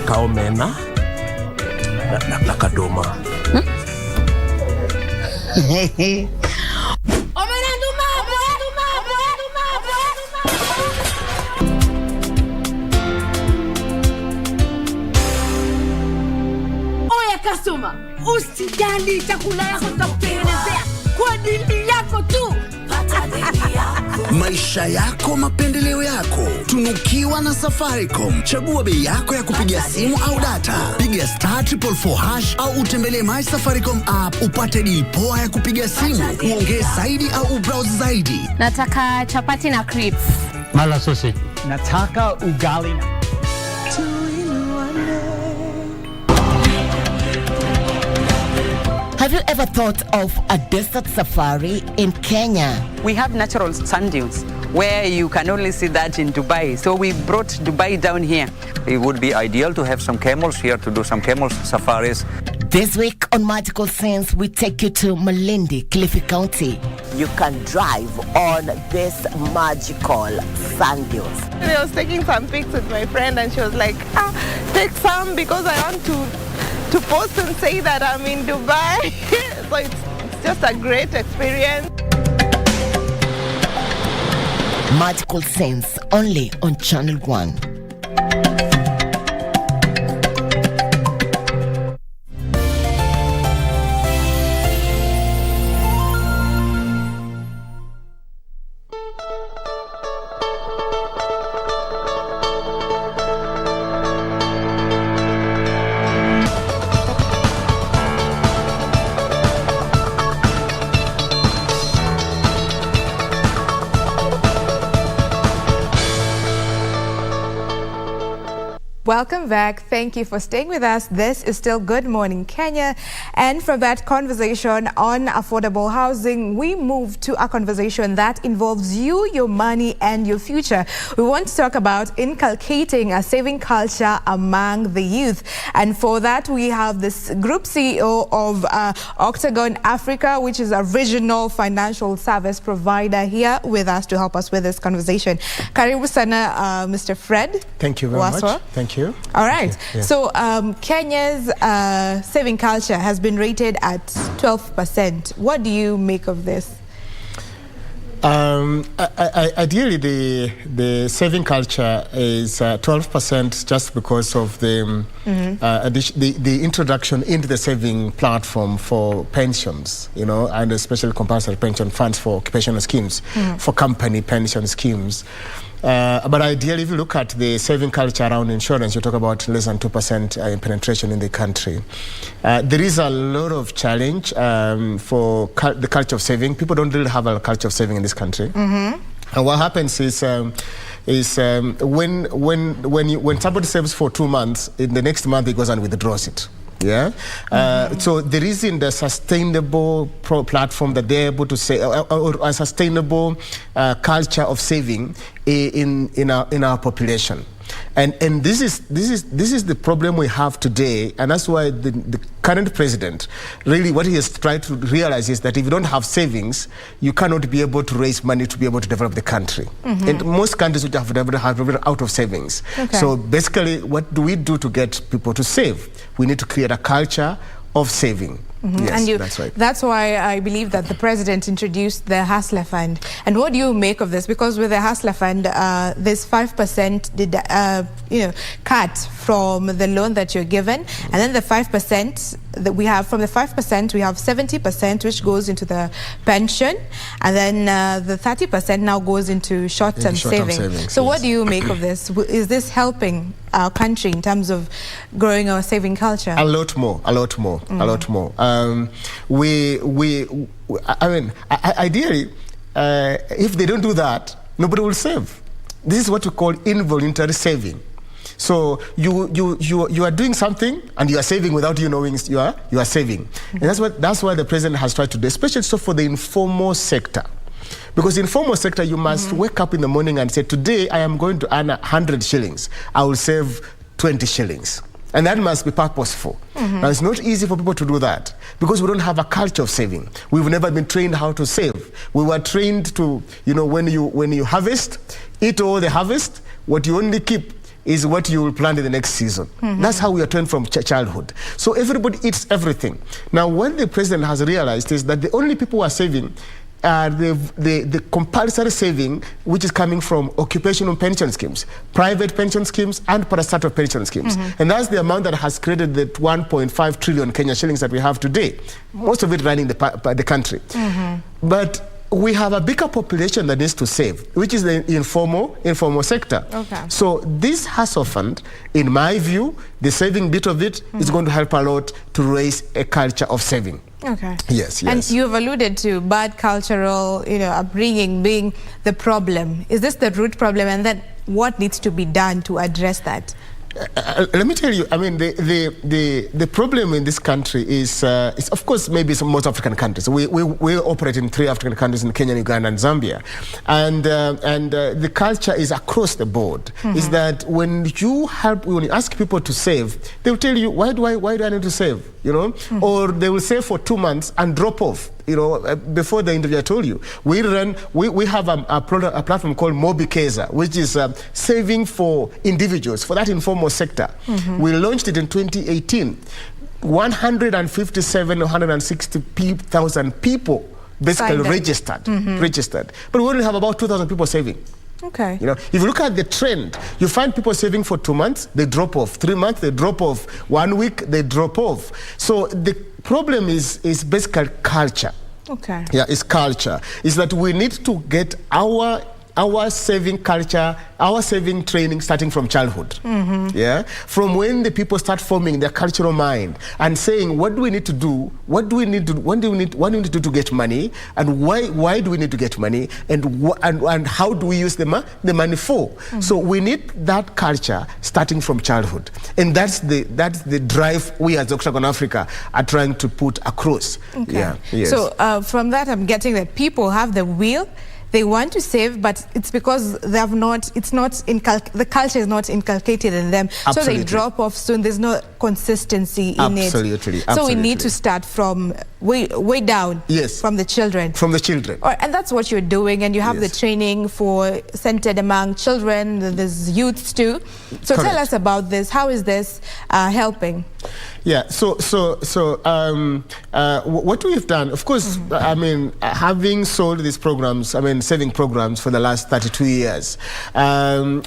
kaomena na kadoma. Omena nduma! Oya customer, usijali chakula yako tutakutengenezea kwa dili yako tu. Maisha yako, mapendeleo yako. Tunukiwa na Safaricom. Chagua bei yako ya kupigia simu au data. Piga *444# au utembelee My Safaricom app upate deal poa ya kupiga simu. Uongee zaidi au ubrowse zaidi. Nataka chapati na crips. Mala sausage. Nataka ugali na Have you ever thought of a desert safari in Kenya? We have natural sand dunes where you can only see that in Dubai. So we brought Dubai down here. It would be ideal to have some camels here to do some camel safaris. This week on Magical Sense, we take you to Malindi, Kilifi County. You can drive on this magical sand dunes. I was taking some pics with my friend and she was like, take some because I want to post and say that I'm in Dubai. So it's just a great experience. Magical Sense, only on Channel 1. Welcome back. Thank you for staying with us. This is still Good Morning Kenya. And from that conversation on affordable housing, we move to a conversation that involves you, your money, and your future. We want to talk about inculcating a saving culture among the youth. And for that, we have this group CEO of Octagon Africa, which is a regional financial service provider, here with us to help us with this conversation. Karibu sana, Mr. Fred. Thank you very much. Thank you. All right. Yeah. So Kenya's saving culture has been rated at 12%. What do you make of this? Ideally, the saving culture is 12% just because of the introduction into the saving platform for pensions, and especially compulsory pension funds for occupational schemes, for company pension schemes. But ideally, if you look at the saving culture around insurance, you talk about less than 2% penetration in the country. There is a lot of challenge for the culture of saving. People don't really have a culture of saving in this country. And what happens is when somebody saves for 2 months, in the next month he goes and withdraws it. Yeah. So there isn't a sustainable platform that they're able to say, or a sustainable culture of saving in our population. And this is the problem we have today, and that's why the current president, really what he has tried to realize is that if you don't have savings, you cannot be able to raise money to be able to develop the country. And most countries which have developed out of savings. So basically, what do we do to get people to save? We need to create a culture of saving. Yes, and that's right. That's why I believe that the president introduced the Hustler Fund. And what do you make of this? Because with the Hustler Fund, there's 5% cut from the loan that you're given, and then the 5% that we have, from the 5%, we have 70% which goes into the pension, and then the 30% now goes into short-term savings. So what do you make of this? Is this helping our country in terms of growing our saving culture? A lot more. Ideally, if they don't do that, nobody will save. This is what we call involuntary saving. So you are doing something and you are saving without you knowing you are saving. And that's what the president has tried to do, especially so for the informal sector. Because in informal sector, you must wake up in the morning and say, today I am going to earn 100 shillings. I will save 20 shillings. And that must be purposeful. Now, it's not easy for people to do that because we don't have a culture of saving. We've never been trained how to save. We were trained to, when you harvest, eat all the harvest, what you only keep is what you will plant in the next season. That's how we are trained from childhood. So everybody eats everything. Now, what the president has realized is that the only people who are saving the compulsory saving, which is coming from occupational pension schemes, private pension schemes, and parastatal pension schemes. And that's the amount that has created the 1.5 trillion Kenya shillings that we have today, most of it running the country. But we have a bigger population that needs to save, which is the informal sector. So this Hustle Fund, in my view, the saving bit of it is going to help a lot to raise a culture of saving. Yes. And you've alluded to bad cultural, upbringing being the problem. Is this the root problem? And then what needs to be done to address that? Let me tell you, I mean, the problem in this country is of course, maybe some most African countries. We operate in 3 African countries, in Kenya, Uganda, and Zambia. And the culture is across the board. Is that when you ask people to save, they'll tell you, why do I need to save? Or they will save for 2 months and drop off. Before the interview, I told you, we have a platform called Mobikeza, which is saving for individuals, for that informal sector. We launched it in 2018. 160,000 people basically registered. But we only have about 2,000 people saving. If you look at the trend, you find people saving for 2 months, they drop off. 3 months, they drop off. 1 week, they drop off. So the problem is basically culture. It's culture. It's that we need to get our saving culture, our saving training starting from childhood. From when the people start forming their cultural mind and saying, what do we need to do? What do we need to do to get money? And why do we need to get money? And how do we use the money for? So we need that culture starting from childhood. And that's the drive we as Octagon Africa are trying to put across. So from that, I'm getting that people have the will. They want to save, but it's because they have not. The culture is not inculcated in them. So they drop off soon. There's no consistency in it. Absolutely. So we need to start from way down. Yes. From the children. From the children. And that's what you're doing, and you have the training for centered among children. There's youths too. So tell us about this. How is this helping? Yeah, so what we've done, of course, I mean, having sold these programs, I mean, saving programs for the last 32 years,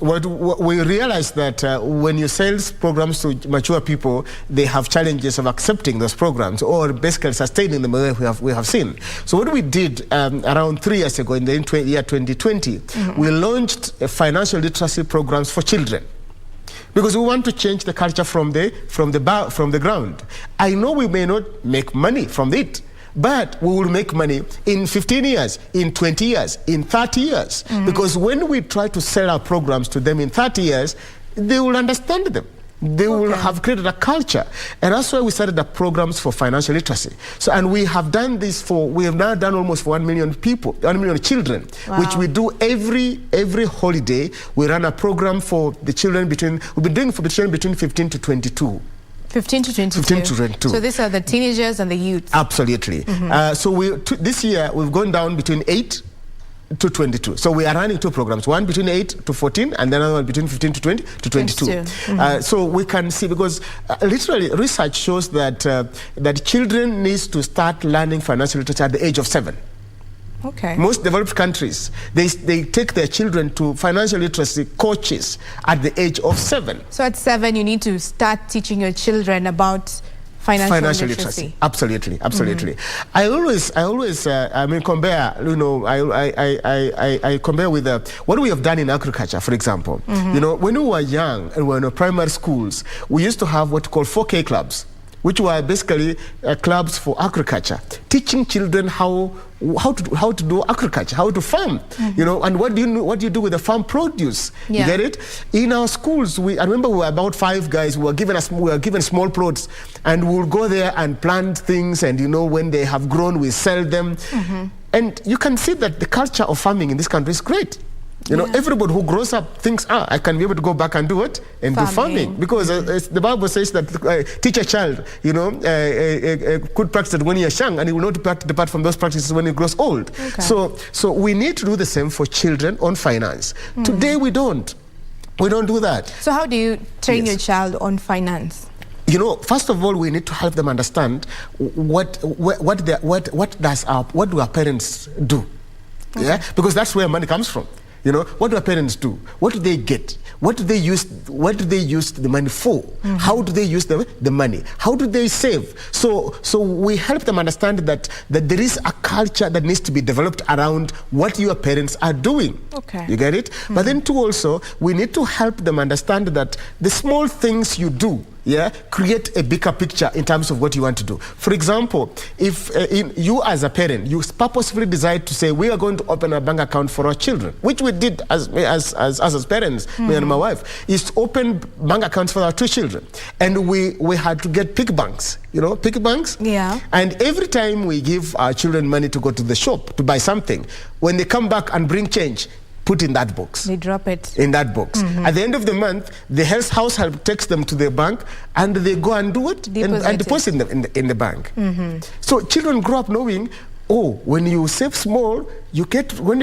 what we realized that when you sell programs to mature people, they have challenges of accepting those programs or basically sustaining them the way we have seen. So what we did around 3 years ago, in the year 2020, we launched financial literacy programs for children. Because we want to change the culture from the ground. I know we may not make money from it, but we will make money in 15 years, in 20 years, in 30 years. Because when we try to sell our programs to them in 30 years, they will understand them. They will have created a culture. And that's why we started the programs for financial literacy. So, and we have done this we have now done almost for 1 million people, 1 million children, which we do every holiday. We run a program for the children we've been doing for the children between 15 to 22. 15 to 22. 15 to 22. So these are the teenagers and the youth. Absolutely. So this year, we've gone down between 8 to 22. So we are running 2 programs, one between 8 to 14 and then another one between 15 to 22. So we can see, because literally research shows that that children need to start learning financial literacy at the age of 7. Okay. Most developed countries, they take their children to financial literacy coaches at the age of 7. So at 7, you need to start teaching your children about financial literacy. Absolutely. I always compare, I compare with what we have done in agriculture, for example. You know, when we were young and we were in primary schools, we used to have what we call 4K clubs, which were basically clubs for agriculture, teaching children how to do agriculture, how to farm, you know, and what do you do with the farm produce? You get it? In our schools, I remember we were about 5 guys. We were given small plots, and we'll go there and plant things, and you know, when they have grown, we sell them, and you can see that the culture of farming in this country is great. You know, everybody who grows up thinks, I can be able to go back and do it and do farming. Because the Bible says that teach a child, you know, good practice when you're young, and he will not depart from those practices when he grows old. So we need to do the same for children on finance. Today we don't do that. So how do you train your child on finance? You know, first of all, we need to help them understand what do our parents do? Yeah, because that's where money comes from. You know, what do our parents do? What do they get? What do they use the money for? How do they use the money? How do they save? So we help them understand that there is a culture that needs to be developed around what your parents are doing. Okay. You get it? But then too also, we need to help them understand that the small things you do create a bigger picture in terms of what you want to do. For example, if you as a parent, you purposefully decide to say, we are going to open a bank account for our children, which we did as parents, me and my wife, is to open bank accounts for our 2 children. And we had to get pig banks, you know, pig banks. Yeah. And every time we give our children money to go to the shop to buy something, when they come back and bring change, put in that box. They drop it. In that box. At the end of the month, the house help takes them to the bank, and they go and do it and deposit them in the bank. So children grow up knowing, when you save small, when you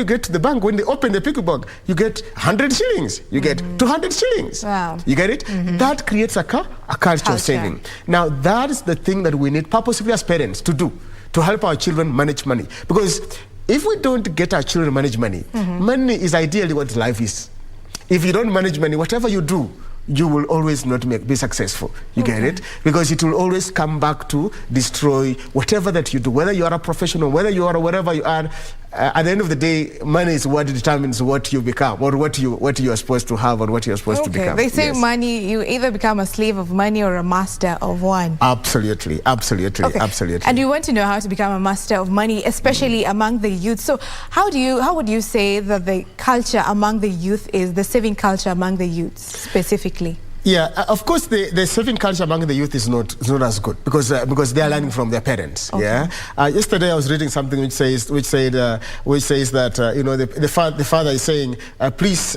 get to the bank, when they open the piggy bank, you get 100 shillings, you get 200 shillings. Wow. You get it? That creates a culture of saving. Now, that is the thing that we need purposefully as parents to do, to help our children manage money. Because if we don't get our children to manage money, money is ideally what life is. If you don't manage money, whatever you do, you will always not be successful. You get it? Because it will always come back to destroy whatever that you do, whether you are a professional, whether you are wherever you are. At the end of the day, money is what determines what you become, or what you are supposed to have, or what you're supposed to become. They say money, you either become a slave of money or a master of one. Absolutely. And you want to know how to become a master of money, especially among the youth. So how would you say that the culture among the youth is, the saving culture among the youth specifically? Yeah, of course, the saving culture among the youth is not as good because they are learning from their parents. Okay. Yeah. Yesterday I was reading something which says that the father is saying, please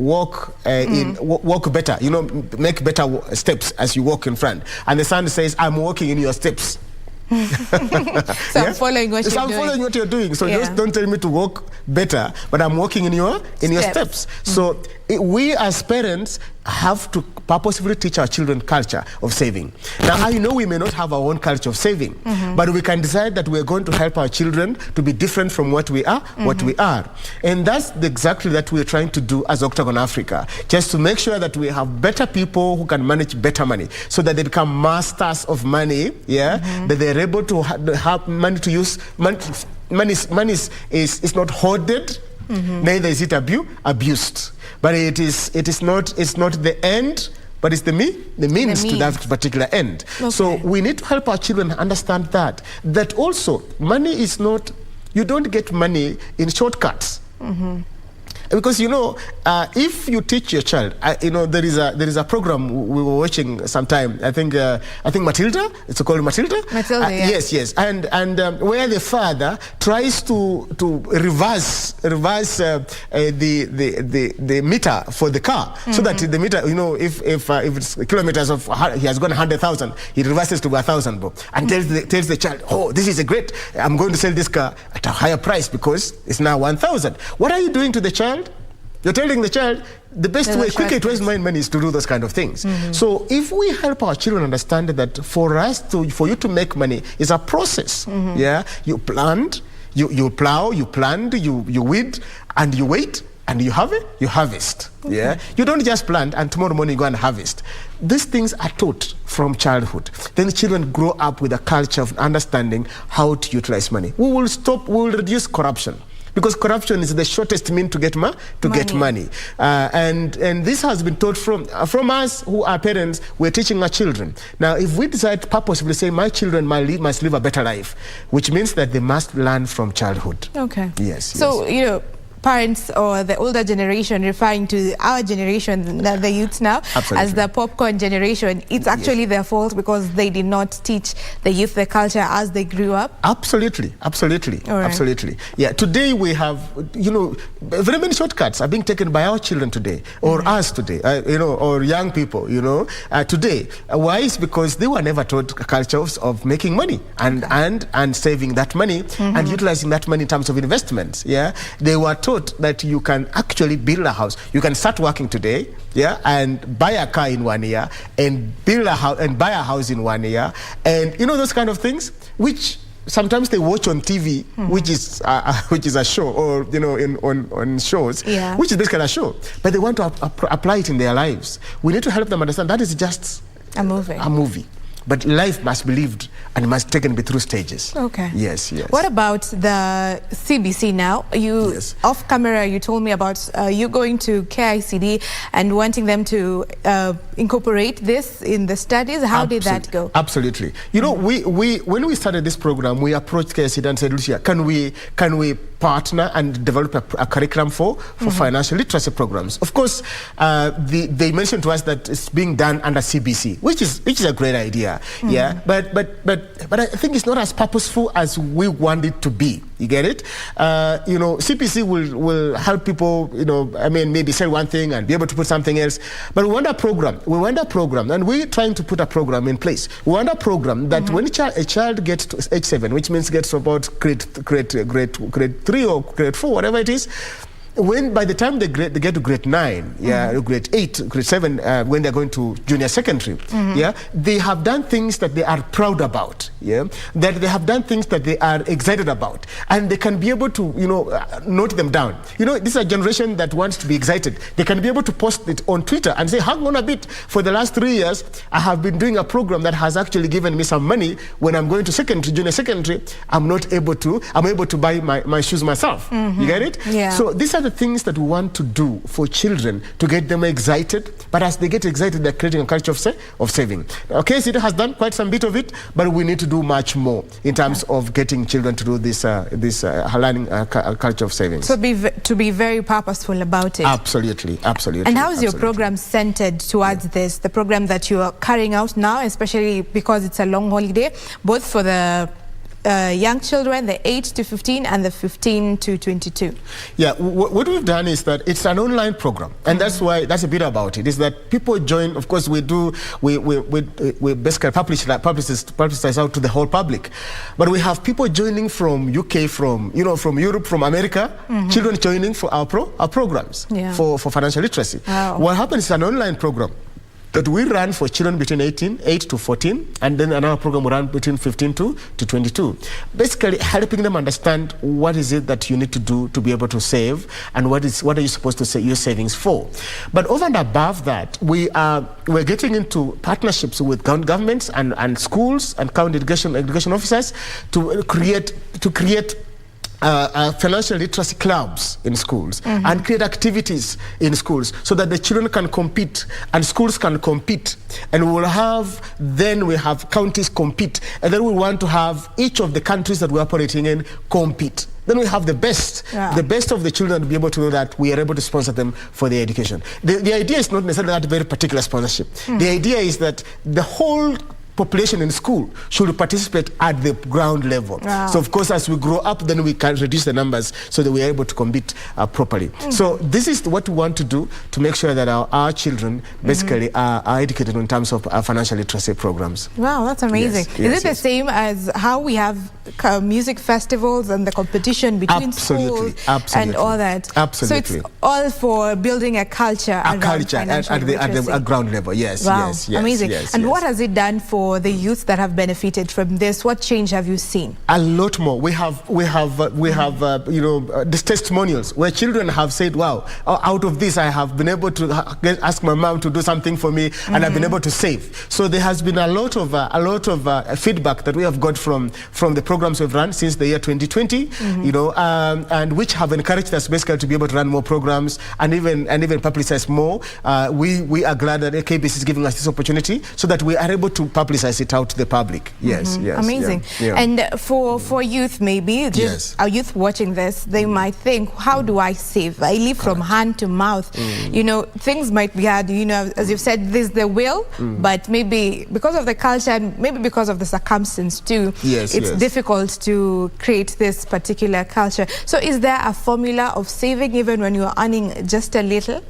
walk walk better, make better steps as you walk in front. And the son says, I'm walking in your steps. So I'm following what you're doing. I'm following what you're doing. So just don't tell me to walk better, but I'm walking in your steps. So we as parents have to purposefully teach our children culture of saving. Now I know we may not have our own culture of saving, but we can decide that we're going to help our children to be different from what we are, and that's exactly that we're trying to do as Octagon Africa, just to make sure that we have better people who can manage better money, so that they become masters of money. That they're able to have money to use. Money is not hoarded, neither is it abused. But it's not the end, but it's the means to that particular end. So we need to help our children understand that also money is not, you don't get money in shortcuts. Because if you teach your child, there is a program we were watching sometime. I think Matilda. It's called Matilda. Matilda, yes, and where the father tries to reverse the meter for the car, so that the meter, if it's kilometers of, he has gone 100,000, he reverses to 1,000, and tells the child, oh, this is a great, I'm going to sell this car at a higher price because it's now 1,000. What are you doing to the child? You're telling the child the best way, quicker to waste money is to do those kind of things. So if we help our children understand that for you to make money is a process, you plant, you plow, you plant, you weed, and you wait, and you harvest. You don't just plant and tomorrow morning go and harvest. These things are taught from childhood. Then the children grow up with a culture of understanding how to utilize money. We will reduce corruption. Because corruption is the shortest mean to get money. And this has been taught from us who are parents. We're teaching our children. Now, if we decide purposefully say my children must live a better life, which means that they must learn from childhood. Okay. Yes. So, parents or the older generation referring to our generation, the youth now, as the popcorn generation, it's actually their fault because they did not teach the youth the culture as they grew up? Absolutely. Yeah, today we have, very many shortcuts are being taken by our children today, or us today, or young people, today. Why? It's because they were never taught cultures of making money and saving that money and utilizing that money in terms of investments. They were taught that you can actually build a house. You can start working today, and buy a car in 1 year, and build a house and buy a house in 1 year, and those kind of things, which sometimes they watch on TV, which is a show, or on shows, which is basically a show, but they want to apply it in their lives. We need to help them understand that is just a movie. But life must be lived and must taken be through stages. Okay. Yes. What about the CBC now? Off camera, you told me about you going to KICD and wanting them to incorporate this in the studies. How did that go? Absolutely. We when we started this program, we approached KICD and said, Lucia, can we partner and develop a curriculum for financial literacy programs? Of course, they mentioned to us that it's being done under CBC, which is a great idea. But I think it's not as purposeful as we want it to be. You get it? CPC will help people, maybe say one thing and be able to put something else. But we want a program, and we're trying to put a program in place. We want a program that when a child gets to age 7, which means gets about grade 3 or grade 4, whatever it is, by the time they get to grade 9, grade 8, grade 7, when they're going to junior secondary, they have done things that they are proud about, that they have done things that they are excited about, and they can be able to, note them down. This is a generation that wants to be excited. They can be able to post it on Twitter and say, hang on a bit, for the last 3 years, I have been doing a program that has actually given me some money. When I'm going to junior secondary, I'm able to buy my shoes myself. You get it? Yeah. So these are the things that we want to do for children to get them excited, but as they get excited, they're creating a culture of saving. Okay, so it has done quite some bit of it, but we need to do much more in terms of getting children to do this learning culture of savings. So to be very purposeful about it. Absolutely. And how is your program centered towards this? The program that you are carrying out now, especially because it's a long holiday, both for the young children, the 8 to 15 and the 15 to 22. Yeah, what we've done is that it's an online program, and that's a bit about it. Is that people join? Of course, we basically publicize out to the whole public, but we have people joining from UK, from Europe, from America. Children joining for our programs for financial literacy. Wow. What happens is an online program that we run for children between 8 to 14, and then another program we run between 15 to 22. Basically helping them understand what is it that you need to do to be able to save, and what are you supposed to say your savings for. But over and above that, we're getting into partnerships with governments and schools and county education officers to create financial literacy clubs in schools and create activities in schools so that the children can compete and schools can compete, and we have counties compete, and then we want to have each of the countries that we're operating in compete. Then we have the best of the children to be able to know that we are able to sponsor them for their education. The idea is not necessarily that very particular sponsorship. The idea is that the whole population in school should participate at the ground level. Wow. So of course, as we grow up, then we can reduce the numbers so that we are able to compete properly. So this is what we want to do to make sure that our children basically are educated in terms of our financial literacy programs. Wow, that's amazing. Is it the same as how we have music festivals and the competition between schools and all that? Absolutely. So it's all for building a culture at the ground level. Yes. Wow. Yes. Amazing. And what has it done for the youth that have benefited from this? What change have you seen? A lot more. We have these testimonials where children have said, "Wow, out of this, I have been able to ask my mom to do something for me, and I've been able to save." So there has been a lot of feedback that we have got from the programs we've run since the year 2020, and which have encouraged us basically to be able to run more programs and even publicize more. We are glad that KBC is giving us this opportunity so that we are able to publicize it out to the public. Yes. Amazing. Yeah. And for youth, maybe just our youth watching this, they might think, how do I save? I live from hand to mouth. Things might be hard. As you've said, there's the will, but maybe because of the culture and maybe because of the circumstance too, it's difficult to create this particular culture. So is there a formula of saving even when you're earning just a little?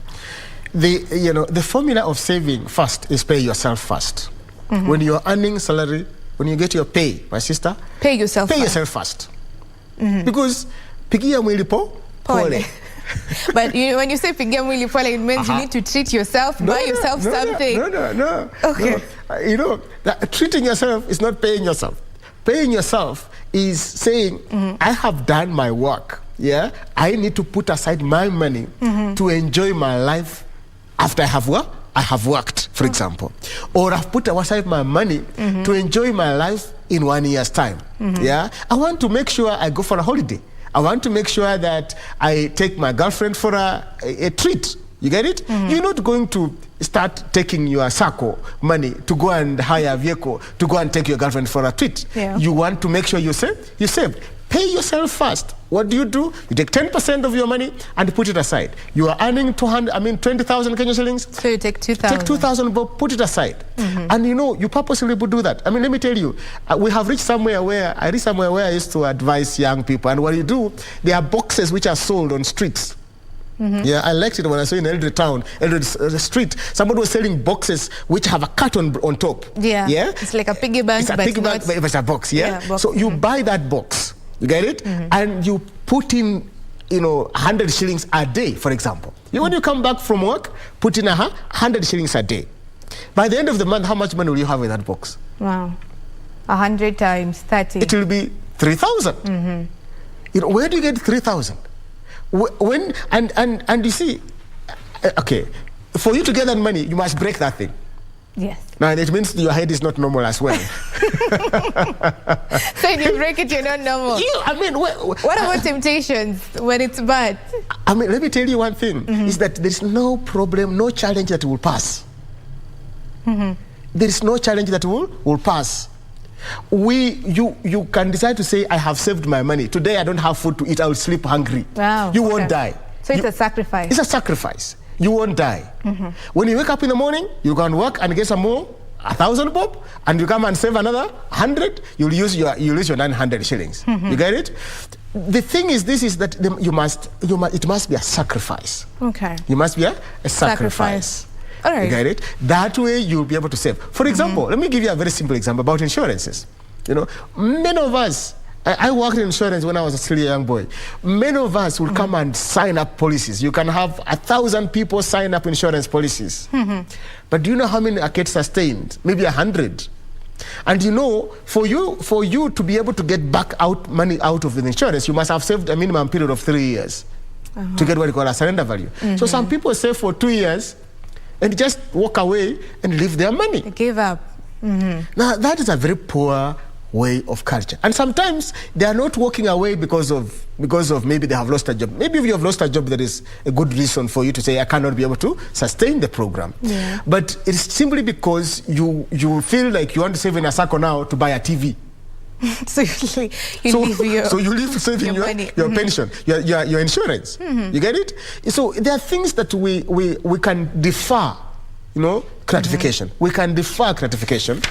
The formula of saving first is pay yourself first. When you're earning salary, when you get your pay, my sister, pay yourself first. Because pigia mwili pole. But when you say pigia mwili pole, it means you need to treat yourself, buy yourself something. No. Okay. That treating yourself is not paying yourself. Paying yourself is saying, I have done my work. Yeah, I need to put aside my money to enjoy my life after I have worked, for example, or I've put aside my money to enjoy my life in 1 year's time. Yeah, I want to make sure I go for a holiday. I want to make sure that I take my girlfriend for a treat. You get it? You're not going to start taking your SACCO money to go and hire a vehicle to go and take your girlfriend for a treat. You want to make sure you save. Pay yourself first. What do? You take 10% of your money and put it aside. You are earning 20,000 Kenya shillings. So you take 2,000. Take 2,000, but put it aside. And you purposely would do that. Let me tell you, we have reached somewhere where I used to advise young people. And what you do, there are boxes which are sold on streets. Yeah, I liked it when I saw in Eldred Town, Eldred Street, somebody was selling boxes which have a cut on top. Yeah. It's like a piggy bank. It's a piggy bank, but it's a box. Box. So you buy that box. You get it? And you put in, 100 shillings a day, for example. When you come back from work, put in 100 shillings a day. By the end of the month, how much money will you have in that box? Wow. 100 times 30. It will be 3,000. Where do you get 3,000? And you see, okay, for you to get that money, you must break that thing. Yes. Now, it means your head is not normal as well. So if you break it, you're not normal. What about temptations when it's bad? Let me tell you one thing, is that there's no problem, no challenge that will pass. There is no challenge that will pass. You can decide to say, I have saved my money. Today I don't have food to eat, I will sleep hungry. Wow. You won't die. So it's a sacrifice. It's a sacrifice. You won't die. When you wake up in the morning, you go and work and get some more 1,000 bob, and you come and save another 100, you'll use your 900 shillings. You get it? The thing is, this is that it must be a sacrifice. Okay. You must be a sacrifice. All right. You get it? That way you'll be able to save. For example, let me give you a very simple example about insurances. You know, many of us, I worked in insurance when I was still a young boy. Many of us will come and sign up policies. You can have 1,000 people sign up insurance policies. But do you know how many get sustained? Maybe 100. And you know, for you to be able to get back money out of the insurance, you must have saved a minimum period of 3 years to get what you call a surrender value. So some people save for 2 years and just walk away and leave their money. They give up. Now, that is a very poor way of culture. And sometimes they are not walking away because of maybe they have lost a job. Maybe if you have lost a job, there is a good reason for you to say, I cannot be able to sustain the program. Yeah. But it's simply because you feel like you want to save in a circle now to buy a TV. So you leave saving your pension, your insurance. You get it? So there are things that we can defer, you know, gratification. We can defer gratification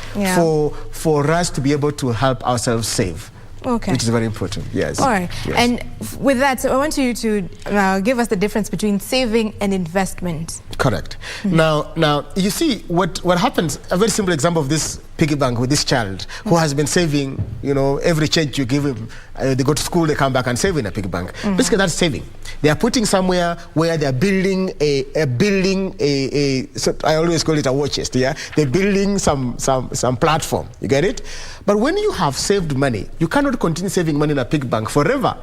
for us to be able to help ourselves save. Okay. Which is very important, yes. All right. Yes. And with that, so I want you to give us the difference between saving and investment. Correct. Now, you see what happens, a very simple example of this piggy bank with this child who has been saving, you know, every change you give him, they go to school, they come back and save in a piggy bank. Basically, that's saving. They are putting somewhere where they are building so I always call it a war chest, yeah? They're building some platform, you get it? But when you have saved money, you cannot continue saving money in a piggy bank forever.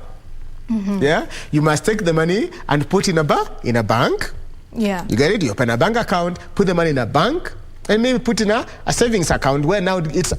Yeah? You must take the money and put in a bank. Yeah. You get it? You open a bank account, put the money in a bank, and maybe put in a savings account where now it's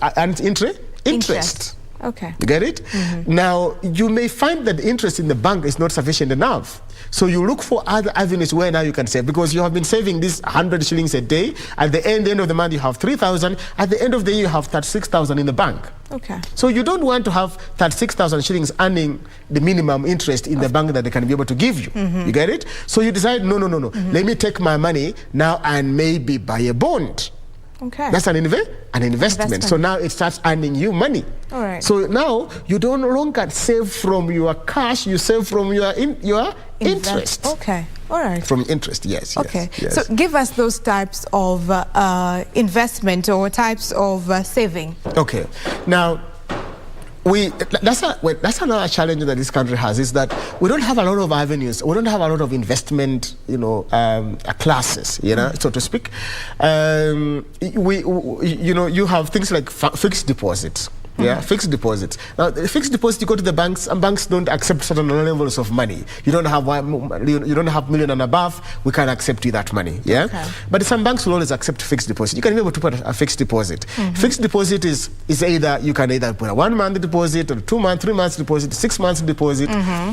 interest. Okay. You get it? Now, you may find that the interest in the bank is not sufficient enough. So you look for other avenues where now you can save, because you have been saving this 100 shillings a day. At the end of the month, you have 3,000. At the end of the year, you have 36,000 in the bank. Okay. So you don't want to have 36,000 shillings earning the minimum interest in the bank that they can be able to give you. You get it? So you decide, no. Let me take my money now and maybe buy a bond. Okay. That's an investment. So now it starts earning you money. All right. So now you don't no longer save from your cash, you save from your interest. Okay. All right. From interest, yes. Okay. Yes. So give us those types of investment or types of saving. Okay. Now, that's another challenge that this country has, is that we don't have a lot of avenues. We don't have a lot of investment, classes, so to speak. You have things like fixed deposits. Yeah, fixed deposits. Now, the fixed deposit, you go to the banks, and banks don't accept certain levels of money. You don't have million and above, we can't accept you that money. Yeah, okay. But some banks will always accept fixed deposit. You can be able to put a fixed deposit. Fixed deposit is either you can either put a 1 month deposit, or 2 month, 3 months deposit, 6 months deposit.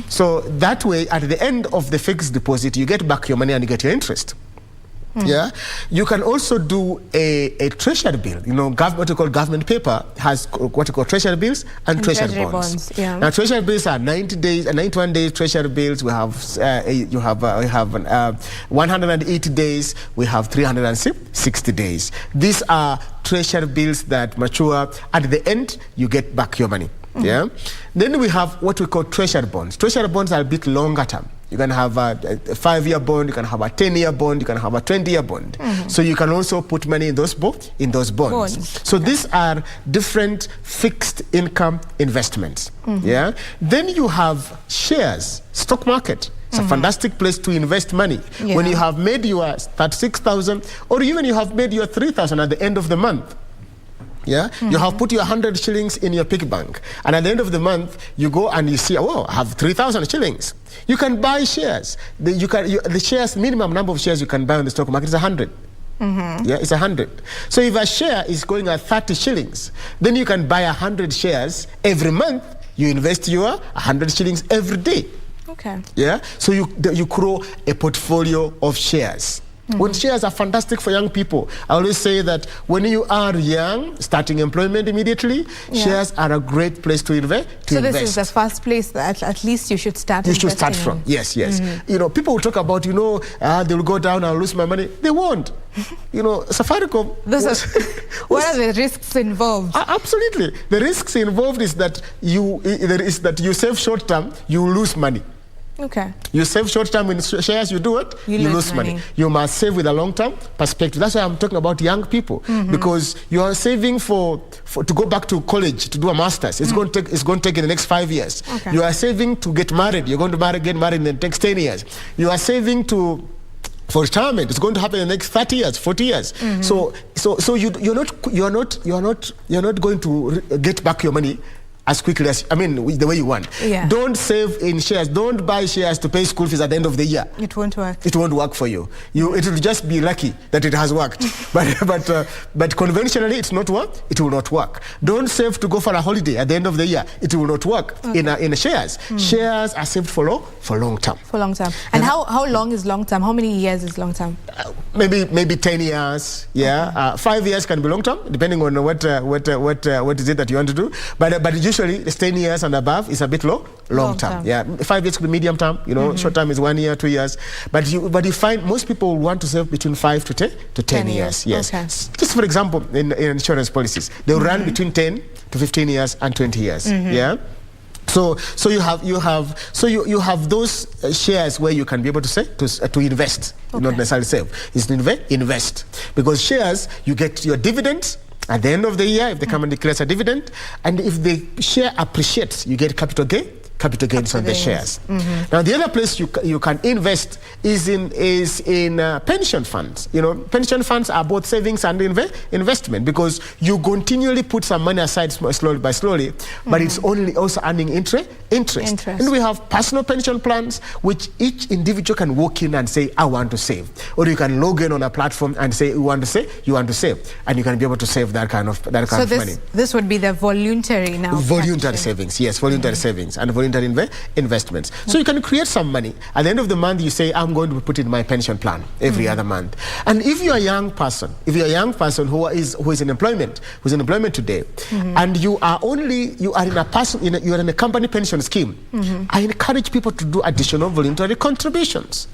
So that way, at the end of the fixed deposit, you get back your money and you get your interest. Yeah, you can also do a treasury bill. What you call government paper has what you call treasury bills and treasury bonds. Yeah. Now, treasury bills are 91 days treasury bills. We have 180 days. We have 360 days. These are treasury bills that mature. At the end, you get back your money. Yeah. Then we have what we call treasury bonds. Treasury bonds are a bit longer term. You can have a 5-year bond, you can have a 10-year bond, you can have a 20-year bond. So you can also put money in those bonds. So these are different fixed income investments. Yeah. Then you have shares, stock market. It's a fantastic place to invest money. Yeah. When you have made your 36,000, or even you have made your 3,000 at the end of the month. Yeah, you have put your 100 shillings in your piggy bank, and at the end of the month, you go and you see, I have 3,000 shillings. You can buy shares. The shares, minimum number of shares you can buy on the stock market is 100. Yeah, it's 100. So if a share is going at 30 shillings, then you can buy 100 shares every month. You invest your 100 shillings every day. Okay. Yeah, so you grow a portfolio of shares. When shares are fantastic for young people. I always say that when you are young, starting employment immediately, shares are a great place to invest. So this is the first place that at least you should start. You should start from. Yes. People will talk about, they will go down, I'll lose my money. They won't. Safaricom. What are the risks involved? Absolutely. The risks involved is that you save short term, you lose money. Okay. You save short term in shares, you do it, you lose money. You must save with a long term perspective. That's why I'm talking about young people, because you are saving for to go back to college to do a master's. It's going to take in the next 5 years. Okay. You are saving to get married. You're going to get married in the next 10 years. You are saving for retirement. It's going to happen in the next 30 years, 40 years. So you're not going to get back your money as quickly as, the way you want. Yeah. Don't save in shares. Don't buy shares to pay school fees at the end of the year. It won't work. It won't work for you. It will just be lucky that it has worked. but conventionally, it will not work. Don't save to go for a holiday at the end of the year. It will not work in shares. Shares are saved for long term. For long term. And how long is long term? How many years is long term? Maybe 10 years. Yeah. 5 years can be long term, depending on what is it that you want to do. But usually, it's 10 years and above is a bit long term. Yeah, 5 years could be medium term. Short term is 1 year, 2 years. But you find most people want to save between 5 to 10 years. Yes. Okay. Just for example, in insurance policies, they run between 10 to 15 years and 20 years. Yeah. So you have those shares where you can be able to say to invest, not necessarily save. It's to invest, because shares, you get your dividends at the end of the year if the company declares a dividend, and if the share appreciates, you get capital gains on the shares. Now the other place you can invest is in pension funds. Pension funds are both savings and investment, because you continually put some money aside slowly by slowly, but it's only also earning interest. And we have personal pension plans which each individual can walk in and say, I want to save, or you can log in on a platform and say you want to save, and you can be able to save that kind of money. This would be the voluntary now. Voluntary savings, yes, voluntary savings and voluntary investments. So you can create some money. At the end of the month, you say, I'm going to put in my pension plan every other month. And if you're a young person, who is in employment, today, and you are in a company pension scheme, I encourage people to do additional voluntary contributions.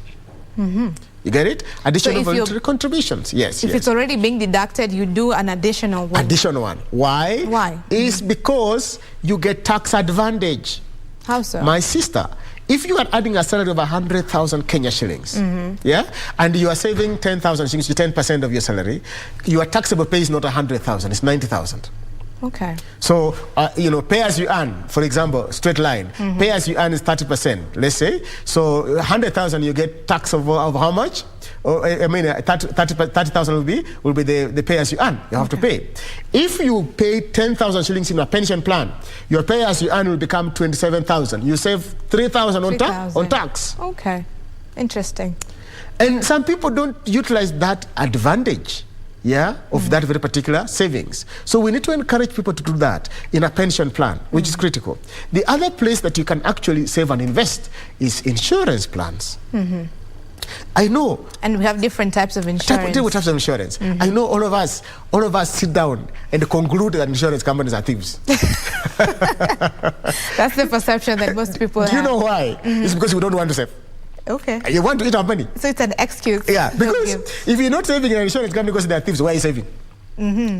You get it? Additional voluntary contributions. Yes. If it's already being deducted, you do an additional one. Why? Why? It's because you get tax advantage. How so? My sister, if you are adding a salary of 100,000 Kenya shillings, and you are saving 10,000 shillings to 10% of your salary, your taxable pay is not 100,000, it's 90,000. Okay. So, pay as you earn, for example, straight line, pay as you earn is 30%, let's say. So, 100,000 you get tax of how much? 30,000 will be the pay as you earn. You have to pay. If you pay 10,000 shillings in a pension plan, your pay as you earn will become 27,000. You save 3,000 on tax. Okay. Interesting. And some people don't utilize that advantage. Of that very particular savings. So we need to encourage people to do that in a pension plan, which is critical. The other place that you can actually save and invest is insurance plans. I know. And we have different types of insurance. Different types of insurance. I know all of us sit down and conclude that insurance companies are thieves. That's the perception that most people have. Do you know why? It's because we don't want to save. Okay. You want to eat our money. So it's an excuse. Yeah, because if you're not saving in an insurance company because they are thieves, why are you saving?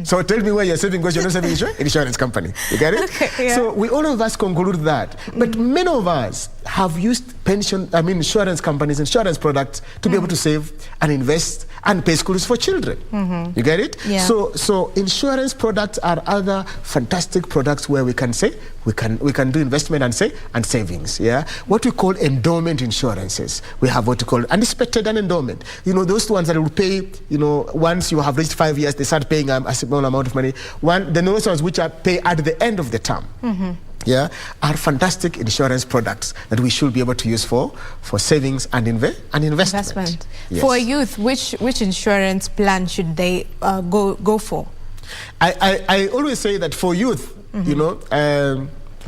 So tell me where you're saving because you're not saving in insurance company. You get it? Okay, yeah. So all of us conclude that. But many of us have used insurance companies, insurance products to be able to save and invest and pay schools for children. You get it? Yeah. So insurance products are other fantastic products where we can say we can do investment and savings. Yeah. What we call endowment insurances. We have what we call anticipated and endowment. Those ones that will pay. Once you have reached 5 years, they start paying a small amount of money. Then those ones which are pay at the end of the term. Are fantastic insurance products that we should be able to use for savings and investment. Yes. For youth, which insurance plan should they go for? I always say that for youth,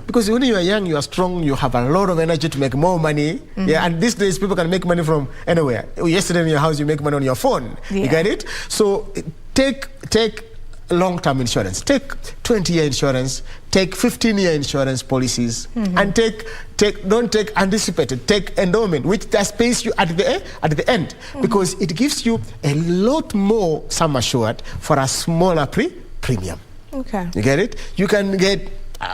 because when you are young, you are strong, you have a lot of energy to make more money. And these days people can make money from anywhere. Yesterday in your house, you make money on your phone. You get it? So take long-term insurance. Take 20-year insurance, take 15-year insurance policies, and don't take anticipated, take endowment, which just pays you at the end, because it gives you a lot more sum assured for a smaller premium. Okay. You get it? You can get,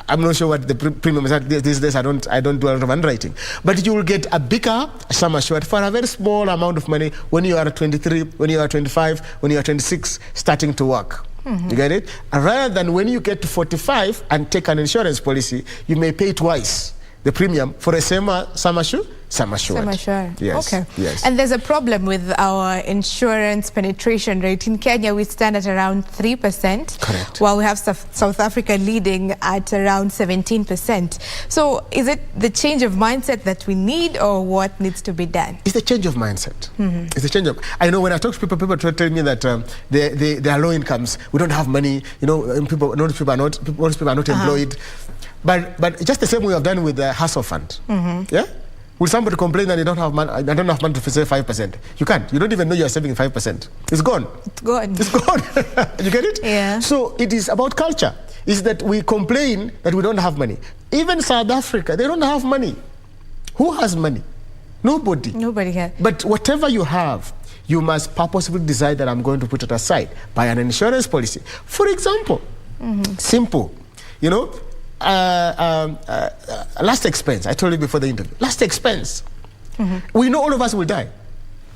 I'm not sure what the premium is at these days. I don't do a lot of underwriting, but you will get a bigger sum assured for a very small amount of money when you are 23, when you are 25, when you are 26, starting to work. You get it? Rather than when you get to 45 and take an insurance policy, you may pay twice the premium for a sum assured. Yes. Okay. Yes. And there's a problem with our insurance penetration rate. In Kenya, we stand at around 3%. Correct. While we have South Africa leading at around 17%. So is it the change of mindset that we need, or what needs to be done? It's a change of mindset. It's a change of, I know when I talk to people tell me that they are low incomes, we don't have money, most people are not employed. But just the same way I've done with the hustle fund. Yeah? Will somebody complain that they don't have money? I don't have money to save 5%. You can't. You don't even know you're saving 5%. It's gone. It's gone. It's gone. You get it? Yeah. So it is about culture. Is that we complain that we don't have money. Even South Africa, they don't have money. Who has money? Nobody. Nobody has. But whatever you have, you must purposefully decide that I'm going to put it aside by an insurance policy. For example, simple, last expense. I told you before the interview. Last expense. We know all of us will die.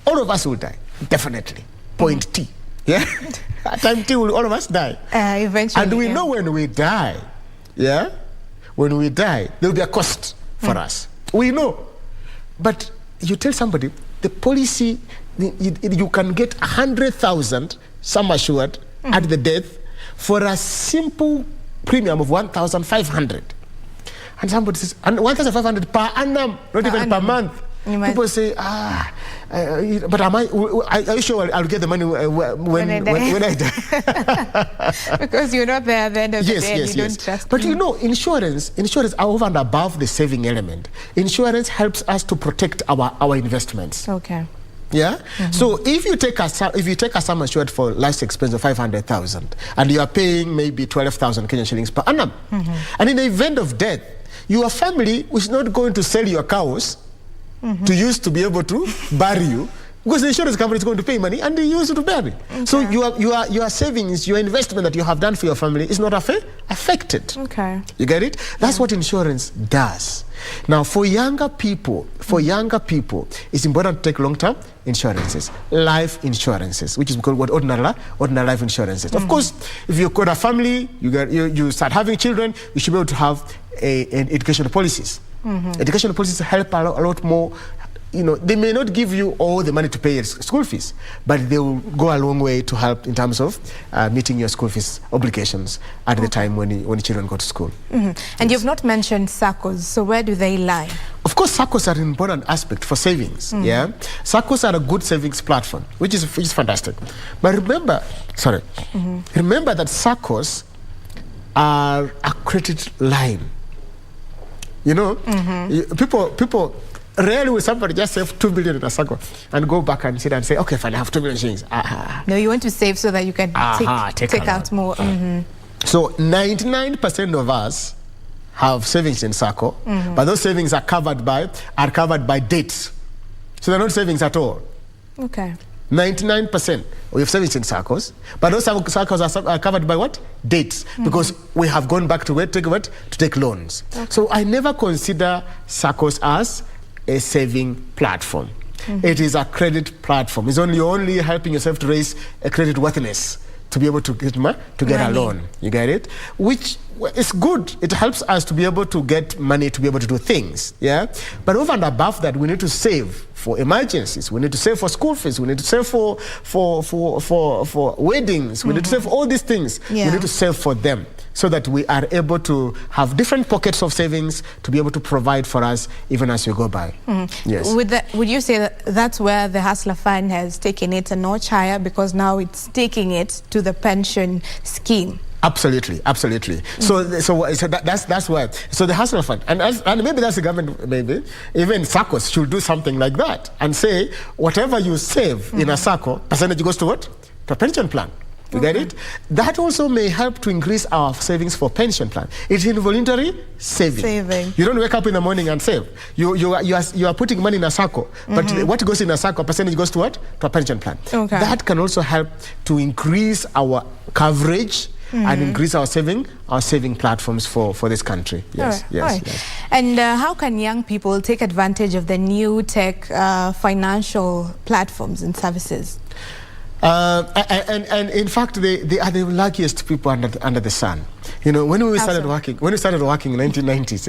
All of us will die. Definitely. Point T. Yeah? At time T, all of us die. Eventually. And we know when we die, yeah? When we die, there will be a cost for us. We know. But you tell somebody, the policy, you can get 100,000 sum assured at the death for a simple premium of 1,500, and somebody says, and 1,500 per annum, not even per month. People say, but are you sure I'll get the money when I die? Because you're not there at the end of the day. Yes. Don't trust but me. insurance are over and above the saving element. Insurance helps us to protect our investments. Okay. Yeah. So if you take a sum assured for life expense of 500,000 and you are paying maybe 12,000 Kenyan shillings per annum, and in the event of death, your family is not going to sell your cows to use to be able to bury you, because the insurance company is going to pay money and they use it to bury. Okay. So your savings, your investment that you have done for your family is not affected. Okay. You get it? That's what insurance does. Now, for younger people, it's important to take long-term insurances, life insurances, which is called what ordinary life insurances. Of course, if you've got a family, you start having children, you should be able to have educational policies. Educational policies help a lot more. They may not give you all the money to pay your school fees, but they will go a long way to help in terms of meeting your school fees obligations at the time when children go to school. And you've not mentioned SACCOs, so where do they lie? Of course, SACCOs are an important aspect for savings. Yeah, SACCOs are a good savings platform, which is fantastic. But remember that SACCOs are a credit line. People. Rarely will somebody just save 2 billion in a SACCO and go back and sit and say, okay, fine, I have 2 million shillings. No, you want to save so that you can take out more. So 99% of us have savings in SACCO, but those savings are covered by dates. So they're not savings at all. Okay. 99% we have savings in SACCOs, but those SACCOs are covered by what? Dates, because we have gone back to take loans. Okay. So I never consider SACCOs as a saving platform. It is a credit platform. It's only helping yourself to raise a credit worthiness to be able to get a loan. You get it? Which is good. It helps us to be able to get money to be able to do things. Yeah. But over and above that, we need to save for emergencies. We need to save for school fees. We need to save for weddings. We need to save for all these things. Yeah. We need to save for them, so that we are able to have different pockets of savings to be able to provide for us even as we go by. Yes. Would you say that that's where the Hustler Fund has taken it a notch higher, because now it's taking it to the pension scheme? Absolutely. So that's why. So the Hustler Fund, and maybe that's the government, maybe even SACCOs should do something like that and say whatever you save in a SACCO, percentage goes to what? To a pension plan. You get it? That also may help to increase our savings for pension plan. It's involuntary saving. You don't wake up in the morning and save. You are putting money in a SACCO, but what goes in a SACCO, percentage goes to what? To a pension plan. That can also help to increase our coverage and increase our saving platforms for this country. Yes. And how can young people take advantage of the new tech financial platforms and services? And in fact, they are the luckiest people under the sun. You know, when we started working in the 1990s,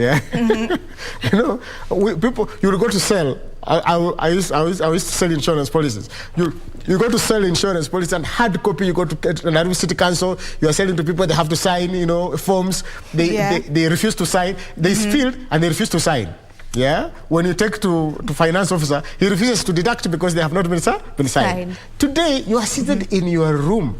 you know, you would go to sell. I used to sell insurance policies. You go to sell insurance policies and hard copy. You go to Nairobi City Council. You are selling to people. They have to sign, you know, forms. They refuse to sign. They filled and they refuse to sign. Yeah, when you take to finance officer, he refuses to deduct because they have not been signed. Today, you are seated in your room,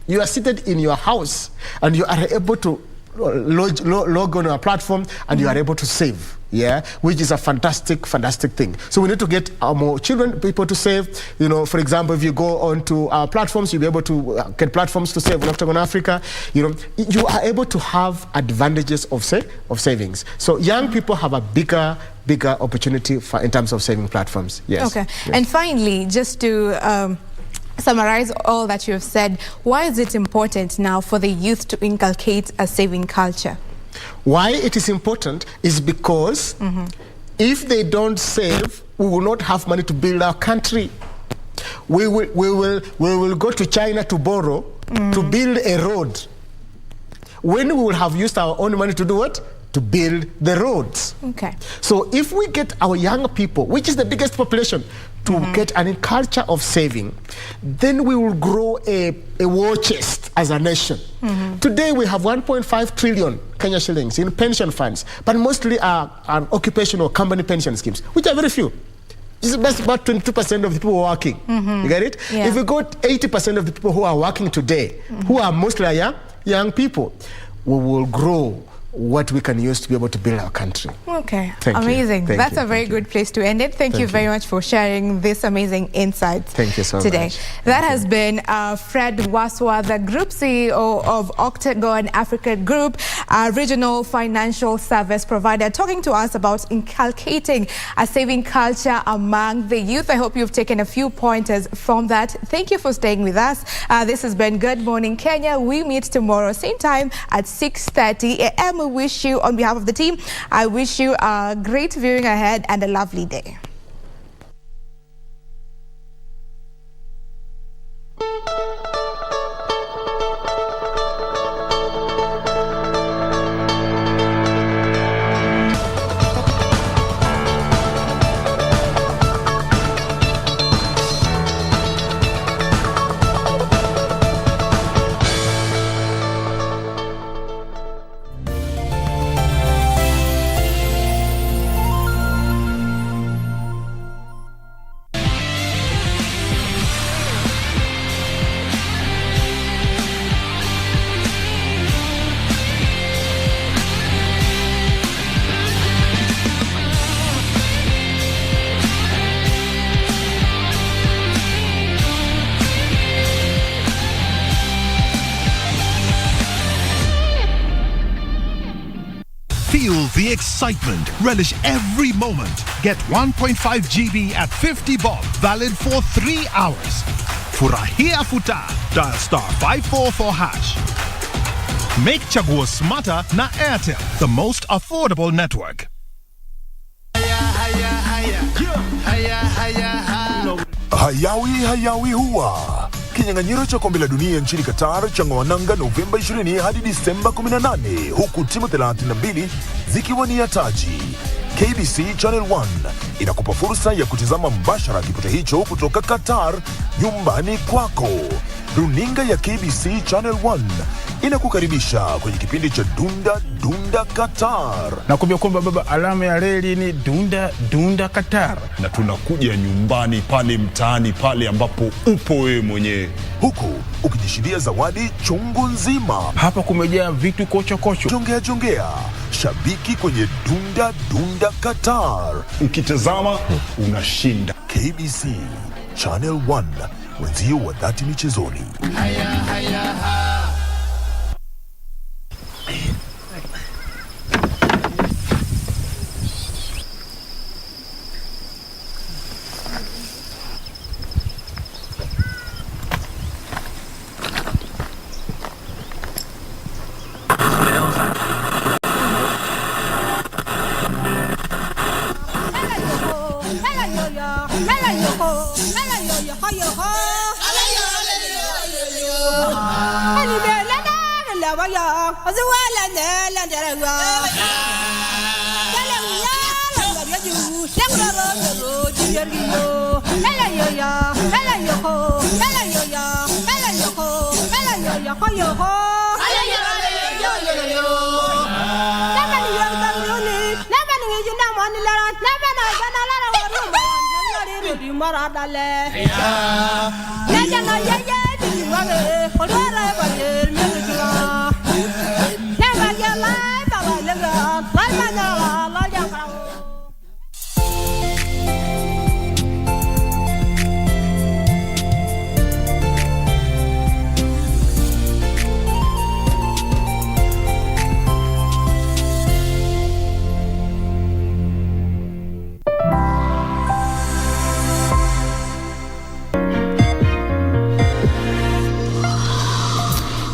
you are seated in your house, and you are able to log on a platform, and you are able to save. Yeah, which is a fantastic thing. So we need to get more people to save. You know, for example, if you go onto our platforms, you'll be able to get platforms to save. On Africa, you know, you are able to have advantages of savings. So young people have a bigger opportunity in terms of saving platforms. Yes. Okay. Yes. And finally, just to summarize all that you have said, why is it important now for the youth to inculcate a saving culture? Why it is important is because if they don't save, we will not have money to build our country. We will go to China to borrow to build a road. When we will have used our own money to do what? To build the roads. Okay. So if we get our young people, which is the biggest population, to get a culture of saving, then we will grow a war chest as a nation. Today we have 1.5 trillion Kenya shillings in pension funds, but mostly are occupational company pension schemes, which are very few. It's about 22% of the people working. You get it? If we got 80% of the people who are working today, who are mostly young people, we will grow what we can use to be able to build our country. Okay, amazing. That's a very good place to end it. Thank you very much for sharing this amazing insights today. That has been Fred Waswa, the Group CEO of Octagon Africa Group, regional financial service provider, talking to us about inculcating a saving culture among the youth. I hope you've taken a few pointers from that. Thank you for staying with us. This has been Good Morning Kenya. We meet tomorrow, same time at 6:30 a.m. We wish you, on behalf of the team, I wish you a great viewing ahead and a lovely day. Feel the excitement. Relish every moment. Get 1.5 GB at 50 bob. Valid for 3 hours. Furahia futa. Dial *544#. Make chaguo smarter na Airtel, the most affordable network. Hayawi huwa kinyang'anyiro cha kombe la dunia nchini Qatar chang'oananga Novemba 20 hadi Disemba 18, huku timu 32 zikiwania taji. KBC Channel 1 inakupa fursa ya kutizama mbashara kipute hicho kutoka Qatar nyumbani kwako. Runinga ya KBC Channel 1 inakukaribisha kwenye kipindi cha Dunda Qatar. Nakwambia kwamba baba, alama ya reli ni Dunda Qatar. Na tunakuja nyumbani pale mtaani pale ambapo upo wewe mwenyewe. Huku ukijishindia zawadi chungu nzima. Hapa kumejaa vitu kocho. Jongea. Shabiki kwenye Dunda Qatar. Ukitazama unashinda. KBC Channel 1, wenzio wa dhati michezoni.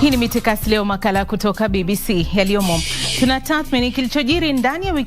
Hii ni Mitikasi leo, makala kutoka BBC yaliyomo. Tunatathmini kilichojiri ndani ya wiki